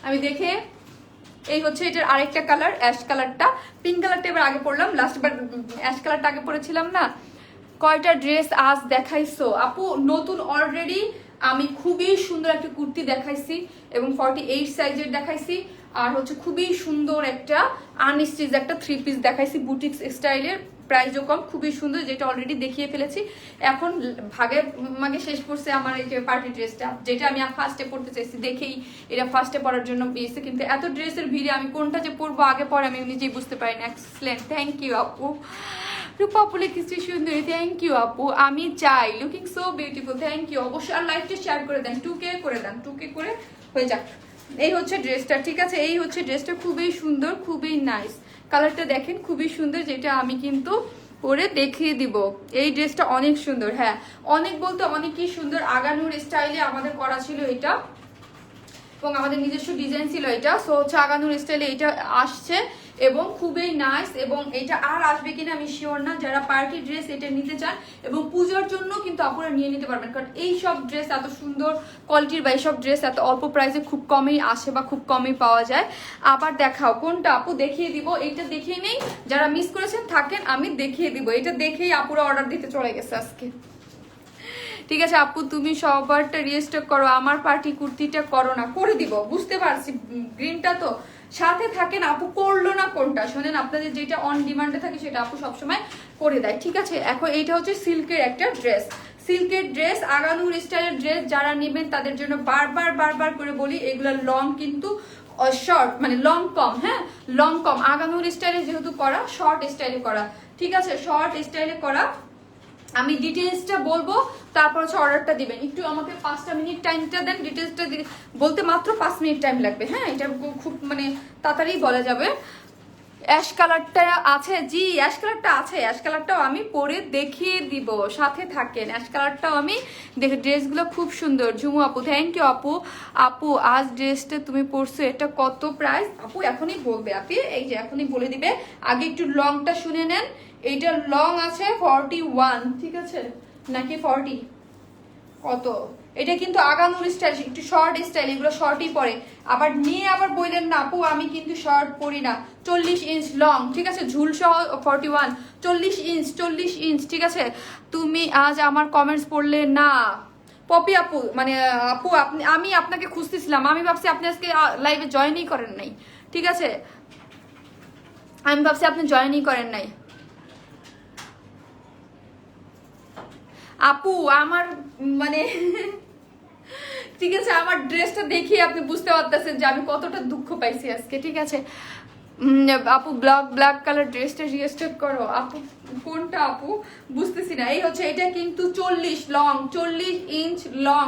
S1: আমি দেখে এই হচ্ছে এটার আরেকটা কালার, অ্যাশ কালারটা, পিঙ্ক কালারটা এবার আগে পরলাম, লাস্ট বার অ্যাশ কালারটা আগে পরেছিলাম না। কয়টা ড্রেস আজ দেখাইছো আপু? নতুন অলরেডি আমি খুবই সুন্দর একটা কুর্তি দেখাইছি এবং 48 সাইজের দেখাইছি, আর হচ্ছে খুবই সুন্দর একটা আনস্টিচ একটা 3 পিস দেখাইছি বুটিক্স স্টাইলের, প্রাইসও কম, খুবই সুন্দর, যেটা অলরেডি দেখিয়ে ফেলেছি। এখন ভাগে মাগে শেষ করছে আমার এই যে পার্টি ড্রেসটা, যেটা আমি ফার্স্টে পরতে চাইছি, দেখেই এটা ফার্স্টে পরার জন্য পেয়েছি, কিন্তু এত ড্রেসের ভিড়ে আমি কোনটা যে পরবো আগে পরে আমি নিজেই বুঝতে পারি না। এক্সেলেন্ট, থ্যাংক ইউ আপু। রূপা আপু লিখেছি সুন্দরী, থ্যাংক ইউ আপু। আমি চাই, looking so beautiful, thank you. অবশ্যই আর লাইভটা শেয়ার করে দেন, 2K করে দেন, 2K করে হয়ে যাক। এই হচ্ছে ড্রেসটা, ঠিক আছে, এই হচ্ছে ড্রেসটা, খুবই সুন্দর, খুবই নাইস, কালারটা দেখেন খুবই সুন্দর, যেটা আমি কিন্তু পরে দেখিয়ে দিব। এই ড্রেসটা অনেক সুন্দর, হ্যাঁ অনেক বলতে অনেকই সুন্দর, আগানুর স্টাইলে আমাদের করা ছিল এটা, এবং আমাদের নিজস্ব ডিজাইন ছিল এটা, সো হচ্ছে আগানুর স্টাইলে এটা আসছে এবং খুবই নাইস, এবং এটা আর আসবে কিনা আমি শিওর না। যারা পার্টি ড্রেস এটা নিতে চান এবং পূজার জন্য কিন্তু আপনারা নিয়ে নিতে পারবেন, কারণ এই সব ড্রেস এত সুন্দর কোয়ালিটির বা এইসব ড্রেস এত অল্প প্রাইসে খুব কমই আসে বা খুব কমই পাওয়া যায়। আবার দেখাও কোনটা আপু, দেখিয়ে দিব, এইটা দেখিয়ে নেই, যারা মিস করেছেন থাকেন আমি দেখিয়ে দিব, এটা দেখেই আপুরা অর্ডার দিতে চলে গেছে আজকে, ঠিক আছে। আপু তুমি সবারটা রিস্টক করো, আমার পার্টি কুর্তিটা করো না, করে দিব, বুঝতে পারছি গ্রিনটা তো সাথে থাকেন। আপু করলো না কোনটা শোনেন, আপনাদের যেটা অন ডিমান্ডে থাকে সেটা আপু সবসময় করে দেয়, ঠিক আছে। এখন এইটা হচ্ছে সিল্কের একটা ড্রেস, সিল্কের ড্রেস, আগানুর স্টাইলের ড্রেস যারা নেবেন তাদের জন্য বারবার বারবার করে বলি এগুলো লং কিন্তু শর্ট, মানে লং কম, হ্যাঁ লং কম। আগানুর স্টাইলে যেহেতু করা, শর্ট স্টাইলে করা, ঠিক আছে, শর্ট স্টাইলে করা। আমি ডিটেলসটা বলবো, তারপর হচ্ছে অর্ডারটা দিবেন। একটু আমাকে 5টা মিনিট টাইমটা দেন, ডিটেলসটা বলতে মাত্র 5 মিনিট টাইম লাগবে, হ্যাঁ এটা খুব মানে তাড়াতাড়ি বলা যাবে। অ্যাশ কালারটা আছে, জি অ্যাশ কালারটা আছে, অ্যাশ কালারটাও আমি পরে দেখিয়ে দিব, সাথে থাকেন। অ্যাশ কালারটাও আমি দেখে, ড্রেসগুলো খুব সুন্দর। ঝুমু আপু থ্যাংক ইউ আপু। আপু আজ ড্রেসটা তুমি পরছো, এটা কত প্রাইস? আপু এখনই বলবে, আপনি এই যে এখনই বলে দিবে। আগে একটু লংটা শুনে নেন, এইটা লং আছে 41, ঠিক আছে নাকি 40 কত? এটা কিন্তু আগানুর স্টাইল, একটু শর্ট স্টাইল, এগুলো শর্টই পরে। আবার নিয়ে আবার বললেন না আপু আমি কিন্তু শর্ট পরি না। 40 ইঞ্চ লং, ঠিক আছে, ঝুল সহ 41, 40 ইঞ্চ, ঠিক আছে। তুমি আজ আমার কমেন্টস পড়লে না পপি আপু, মানে আপু আমি আপনাকে খুঁজতেছিলাম, আমি ভাবছি আপনি আজকে লাইভে জয়েনই করেন নাই, ঠিক আছে, আমি ভাবছি আপনি জয়েনই করেন নাই। আপু আমার মানে ঠিক আছে, আমার ড্রেসটা দেখে আপনি বুঝতে পারতেছেন যে আমি কতটা দুঃখ পাইছি আজকে, ঠিক আছে। আপু ব্ল্যাক কালার ড্রেসটা রিস্টার্ট করো আপু, কোনটা আপু বুঝতেছি না। এই হচ্ছে, এটা কিন্তু 40 লং, 40 ইঞ্চ লং,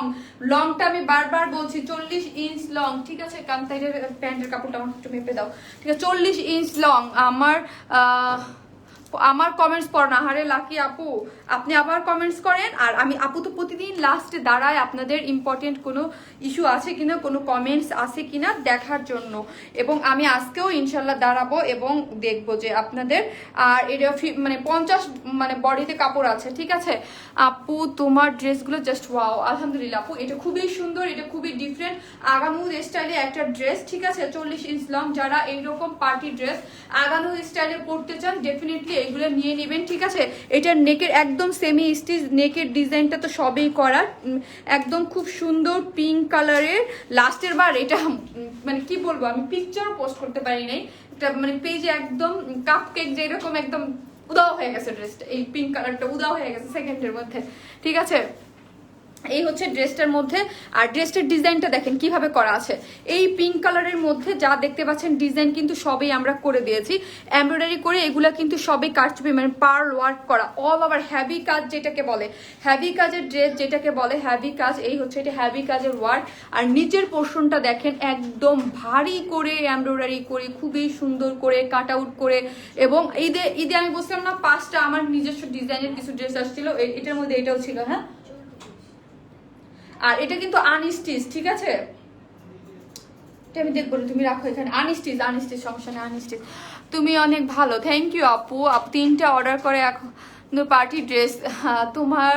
S1: লংটা আমি বারবার বলছি 40 ইঞ্চ লং, ঠিক আছে। কান্তাইয়ের প্যান্টের কাপড়টা আমাকে একটু মেপে দাও, ঠিক আছে। 40 ইঞ্চ লং। আমার কমেন্টস পড় না, হারে লাকি আপু আপনি আবার কমেন্টস করেন। আর আমি আপু তো প্রতিদিন লাস্টে দাঁড়ায় আপনাদের ইম্পর্টেন্ট কোনো ইস্যু আছে কিনা, কোনো কমেন্টস আছে কিনা দেখার জন্য, এবং আমি আজকেও ইনশাল্লাহ দাঁড়াবো এবং দেখবো যে আপনাদের। আর এটা মানে 50 মানে বডিতে কাপড় আছে, ঠিক আছে। আপু তোমার ড্রেসগুলো জাস্ট ওয়াও, আলহামদুলিল্লাহ আপু এটা খুবই সুন্দর, এটা খুবই ডিফারেন্ট আগানুর স্টাইলে একটা ড্রেস, ঠিক আছে। 40 ইঞ্চ লং, যারা এইরকম পার্টি ড্রেস আগানুর স্টাইলে পরতে চান ডেফিনেটলি এগুলো নিয়ে নেবেন, ঠিক আছে। এটার নেকের একদম সেমি স্টিচ, নেকের ডিজাইনটা তো সবই করা, একদম খুব সুন্দর পিঙ্ক কালারের। লাস্টের বার এটা মানে কি বলবো, আমি পিকচার পোস্ট করতে পারি নাই, এটা মানে পেজে একদম কাপ কেক যেরকম একদম উদাও হয়ে গেছে ড্রেসটা, এই পিঙ্ক কালারটা উদাও হয়ে গেছে সেকেন্ডের মধ্যে, ঠিক আছে। এই হচ্ছে ড্রেসটার মধ্যে। আর ড্রেসটার ডিজাইনটা দেখেন কিভাবে করা আছে, এই পিঙ্ক কালারের মধ্যে যা দেখতে পাচ্ছেন ডিজাইন কিন্তু সবই আমরা করে দিয়েছি এমব্রয়ডারি করে। এগুলা কিন্তু সবই কারচুপি মানে পার্ল ওয়ার্ক করা, অল ওভার হ্যাভি কাজ যেটাকে বলে, হ্যাভি কাজের ড্রেস যেটাকে বলে হ্যাভি কাজ, এই হচ্ছে এটা হ্যাভি কাজের ওয়ার্ক। আর নিচের পোর্শনটা দেখেন একদম ভারী করে এমব্রয়ডারি করে, খুবই সুন্দর করে কাট আউট করে। এবং ঈদে আমি বলছিলাম না 5টা আমার নিজস্ব ডিজাইনের কিছু ড্রেস আসছিল, এটার মধ্যে এটাও ছিল, হ্যাঁ। আর এটা কিন্তু আনস্টিচ, ঠিক আছে, আমি দেখবো তুমি রাখো এখানে, আনস্টিচ সমস্যা নেই, আনস্টিচ। তুমি অনেক ভালো, থ্যাংক ইউ আপু। 3টা অর্ডার করে এখন পার্টি ড্রেস, তোমার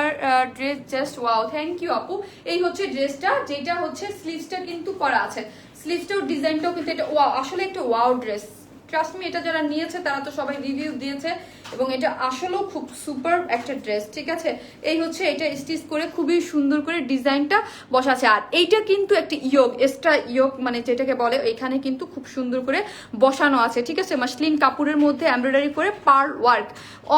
S1: dress just wow, thank you আপু। এই হচ্ছে ড্রেসটা, যেটা হচ্ছে স্লিভসটা কিন্তু করা আছে, স্লিভসটাও ডিজাইনটাও কিন্তু এটা ওয়াও, আসলে একটা ওয়াও ড্রেস। ট্রাস্ট মি, এটা যারা নিয়েছে তারা তো সবাই রিভিউ দিয়েছে, এবং এটা আসলেও খুব সুপার একটা ড্রেস, ঠিক আছে। এই হচ্ছে এটা স্টিচ করে খুবই সুন্দর করে ডিজাইনটা বসা আছে। আর এইটা কিন্তু একটা ইয়োগ, এক্সট্রা ইয়োগ মানে যেটাকে বলে, এখানে কিন্তু খুব সুন্দর করে বসানো আছে, ঠিক আছে। মাসলিন কাপড়ের মধ্যে এমব্রয়ডারি করে pearl work,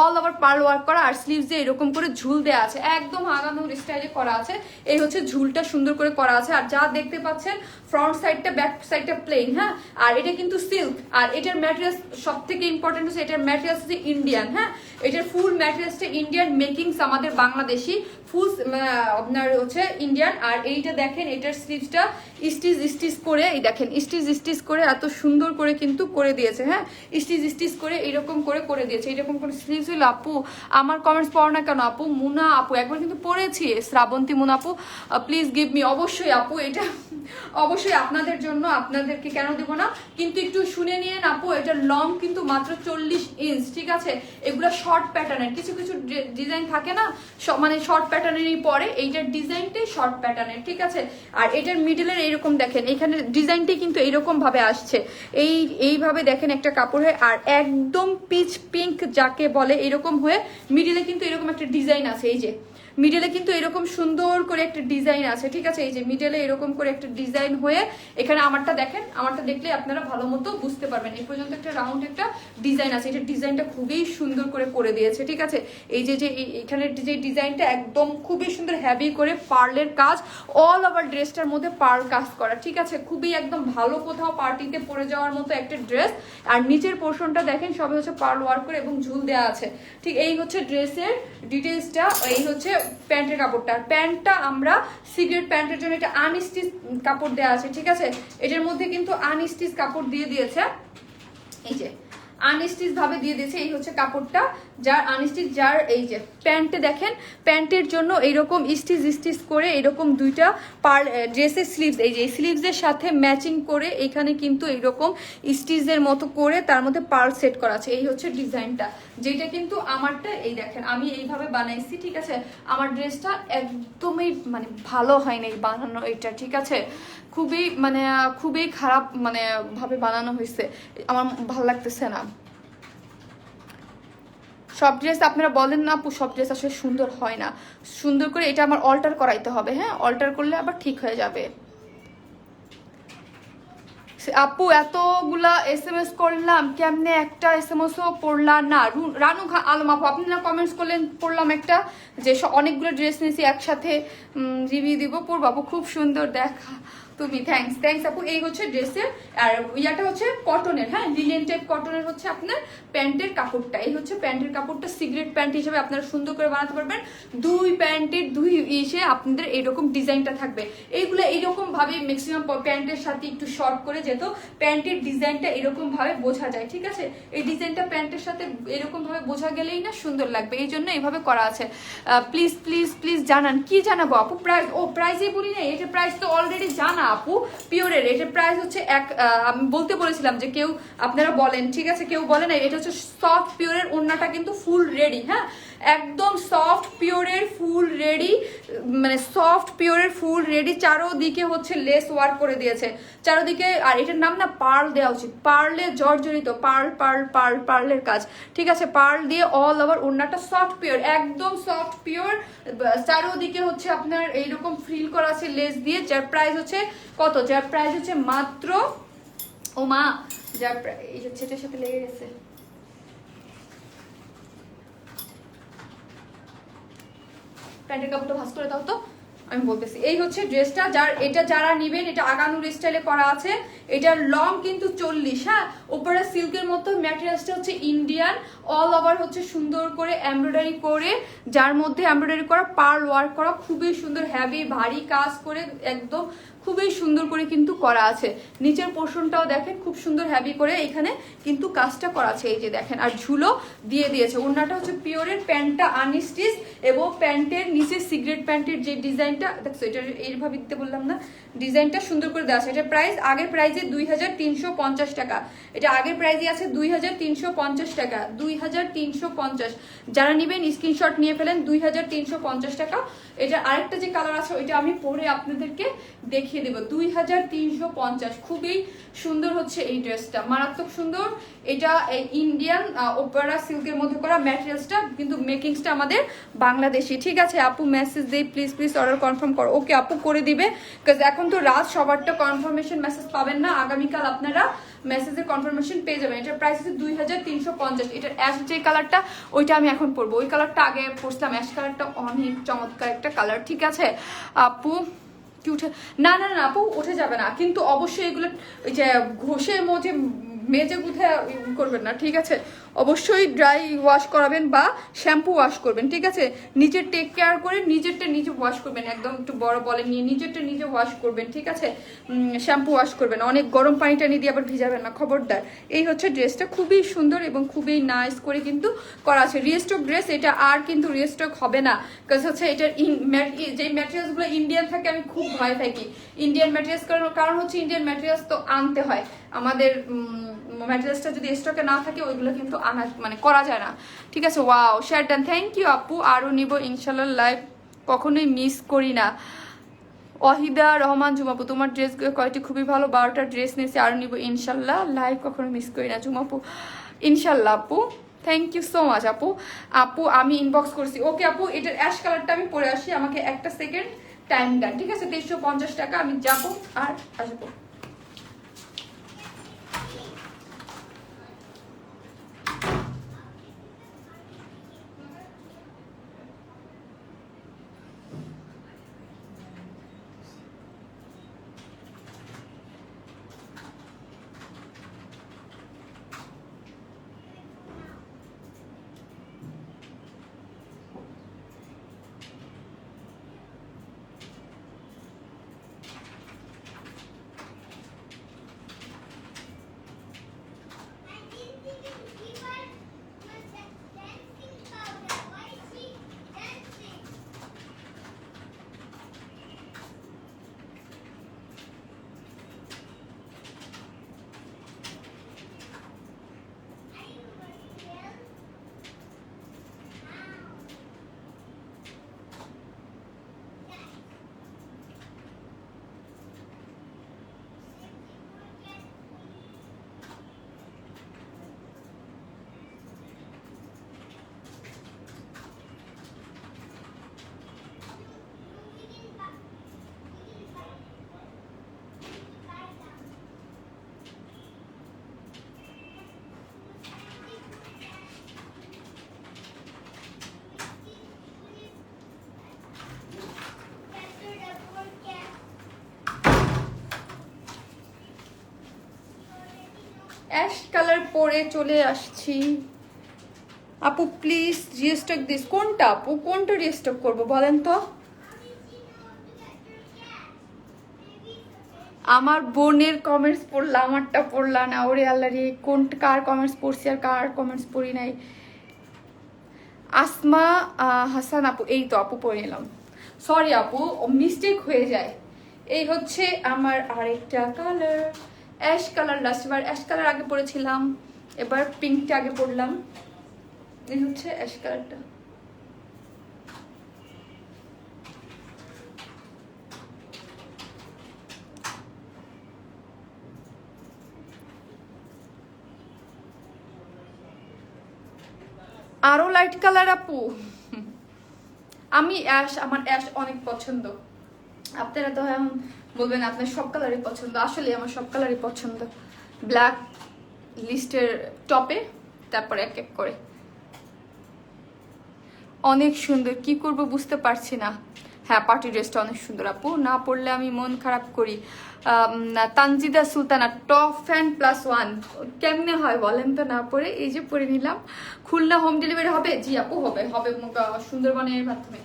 S1: all over pearl work করা। আর স্লিভসে এরকম করে ঝুল দেওয়া আছে, একদম আগানোর স্টাইলে করা আছে। এই হচ্ছে ঝুলটা সুন্দর করে করা আছে। আর যা দেখতে পাচ্ছেন ফ্রন্ট সাইডটা ব্যাক সাইডটা প্লেন, হ্যাঁ। আর এটা কিন্তু সিল্ক, আর এটার ম্যাটেরিয়ালস সব থেকে ইম্পর্টেন্ট হচ্ছে এটার ম্যাটেরিয়ালস হচ্ছে ইন্ডিয়ান, হ্যাঁ। এটার ফুল ম্যাটেরিয়ালসটা ইন্ডিয়ান মেকিংস, আমাদের বাংলাদেশি ফুল আপনার হচ্ছে ইন্ডিয়ান। আর এইটা দেখেন এটার স্লিভসটা স্টিচ করে, এই দেখেন স্টিচ করে এত সুন্দর করে কিন্তু করে দিয়েছে, হ্যাঁ। স্টিচ করে এরকম করে দিয়েছে, এরকম করে স্লিভস হইল। আপু আমার কমেন্টস পড়ো না কেন আপু? মুনা আপু একবার কিন্তু পড়েছি, শ্রাবন্তী মুনা আপু প্লিজ গিভ মি। অবশ্যই আপু, এটা অবশ্যই আপনাদের জন্য, আপনাদেরকে কেন দেব না, কিন্তু একটু শুনে নিয়ে আপু। এটা লং কিন্তু মাত্র 40 ইঞ্চ, ঠিক আছে। এগুলো শর্ট প্যাটার্নের, কিছু ডিজাইন থাকে না মানে শর্ট প্যাটার্নেরই পরে, এইটার ডিজাইনটাই শর্ট প্যাটার্নের, ঠিক আছে। আর এটার মিডলের এইরকম দেখেন, এখানে ডিজাইনটাই কিন্তু এইরকম ভাবে আসছে, এইভাবে দেখেন একটা কাপড় হয়ে। আর একদম পিচ পিঙ্ক যাকে বলে এরকম হয়ে মিডিলে কিন্তু এরকম একটা ডিজাইন আছে, এই যে মিডলে কিন্তু এরকম সুন্দর করে একটা ডিজাইন আছে, ঠিক আছে? এই যে মিডলে এরকম করে একটা ডিজাইন হয়ে এখানে আমারটা দেখেন, আমারটা দেখলে আপনারা ভালো মতো বুঝতে পারবেন। এই পর্যন্ত একটা রাউন্ড একটা ডিজাইন আছে, এটা ডিজাইনটা খুবই সুন্দর করে দিয়েছে, ঠিক আছে? এই যে এখানে যে ডিজাইনটা একদম খুবই সুন্দর হেভি করে পার্লের কাজ, অল ওভার ড্রেসটার মধ্যে পার্ল কাজ করা, ঠিক আছে? খুবই একদম ভালো কোথাও পার্টিতে পরে যাওয়ার মতো একটা ড্রেস। আর নিচের পোর্শনটা দেখেন সবই হচ্ছে পার্ল ওয়ার্ক করে এবং ঝুল দেওয়া আছে, ঠিক? এই হচ্ছে ড্রেসের ডিটেলসটা। এই হচ্ছে প্যান্টের কাপড়টা। প্যান্টটা আমরা সিগারেট প্যান্টের জন্য এটা আনস্টিচ কাপড় দেওয়া আছে, ঠিক আছে? এটার মধ্যে কিন্তু আনস্টিচ কাপড় দিয়ে দিয়েছে, এই যে আনস্টিচ ভাবে দিয়ে দিয়েছে। এই হচ্ছে কাপড়টা, যার আনস্টিচ, যার এই যে প্যান্টে দেখেন, প্যান্টের জন্য এইরকম স্টিচ করে এরকম দুইটা ড্রেসের স্লিভস, এই যে স্লিভসের সাথে ম্যাচিং করে এখানে কিন্তু এইরকম স্টিচের মতো করে তার মধ্যে পার্ল সেট করা আছে। এই হচ্ছে ডিজাইনটা, যেটা কিন্তু আমারটা এই দেখেন আমি এইভাবে বানাইছি, ঠিক আছে? আমার ড্রেসটা একদমই মানে ভালো হয়নি বানানো এটা, ঠিক আছে? খুবই খারাপ ভাবে বানানো হয়েছে, আমার ভালো লাগতেছে না। সব ড্রেস আপনারা বলেন না আপু সব ড্রেস আসলে সুন্দর হয় না, সুন্দর করে এটা আমার অল্টার করাইতে হবে, হ্যাঁ? অল্টার করলে আবার ঠিক হয়ে যাবে। আপু এতগুলা SMS করলাম, কেমনে একটা SMS-ও পড়লাম না? রানু আলম আপু, আপনারা কমেন্টস করলেন, পড়লাম একটা যে অনেকগুলো ড্রেস নিয়েছি একসাথে রিভিউ দিব, পড়বো আপু খুব সুন্দর দেখা তুমি, থ্যাঙ্কস আপু। এই হচ্ছে ড্রেসের, আর ইয়াটা হচ্ছে কটনের, হ্যাঁ লিনেন টাইপ কটনের হচ্ছে আপনার প্যান্টের কাপড়টা। এই হচ্ছে প্যান্টের কাপড়টা, সিগারেট প্যান্ট হিসেবে আপনারা সুন্দর করে বানাতে পারবেন। দুই প্যান্টের দুই ইসে আপনাদের এইরকম ডিজাইনটা থাকবে। এইগুলো এইরকম ভাবে ম্যাক্সিমাম প্যান্টের সাথে একটু শর্ট করে যেত, প্যান্টের ডিজাইনটা এরকম ভাবে বোঝা যায়, ঠিক আছে? এই ডিজাইনটা প্যান্টের সাথে এরকম ভাবে বোঝা গেলেই না সুন্দর লাগবে, এই জন্য এইভাবে করা আছে। প্লিজ প্লিজ প্লিজ জানান, কি জানাবো আপু? প্রাইস, ও প্রাইসই বলি না, এটা প্রাইস তো অলরেডি জানা আপু। পিওরের এটার প্রাইস হচ্ছে আমি বলতে বলেছিলাম যে কেউ আপনারা বলেন, ঠিক আছে? কেউ বলে না, এটা হচ্ছে সফট পিওরের, ওড়নাটা কিন্তু ফুল রেডি, হ্যাঁ একদম সফট পিওরের ফুল রেডি, মানে সফট পিওরের ফুল রেডি। চারোদিকে হচ্ছে লেস ওয়ার্ক করে দিয়েছে চারোদিকে, আর এটার নাম না পার্ল দেওয়া উচিত, পার্লে জর্জরিত, পার্লের কাজ, ঠিক আছে? পার্ল দিয়ে অল ওভার ওড়নাটা সফট পিওর, একদম সফট পিওর। চারোদিকে হচ্ছে আপনার এইরকম ফ্রিল করা আছে লেস দিয়ে, যার প্রাইস হচ্ছে কত? যার প্রাইস হচ্ছে মাত্র, ও মা, যার এই হচ্ছে এটার সাথে লেগে গেছে, প্যান্টের কাপড়টা ভাঁজ করে দাও তো, আমি বলতেছি। এই হচ্ছে ড্রেসটা, এটা যারা নিবেন, এটা আগানুর স্টাইলে করা আছে, এটার লং কিন্তু 40, হ্যাঁ উপরে সিল্কের মতো, ম্যাটেরিয়ালসটা হচ্ছে ইন্ডিয়ান, অল ওভার হচ্ছে সুন্দর করে এমব্রয়ডারি করে, যার মধ্যে এমব্রয়ডারি করা পার্ল ওয়ার্ক করা, খুবই সুন্দর হেভি ভারী কাজ করে একদম খুবই সুন্দর করে কিন্তু করা আছে। নিচের পোর্শনটাও দেখেন খুব সুন্দর হেভি করে এখানে কিন্তু কাজটা করা আছে, এই যে দেখেন। আর ঝুলো দিয়ে দিয়েছে, ওড়নাটা হচ্ছে পিওরের, প্যান্টটা আনস্টিচ, এবং প্যান্টের নিচে সিগারেট প্যান্টের যে ডিজাইনটা দেখছো, এটা এইভাবে দিতে বললাম না, ডিজাইনটা সুন্দর করে দেওয়া আছে। এটা প্রাইস আগের প্রাইসে 2350 টাকা, এটা আগের প্রাইসে আছে 2350 টাকা, 2350। যারা নেবেন স্ক্রিনশট নিয়ে ফেলেন, 2350 টাকা। এটা আরেকটা যে কালার আছে ওইটা আমি পরে আপনাদেরকে দেখিয়ে দেবো, 2350। খুবই সুন্দর হচ্ছে এই ড্রেসটা, মারাত্মক সুন্দর। এটা ইন্ডিয়ান ওপেরা সিল্কের মধ্যে করা, ম্যাটেরিয়ালসটা কিন্তু মেকিংসটা আমাদের বাংলাদেশি, ঠিক আছে? আপু মেসেজ দেই, প্লিজ অর্ডার কনফার্ম করো। ওকে আপু করে দিবে, বিকজ এখন তো রাত, সবারটা কনফার্মেশন মেসেজ পাবেন না, আগামীকাল আপনারা মেসেজের কনফার্মেশন পেয়ে যাবেন। এটার প্রাইস হচ্ছে 2350। এটার অ্যাশ যে কালারটা ওইটা আমি এখন পরবো, ওই কালারটা আগে পরছিলাম, অ্যাশ কালারটা অনেক চমৎকার একটা কালার, ঠিক আছে আপু? কি উঠে না না না আপু, উঠে যাবে না কিন্তু, অবশ্যই এগুলো ওই যে ঘষে মেজে গুঁথে করবেন না, ঠিক আছে? অবশ্যই ড্রাই ওয়াশ করাবেন বা শ্যাম্পু ওয়াশ করবেন, ঠিক আছে? নিজের টেক কেয়ার করে নিজেরটা নিজে ওয়াশ করবেন, একদম একটু বড় বলে নিয়ে নিজেরটা নিজে ওয়াশ করবেন, ঠিক আছে? শ্যাম্পু ওয়াশ করবেন, অনেক গরম পানি টানি দিয়ে আবার ভিজাবেন না, খবরদার। এই হচ্ছে ড্রেসটা, খুবই সুন্দর এবং খুবই নাইস করে কিন্তু করা আছে। রিস্টক ড্রেস এটা, আর কিন্তু রিস্টক হবে না, বিকজ হচ্ছে এটার যে ম্যাটেরিয়ালসগুলো ইন্ডিয়ান থাকে, আমি খুব ভয় থাকি ইন্ডিয়ান ম্যাটেরিয়ালস, কারণ হচ্ছে ইন্ডিয়ান ম্যাটেরিয়ালস তো আনতে হয়, আমাদের ম্যাটেরিয়ালসটা যদি স্টকে না থাকে ওইগুলো কিন্তু আনা করা যায় না, ঠিক আছে? Wow, share done, thank you আপু। আরও নিব ইনশাল্লাহ, লাইভ কখনোই মিস করি না। ওয়াহিদা রহমান জুমাপু, তোমার ড্রেস কয়টি খুবই ভালো, 12টা ড্রেস নিয়েছি, আরও নিব ইনশাল্লাহ, লাইভ কখনো মিস করি না জুমাপু, ইনশাল্লাহ আপু। থ্যাংক ইউ সো মাচ আপু। আপু আমি ইনবক্স করছি। ওকে আপু, এটার অ্যাশ কালারটা আমি পরে আসি, আমাকে একটা সেকেন্ড টাইম দেন, ঠিক আছে? 2350 টাকা, আমি যাবো আর আসবো। অ্যাশ কালার পরে চলে আসছি। আপু প্লিজ রিস্টক দিস। কোনটা আপু, কোনটা রিস্টক করবো বলেন তো? আমার বোনের কমেন্টস পড়লা, আমারটা পড়লা না। ওরে আল্লাহ রে, কোন কার কমেন্টস পড়ছি আর কার কমেন্টস পড়ি নাই। আসমা হাসান আপু, এই তো আপু পড়ে নিলাম। সরি আপু, মিস্টেক হয়ে যায়। এই হচ্ছে আমার আরেকটা কালার, অ্যাশ কালার। লাস্টবার অ্যাশ কালার আগে পড়েছিলাম, এবার পিঙ্কটা আগে পড়লাম। এই হচ্ছে অ্যাশ কালারটা। আরো লাইট কালার আপু? আমি অ্যাশ, আমার অ্যাশ অনেক পছন্দ। আপনারা তো এখন বলবেন আপনার সব কালারই পছন্দ, আসলে আমার সব কালারই পছন্দ। ব্ল্যাক লিস্টের টপে, তারপরে এক এক করে। অনেক সুন্দর, কি করব বুঝতে পারছি না। হ্যাঁ, পার্টি ড্রেসটা অনেক সুন্দর আপু, না পরলে আমি মন খারাপ করি। তানজিদা সুলতানা, টপ ফ্যান +1 কেমনে হয় বলেন তো না পরে? এই যে পরে নিলাম। খুলনা হোম ডেলিভারি হবে? জি আপু হবে, হবে সুন্দরবনের মাধ্যমে।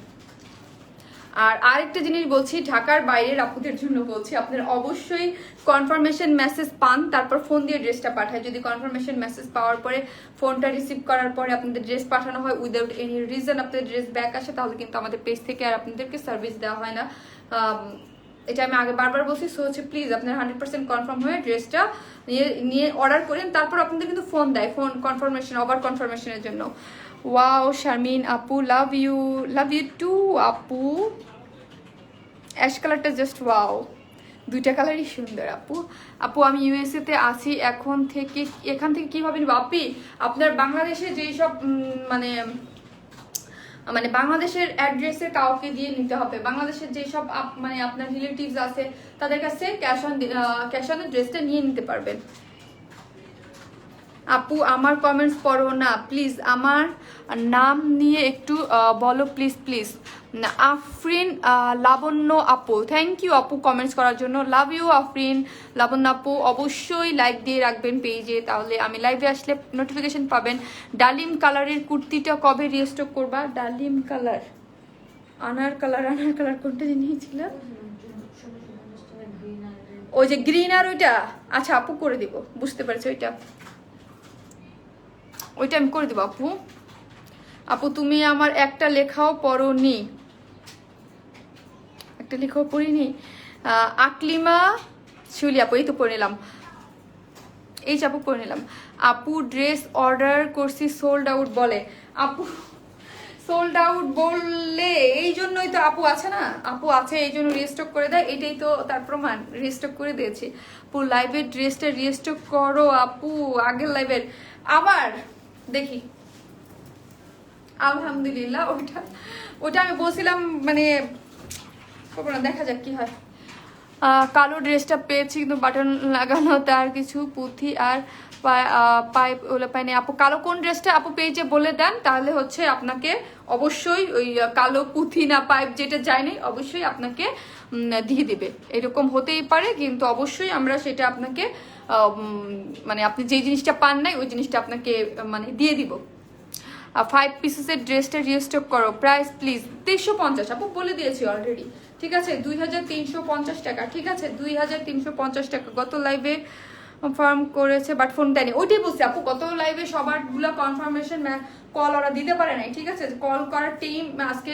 S1: আর আরেকটা জিনিস বলছি, ঢাকার বাইরের আপুদের জন্য বলছি, আপনারা অবশ্যই কনফার্মেশন মেসেজ পান, তারপর ফোন দিয়ে ড্রেসটা পাঠায়। যদি কনফার্মেশন মেসেজ পাওয়ার পরে ফোনটা রিসিভ করার পরে আপনাদের ড্রেস পাঠানো হয় উইদাউট এনি রিজন, আপনাদের ড্রেস ব্যাক আসে, তাহলে কিন্তু আমাদের পেজ থেকে আর আপনাদেরকে সার্ভিস দেওয়া হয় না। এটা আমি আগে বারবার বলছি। সো হচ্ছে প্লিজ আপনার 100% কনফার্ম হয়ে ড্রেসটা নিয়ে অর্ডার করেন, তারপর আপনাদের কিন্তু ফোন দেয়, ফোন কনফার্মেশন, ওভার কনফার্মেশনের জন্য। ওয়াও শারমিন আপু, লাভ ইউ টু আপু। অ্যাশ কালারটা জাস্ট ওয়াও, দুইটা কালারই সুন্দর আপু। আপু আমি ইউএসএ তে আছি, এখান থেকে কিভাবে নিব? আপি আপনার বাংলাদেশে যেই সব মানে বাংলাদেশের অ্যাড্রেসে কাউকে দিয়ে নিতে হবে। বাংলাদেশের যেসব মানে আপনার রিলেটিভস আছে তাদের কাছে ক্যাশ অন ড্রেসটা নিয়ে নিতে পারবেন। আপু আমার কমেন্টস পড়ো না প্লিজ, আমার নাম নিয়ে একটু বলো প্লিজ প্লিজ। আফরিন লাবণ্য আপু, থ্যাংক ইউ আপু কমেন্টস করার জন্য। লাভ ইউ আফরিন লাবণ্য আপু। অবশ্যই লাইক দিয়ে রাখবেন পেজে, তাহলে আমি লাইভে আসলে নোটিফিকেশন পাবেন। ডালিম কালারের কুর্তিটা কবে রিস্টক করবা? ডালিম কালার, আনার কালার কোনটা নিয়েছিল? ওই যে গ্রিন আর ওইটা, আচ্ছা আপু করে দিব, বুঝতে পারছি। ওইটা আমি করে দেবো আপু। আপু তুমি আমার একটা লেখাও পড়োনি, একটা লেখাও পড়িনি। আকলিমা শিউলি আপু, এই তো পড়ে নিলাম, এই যে আপু পড়ে নিলাম। আপু ড্রেস অর্ডার করছি সোল্ড আউট বলে। আপু সোল্ড আউট বললে এই জন্যই তো আপু আছে না, আপু আছে এই জন্য রিস্টক করে দেয়, এটাই তো তার প্রমাণ। রিস্টক করে দিয়েছি আপু। লাইভের ড্রেসটা রিস্টক করো আপু, আগের লাইভের। আবার দেখি আলহামদুলিল্লাহ। ওটা ওটা আমি বলছিলাম মানে দেখা যাক কি হয়। কালো ড্রেসটা পেয়েছি কিন্তু বাটন লাগানো, তার কিছু পুঁথি আর পাইপ ওগুলো পাইনি আপু। কালো কোন ড্রেসটা আপু পেয়েছে বলে দেন, তাহলে হচ্ছে আপনাকে অবশ্যই ওই কালো পুঁথি না পাইপ যেটা যায়নি অবশ্যই আপনাকে দিয়ে দিবে। এরকম হতেই পারে, কিন্তু অবশ্যই আমরা সেটা আপনাকে মানে আপনি যে জিনিসটা পান নাই ওই জিনিসটা আপনাকে মানে দিয়ে দিব। 5 পিসেসের ড্রেসটা রিস্টক করো, প্রাইস প্লিজ 2350 আপু বলে দিয়েছি অলরেডি, ঠিক আছে 2350 টাকা, ঠিক আছে 2350 টাকা। গত লাইভে কনফার্ম করেছে বাট ফোন দেয়নি, ওইটাই বলছি আপু গত লাইভে সবারগুলো কনফার্মেশন কল ওরা দিতে পারে নাই, ঠিক আছে কল করার টিম আজকে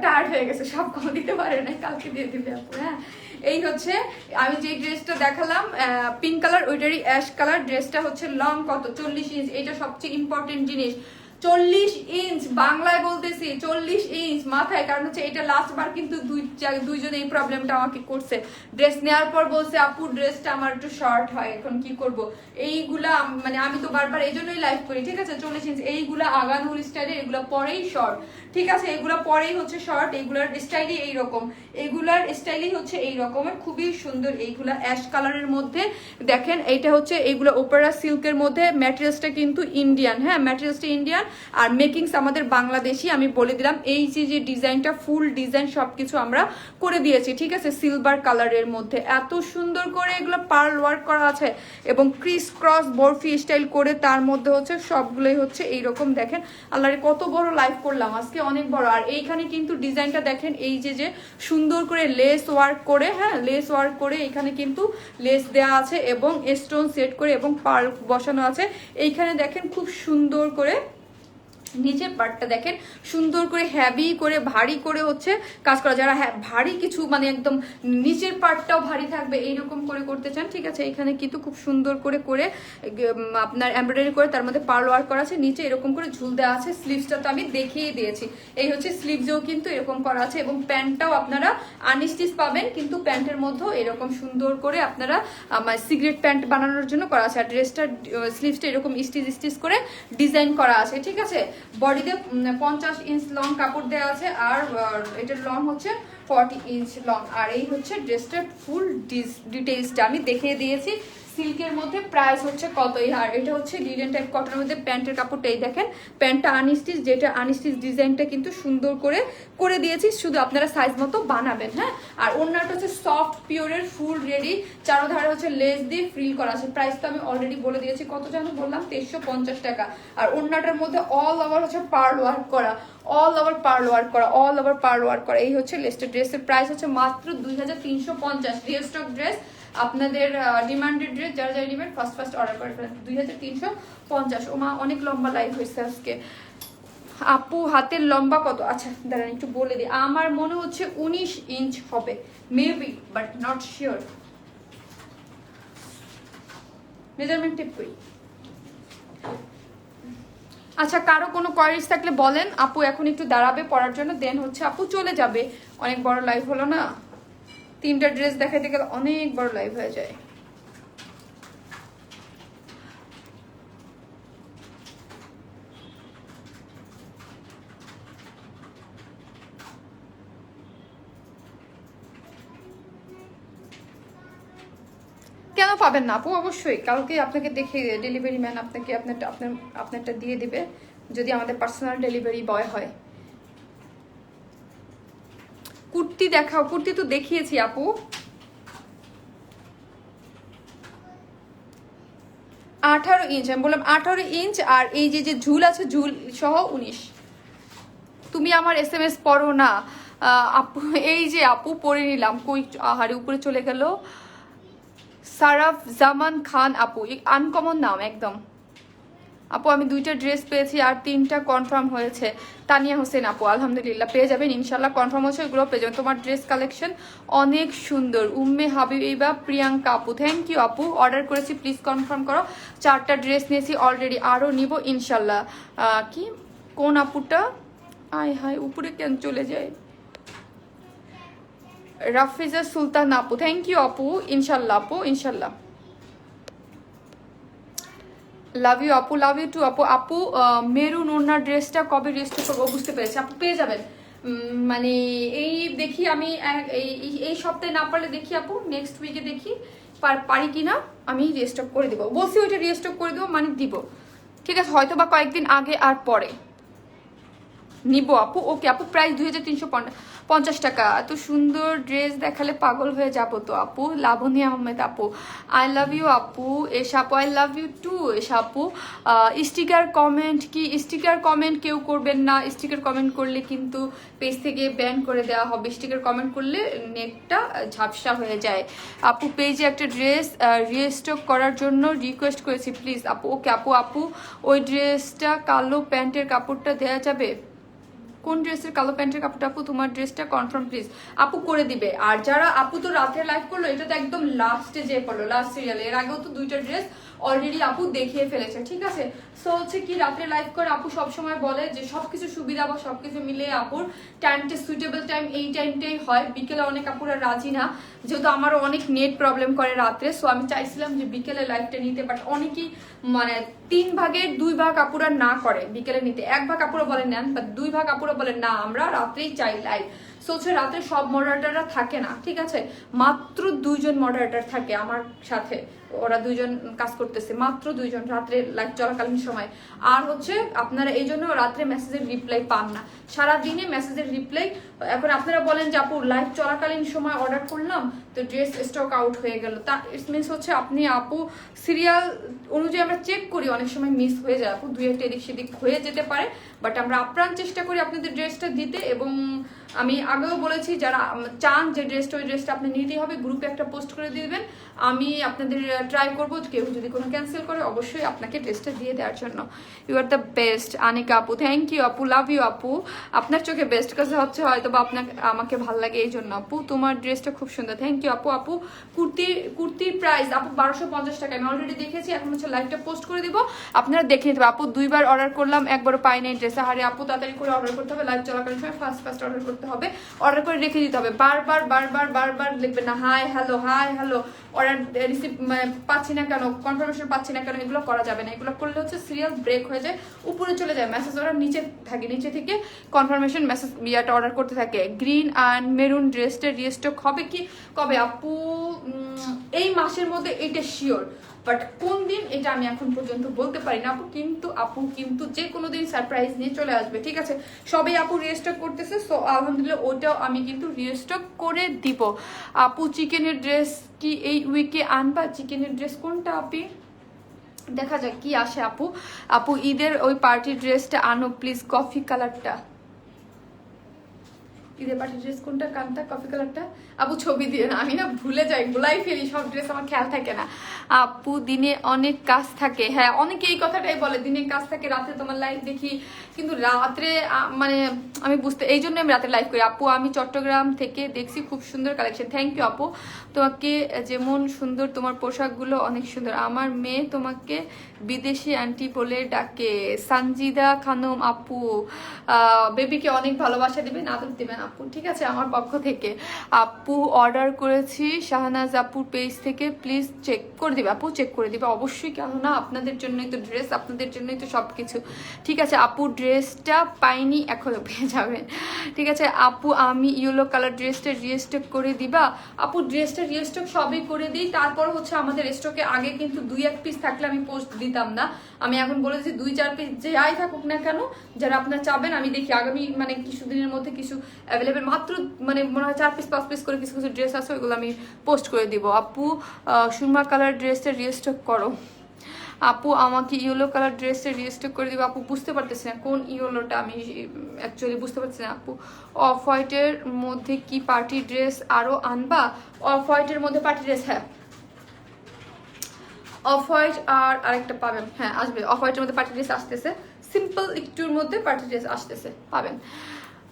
S1: টায়ার্ড হয়ে গেছে, সব কল দিতে পারে নাই, কালকে দিয়ে দিবে আপু। হ্যাঁ এই হচ্ছে আমি যে ড্রেসটা দেখালাম পিঙ্ক কালার, ওইটারই অ্যাশ কালার। ড্রেসটা হচ্ছে লং কত 40 ইঞ্চ, এটা সবচেয়ে ইম্পর্টেন্ট জিনিস। 40 ইঞ্চ, বাংলায় বলতেছি 40 ইঞ্চ মাথায়, কারণ হচ্ছে এটা লাস্ট বার কিন্তু দুইজনে এই প্রবলেমটা আমাকে করছে। ড্রেস নেওয়ার পর বলছে আপু ড্রেসটা আমার একটু শর্ট হয়, এখন কি করব। এইগুলা মানে আমি তো বারবার এই জন্যই লাইভ করি, ঠিক আছে 40 ইঞ্চ এইগুলা আগানুর স্টাইলে, এগুলা পরেই শর্ট, ঠিক আছে এগুলা পরেই হচ্ছে শর্ট, এগুলার স্টাইলই এইরকম, এগুলার স্টাইলই হচ্ছে এই রকমের, খুবই সুন্দর। এইগুলা অ্যাশ কালারের মধ্যে দেখেন, এইটা হচ্ছে এইগুলো ওপেরা সিল্কের মধ্যে, ম্যাটেরিয়ালসটা কিন্তু ইন্ডিয়ান, হ্যাঁ ম্যাটেরিয়ালসটা ইন্ডিয়ান আর মেকিংস আমাদের বাংলাদেশি। আমি বলে দিলাম এই যে ডিজাইনটা ফুল ডিজাইন সবকিছু আমরা করে দিয়েছি, ঠিক আছে সিলভার কালারের মধ্যে এত সুন্দর করে এগুলো পার্ল ওয়ার্ক করা আছে এবং ক্রিস ক্রস বরফি স্টাইল করে, তার মধ্যে হচ্ছে সবগুলোই হচ্ছে এইরকম। দেখেন আল্লাহরে কত বড় লাইভ করলাম আজকে, অনেক বড়। আর এইখানে কিন্তু ডিজাইনটা দেখেন, এই যে সুন্দর করে লেস ওয়ার্ক করে, হ্যাঁ লেস ওয়ার্ক করে এখানে কিন্তু লেস দেওয়া আছে এবং স্টোন সেট করে এবং পার্ল বসানো আছে। এইখানে দেখেন খুব সুন্দর করে নিচের পার্টটা দেখেন সুন্দর করে হ্যাভি করে ভারী করে হচ্ছে কাজ করা, যারা ভারী কিছু মানে একদম নিচের পার্টটাও ভারী থাকবে এইরকম করে করতে চান, ঠিক আছে এখানে কিন্তু খুব সুন্দর করে করে আপনার এমব্রয়ডারি করে তার মধ্যে পার্ল ওয়ার্ক করা আছে, নিচে এরকম করে ঝুল দেওয়া আছে। স্লিভসটা তো আমি দেখিয়ে দিয়েছি, এই হচ্ছে স্লিভসেও কিন্তু এরকম করা আছে এবং প্যান্টটাও আপনারা আনস্টিচ পাবেন, কিন্তু প্যান্টের মধ্যেও এরকম সুন্দর করে আপনারা সিগারেট প্যান্ট বানানোর জন্য করা আছে। আর ড্রেসটার স্লিভসটা এরকম স্টিচ করে ডিজাইন করা আছে, ঠিক আছে। বডিতে 50 ইঞ্চ লং কাপড় দেওয়া আছে আর এটার লং হচ্ছে 40 ইঞ্চ লং। আর এই হচ্ছে ড্রেসটার ফুল ডিটেইলসটা আমি দেখিয়ে দিয়েছি। সিল্কের মধ্যে প্রাইস হচ্ছে কত, আর এটা হচ্ছে লিনেন টাইপ কটনের মধ্যে প্যান্টের কাপড়টাই দেখেন, প্যান্টটা আনস্টিচ, যেটা আনস্টিচ ডিজাইনটা কিন্তু সুন্দর করে করে দিয়েছি, শুধু আপনারা সাইজ মতো বানাবেন। হ্যাঁ আর ওড়নাটা হচ্ছে সফট পিওরের ফুল রেডি, চারোধারে হচ্ছে লেস দিয়ে ফ্রিল করা আছে। প্রাইস তো আমি অলরেডি বলে দিয়েছি, কত যেন বললাম 2350 টাকা। আর ওড়নাটার মধ্যে অল ওভার হচ্ছে পার্ল ওয়ার্ক করা, অল ওভার পার্ল ওয়ার্ক করা, অল ওভার পার্ল ওয়ার্ক করা। এই হচ্ছে লেস্টের ড্রেসের প্রাইস হচ্ছে মাত্র 2350। রিয়েল স্টক ড্রেস, আপনাদের ডিমান্ডেড ড্রেস, যারা যারা নেবেন ফার্স্ট অর্ডার করে ফেলেন। 2350। ও মা অনেক লম্বা লাইভ হয়েছে আজকে। আপু হাতের লম্বা কত? আচ্ছা দাঁড়ান একটু বলে দিই, আমার মনে হচ্ছে 19 ইঞ্চ হবে maybe, but not sure. Measurement tape করি। আচ্ছা কারো কোনো কোয়ারিজ থাকলে বলেন, আপু এখন একটু দাঁড়াবে পড়ার জন্য, দেন হচ্ছে আপু চলে যাবে। অনেক বড় লাইভ হলো না, 3টা ড্রেস দেখাইতে গেলে অনেক বড় লাইভ হয়ে যায়। কেন পাবেন না আপু, অবশ্যই কালকে আপনাকে দেখে ডেলিভারি ম্যান আপনাকে আপনারটা দিয়ে দিবে, যদি আমাদের পার্সোনাল ডেলিভারি বয় হয়। কুর্তি দেখাও, কুর্তি তো দেখিয়েছি আপু। 18 ইঞ্চ, আমি বললাম 18 ইঞ্চ। আর এই যে ঝুল আছে, ঝুল সহ 19। তুমি আমার SMS পড়ো না আপু, এই যে আপু পড়ে নিলাম, কই আহারে উপরে চলে গেল। সারাফ জামান খান আপু, আনকমন নাম একদম। আপু আমি 2টা ড্রেস পেয়েছি আর 3টা কনফার্ম হয়েছে। তানিয়া হোসেন আপু, আলহামদুলিল্লাহ পেয়ে যাবেন ইনশাল্লাহ, কনফার্ম হচ্ছে ওগুলো পেয়ে যাবেন। তোমার ড্রেস কালেকশন অনেক সুন্দর। উম্মে হাবিবা প্রিয়াঙ্কা আপু, থ্যাংক ইউ আপু, অর্ডার করেছি প্লিজ কনফার্ম করো। 4টা ড্রেস নিয়েছি অলরেডি, আরও নিব ইনশাল্লাহ। কি কোন আপুটা, আয় হায় উপরে কেন চলে যায়। রাফিজা সুলতান আপু, থ্যাংক ইউ আপু, ইনশাল্লাহ আপু ইনশাল্লাহ। লাভ ইউ আপু, লাভ ইউ টু আপু। আপু মেরুন ওনার ড্রেসটা কবে রেজিস্টার করবো বুঝতে পেরেছি আপু, পেয়ে যাবেন। মানে এই দেখি আমি এই সপ্তাহে না পারলে দেখি আপু নেক্সট উইকে দেখি পারি কিনা, আমি রেজিস্টার করে দেবো। বলছি ওইটা রেজিস্টার করে দেবো মানে দিব, ঠিক আছে, হয়তো বা কয়েকদিন আগে আর পরে নিব আপু। ওকে আপু, প্রাইস 2350 টাকা। এত সুন্দর ড্রেস দেখালে পাগল হয়ে যাবো তো আপু। লাবণী আহমেদ আপু, আই লাভ ইউ আপু। এসা আপু, আই লাভ ইউ টু এসা আপু। স্টিকার কমেন্ট কি, স্টিকার কমেন্ট কেউ করবেন না, স্টিকার কমেন্ট করলে কিন্তু পেজ থেকে ব্যান করে দেওয়া হবে। স্টিকার কমেন্ট করলে নেটটা ঝাপসা হয়ে যায়। আপু পেজে একটা ড্রেস রিস্টক করার জন্য রিকোয়েস্ট করেছি প্লিজ আপু। ওকে আপু। আপু ওই ড্রেসটা কালো প্যান্টের কাপড়টা দেওয়া যাবে? কোন ড্রেসের কালো প্যান্টের কাপড়টা আপু? তোমার ড্রেসটা কনফার্ম প্লিজ আপু করে দিবে। আর যারা আপু তো রাতে লাইভ করলো, এটা তো একদম লাস্টে যে পড়লো, লাস্ট সিরিয়ালে। এর আগেও তো 2টা ড্রেস অলরেডি আপু দেখিয়ে ফেলেছে, ঠিক আছে। সো হচ্ছে কি, রাতে লাইভ করে আপু সবসময় বলে যে সবকিছু সুবিধা বা সবকিছু মিলে আপুর টাইমটা সুইটেবল টাইম এই টাইমটাই হয়। বিকেলে অনেক আপুরা রাজি না, যেহেতু আমারও অনেক নেট প্রবলেম করে রাত্রে। সো আমি চাইছিলাম যে বিকেলে লাইভটা নিতে, বাট অনেকেই মানে 3 ভাগের 2 ভাগ আপুরা না করে বিকেলে নিতে। 1 ভাগ আপুরা বলে নেন, বা 2 ভাগ আপুরা বলে না আমরা রাত্রেই চাই লাইভ। সো হচ্ছে রাতে সব মডারেটাররা থাকে না, ঠিক আছে, মাত্র 2 জন মডারেটার থাকে আমার সাথে। ওরা 2 জন কাজ করতেছে, মাত্র 2 জন রাত্রে লাইভ চলাকালীন সময়। আর হচ্ছে আপনারা এই জন্য রাত্রে মেসেজের রিপ্লাই পান না, সারাদিনে মেসেজের রিপ্লাই। এখন আপনারা বলেন যে আপু লাইভ চলাকালীন সময় অর্ডার করলাম তো ড্রেস স্টক আউট হয়ে গেল, তা ইট মিনস হচ্ছে আপনি আপু সিরিয়াল অনুযায়ী আমরা চেক করি, অনেক সময় মিস হয়ে যায় আপু, 2-1টা এদিক সেদিক হয়ে যেতে পারে। বাট আমরা আপ্রাণ চেষ্টা করি আপনাদের ড্রেসটা দিতে। এবং আমি আগেও বলেছি, যারা চান যে ড্রেসটা, ওই ড্রেসটা আপনি নিতেই হবে, গ্রুপে একটা পোস্ট করে দিয়ে দেবেন। আমি আপনাদের ট্রাই করবো, কেউ যদি কোনো ক্যান্সেল করে অবশ্যই আপনাকে ড্রেসটা দিয়ে দেওয়ার জন্য। You are the best Anika আপু, থ্যাংক ইউ আপু, লাভ ইউ আপু। আপনার চোখে বেস্ট কাছে হচ্ছে হয়তো বা আপনাকে আমাকে ভালো লাগে এই জন্য আপু। তোমার ড্রেসটা খুব সুন্দর, থ্যাংক ইউ আপু। আপু কুর্তির প্রাইস আপু 1250 টাকা, আমি অলরেডি দেখেছি, এখন হচ্ছে লাইভটা পোস্ট করে দিব, আপনারা দেখে নিতে আপু। 2বার অর্ডার করলাম, একবারও পাই নাই ড্রেস। আরে আপু তাড়াতাড়ি করে অর্ডার করতে হবে, লাইভ চলাকালীন সময় ফার্স্ট অর্ডার করতে হবে, অর্ডার করে রেখে দিতে হবে। বারবার লিখবেন না হাই হ্যালো অর্ডার রিসিভ মানে পাচ্ছি না কেন, কনফার্মেশন পাচ্ছি না কেন, এগুলো করা যাবে না। এগুলো করলে হচ্ছে সিরিয়াল ব্রেক হয়ে যায়, উপরে চলে যায় মেসেজ, ওরা নিচে থাকে, নিচে থেকে কনফার্মেশন মেসেজ ইয়াটা অর্ডার করতে থাকে। গ্রিন অ্যান্ড মেরুন ড্রেসটা রিস্টক হবে কি কবে আপু? এই মাসের মধ্যে এটা শিওর, বাট কোন দিন এটা আমি এখন পর্যন্ত বলতে পারি না আপু। কিন্তু যে কোনো দিন সারপ্রাইজ নিয়ে চলে আসবে, ঠিক আছে। সবাই আপু রিস্টক করতেছে, সো আলহামদুলিল্লাহ ওটাও আমি কিন্তু রিস্টক করে দিব আপু। চিকেনের ড্রেস কি এই উইকে আনবা? চিকেনের ড্রেস কোনটা আপি? দেখা যাক কি আসে আপু। আপু ঈদের ওই পার্টি ড্রেসটা আনো প্লিজ, কফি কালারটা। ঈদের পার্টি ড্রেস কোনটা? কানটা কফি কালারটা আপু, ছবি দিয়ে না, আমি না ভুলে যাই, ভুলাই ফেলি সব ড্রেস, আমার খেয়াল থাকে না আপু। দিনে অনেক কাজ থাকে, হ্যাঁ অনেকে এই কথাটাই বলে, দিনে কাজ থাকে, রাতে তোমার লাইভ দেখি, কিন্তু রাত্রে মানে আমি বুঝতে, এই জন্য আমি রাতে লাইভ করি আপু। আমি চট্টগ্রাম থেকে দেখছি, খুব সুন্দর কালেকশন, থ্যাংক ইউ আপু। তোমাকে যেমন সুন্দর, তোমার পোশাকগুলো অনেক সুন্দর। আমার মেয়ে তোমাকে বিদেশি আন্টি বলে ডাকে। সানজিদা খানম আপু, বেবিকে অনেক ভালোবাসা দিবেন, আদর দিবেন আপু, ঠিক আছে, আমার পক্ষ থেকে। আপু অর্ডার করেছি শাহনাজ আপুর পেজ থেকে, প্লিজ চেক করে দিবে আপু, চেক করে দিবে অবশ্যই, কেননা আপনাদের জন্যই তো ড্রেস, আপনাদের জন্যই তো সব কিছু, ঠিক আছে আপু। ড্রেসটা পাইনি, এখনো পেয়ে যাবেন, ঠিক আছে আপু। আমি ইয়েলো কালার ড্রেসটা রিস্টক করে দিবা আপু? ড্রেসটা রিস্টক সবই করে দিই, তারপর হচ্ছে আমাদের স্টকে আগে কিন্তু 2-1 পিস থাকলে আমি পোস্ট দিতাম না, আমি এখন বলেছি 2-4 পিস যাই থাকুক না কেন, যারা আপনারা চাবেন, আমি দেখি আগামী মানে কিছুদিনের মধ্যে কিছু অ্যাভেলেবেল, মাত্র মানে মনে হয় 4 পিস 5 পিস করে কিছু ড্রেস আছে, ওইগুলো আমি পোস্ট করে দিব আপু। সুরমা কালার ড্রেসটা রিস্টক করো আপু। আমাকে ইয়েলো কালার ড্রেসটা রিস্টক করে দিব আপু। বুঝতে পারতেছি না কোন ইয়েলোটা, আমি অ্যাকচুয়ালি বুঝতে পারছি না আপু। অফ হোয়াইটের মধ্যে কি পার্টি ড্রেস আরও আনবা? অফ হোয়াইটের মধ্যে পার্টি ড্রেস, হ্যাঁ অফ হোয়াইট আর আরেকটা পাবেন, হ্যাঁ আসবে, অফ হোয়াইটের মধ্যে পার্টি ড্রেস আসতেছে, সিম্পল একটুর মধ্যে পার্টি ড্রেস আসতেছে, পাবেন।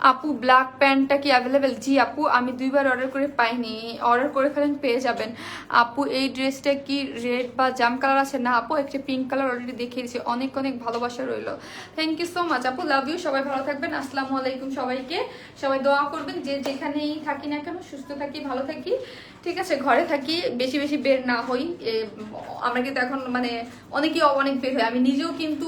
S1: আপু ব্ল্যাক প্যান্টটা কি অ্যাভেলেবেল? জি আপু, আমি 2বার অর্ডার করে পাইনি, অর্ডার করে ফেলেন পেয়ে যাবেন। আপু এই ড্রেসটা কি রেড বা জাম কালার আছে? না আপু, একটা পিঙ্ক কালার অলরেডি দেখিয়ে দিয়েছি। অনেক অনেক ভালোবাসা রইলো, থ্যাংক ইউ সো মাচ আপু, লাভ ইউ। সবাই ভালো থাকবেন, আসসালামু আলাইকুম সবাইকে। সবাই দোয়া করবেন যে যেখানেই থাকি না কেন সুস্থ থাকি, ভালো থাকি, ঠিক আছে, ঘরে থাকি, বেশি বেশি বের না হই। আমরা কিন্তু এখন মানে অনেকেই অনেক বের হয়, আমি নিজেও কিন্তু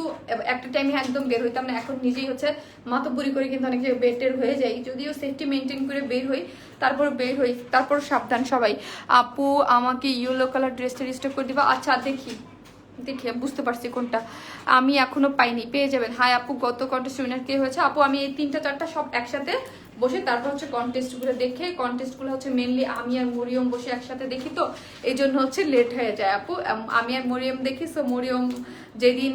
S1: একটা টাইমে একদম বের হইতাম না, এখন নিজেই হচ্ছে মাতব্বরি করে কিন্তু অনেক জায়গায় বের হয়ে যাই, যদিও সেফটি মেনটেন করে বের হই, তারপর বের হই, তারপর সাবধান সবাই। আপু আমাকে ইয়েলো কালার ড্রেসটা রিস্টক করে দিবা? আচ্ছা দেখি দেখি, আমি বুঝতে পারছি কোনটা, আমি এখনো পাইনি, পেয়ে যাবেন। হাই আপু, গত কন্টেস্ট উইনার কে হয়েছে? আপু আমি এই 3টা 4টা সব একসাথে বসে তারপর হচ্ছে কন্টেস্টগুলো দেখে, কন্টেস্টগুলো হচ্ছে মেনলি আমি আর মরিয়ম বসে একসাথে দেখি, তো এই জন্য হচ্ছে লেট হয়ে যায় আপু। আমি আর মরিয়ম দেখি, সো মরিয়ম যেদিন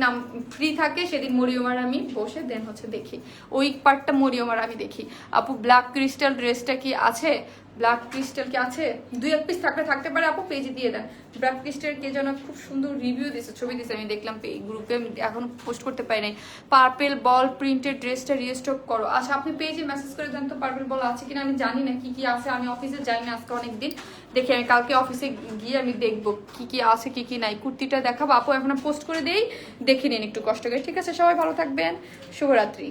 S1: ফ্রি থাকে সেদিন মরিয়ম আর আমি বসে দেন হচ্ছে দেখি, ওই পার্টটা মরিয়ম আর আমি দেখি। আপু ব্ল্যাক ক্রিস্টাল ড্রেসটা কি আছে? ব্ল্যাক ক্রিস্টাল কি আছে? 2-1 পিস থাকতে পারে আপু, পেজে দিয়ে দেন। ব্ল্যাক ক্রিস্টাল কে যেন খুব সুন্দর রিভিউ দিয়েছে, ছবি দিয়েছে, আমি দেখলাম গ্রুপে, আমি এখনো পোস্ট করতে পারি নাই। পার্পেল বল প্রিন্টেড ড্রেসটা রিস্টক করো। আচ্ছা আপনি পেজে মেসেজ করে দেন তো, পার্পেল বল আছে কিনা, আমি জানি না কি কি আছে, আমি অফিসে যাই না আজকে অনেকদিন, দেখি আমি কালকে অফিসে গিয়ে আমি দেখবো কি কি আছে কি কি নাই। কুর্তিটা দেখাবো আপু, এখন পোস্ট করে দেই, দেখে নিন একটু কষ্ট করে, ঠিক আছে? সবাই ভালো থাকবেন, শুভরাত্রি।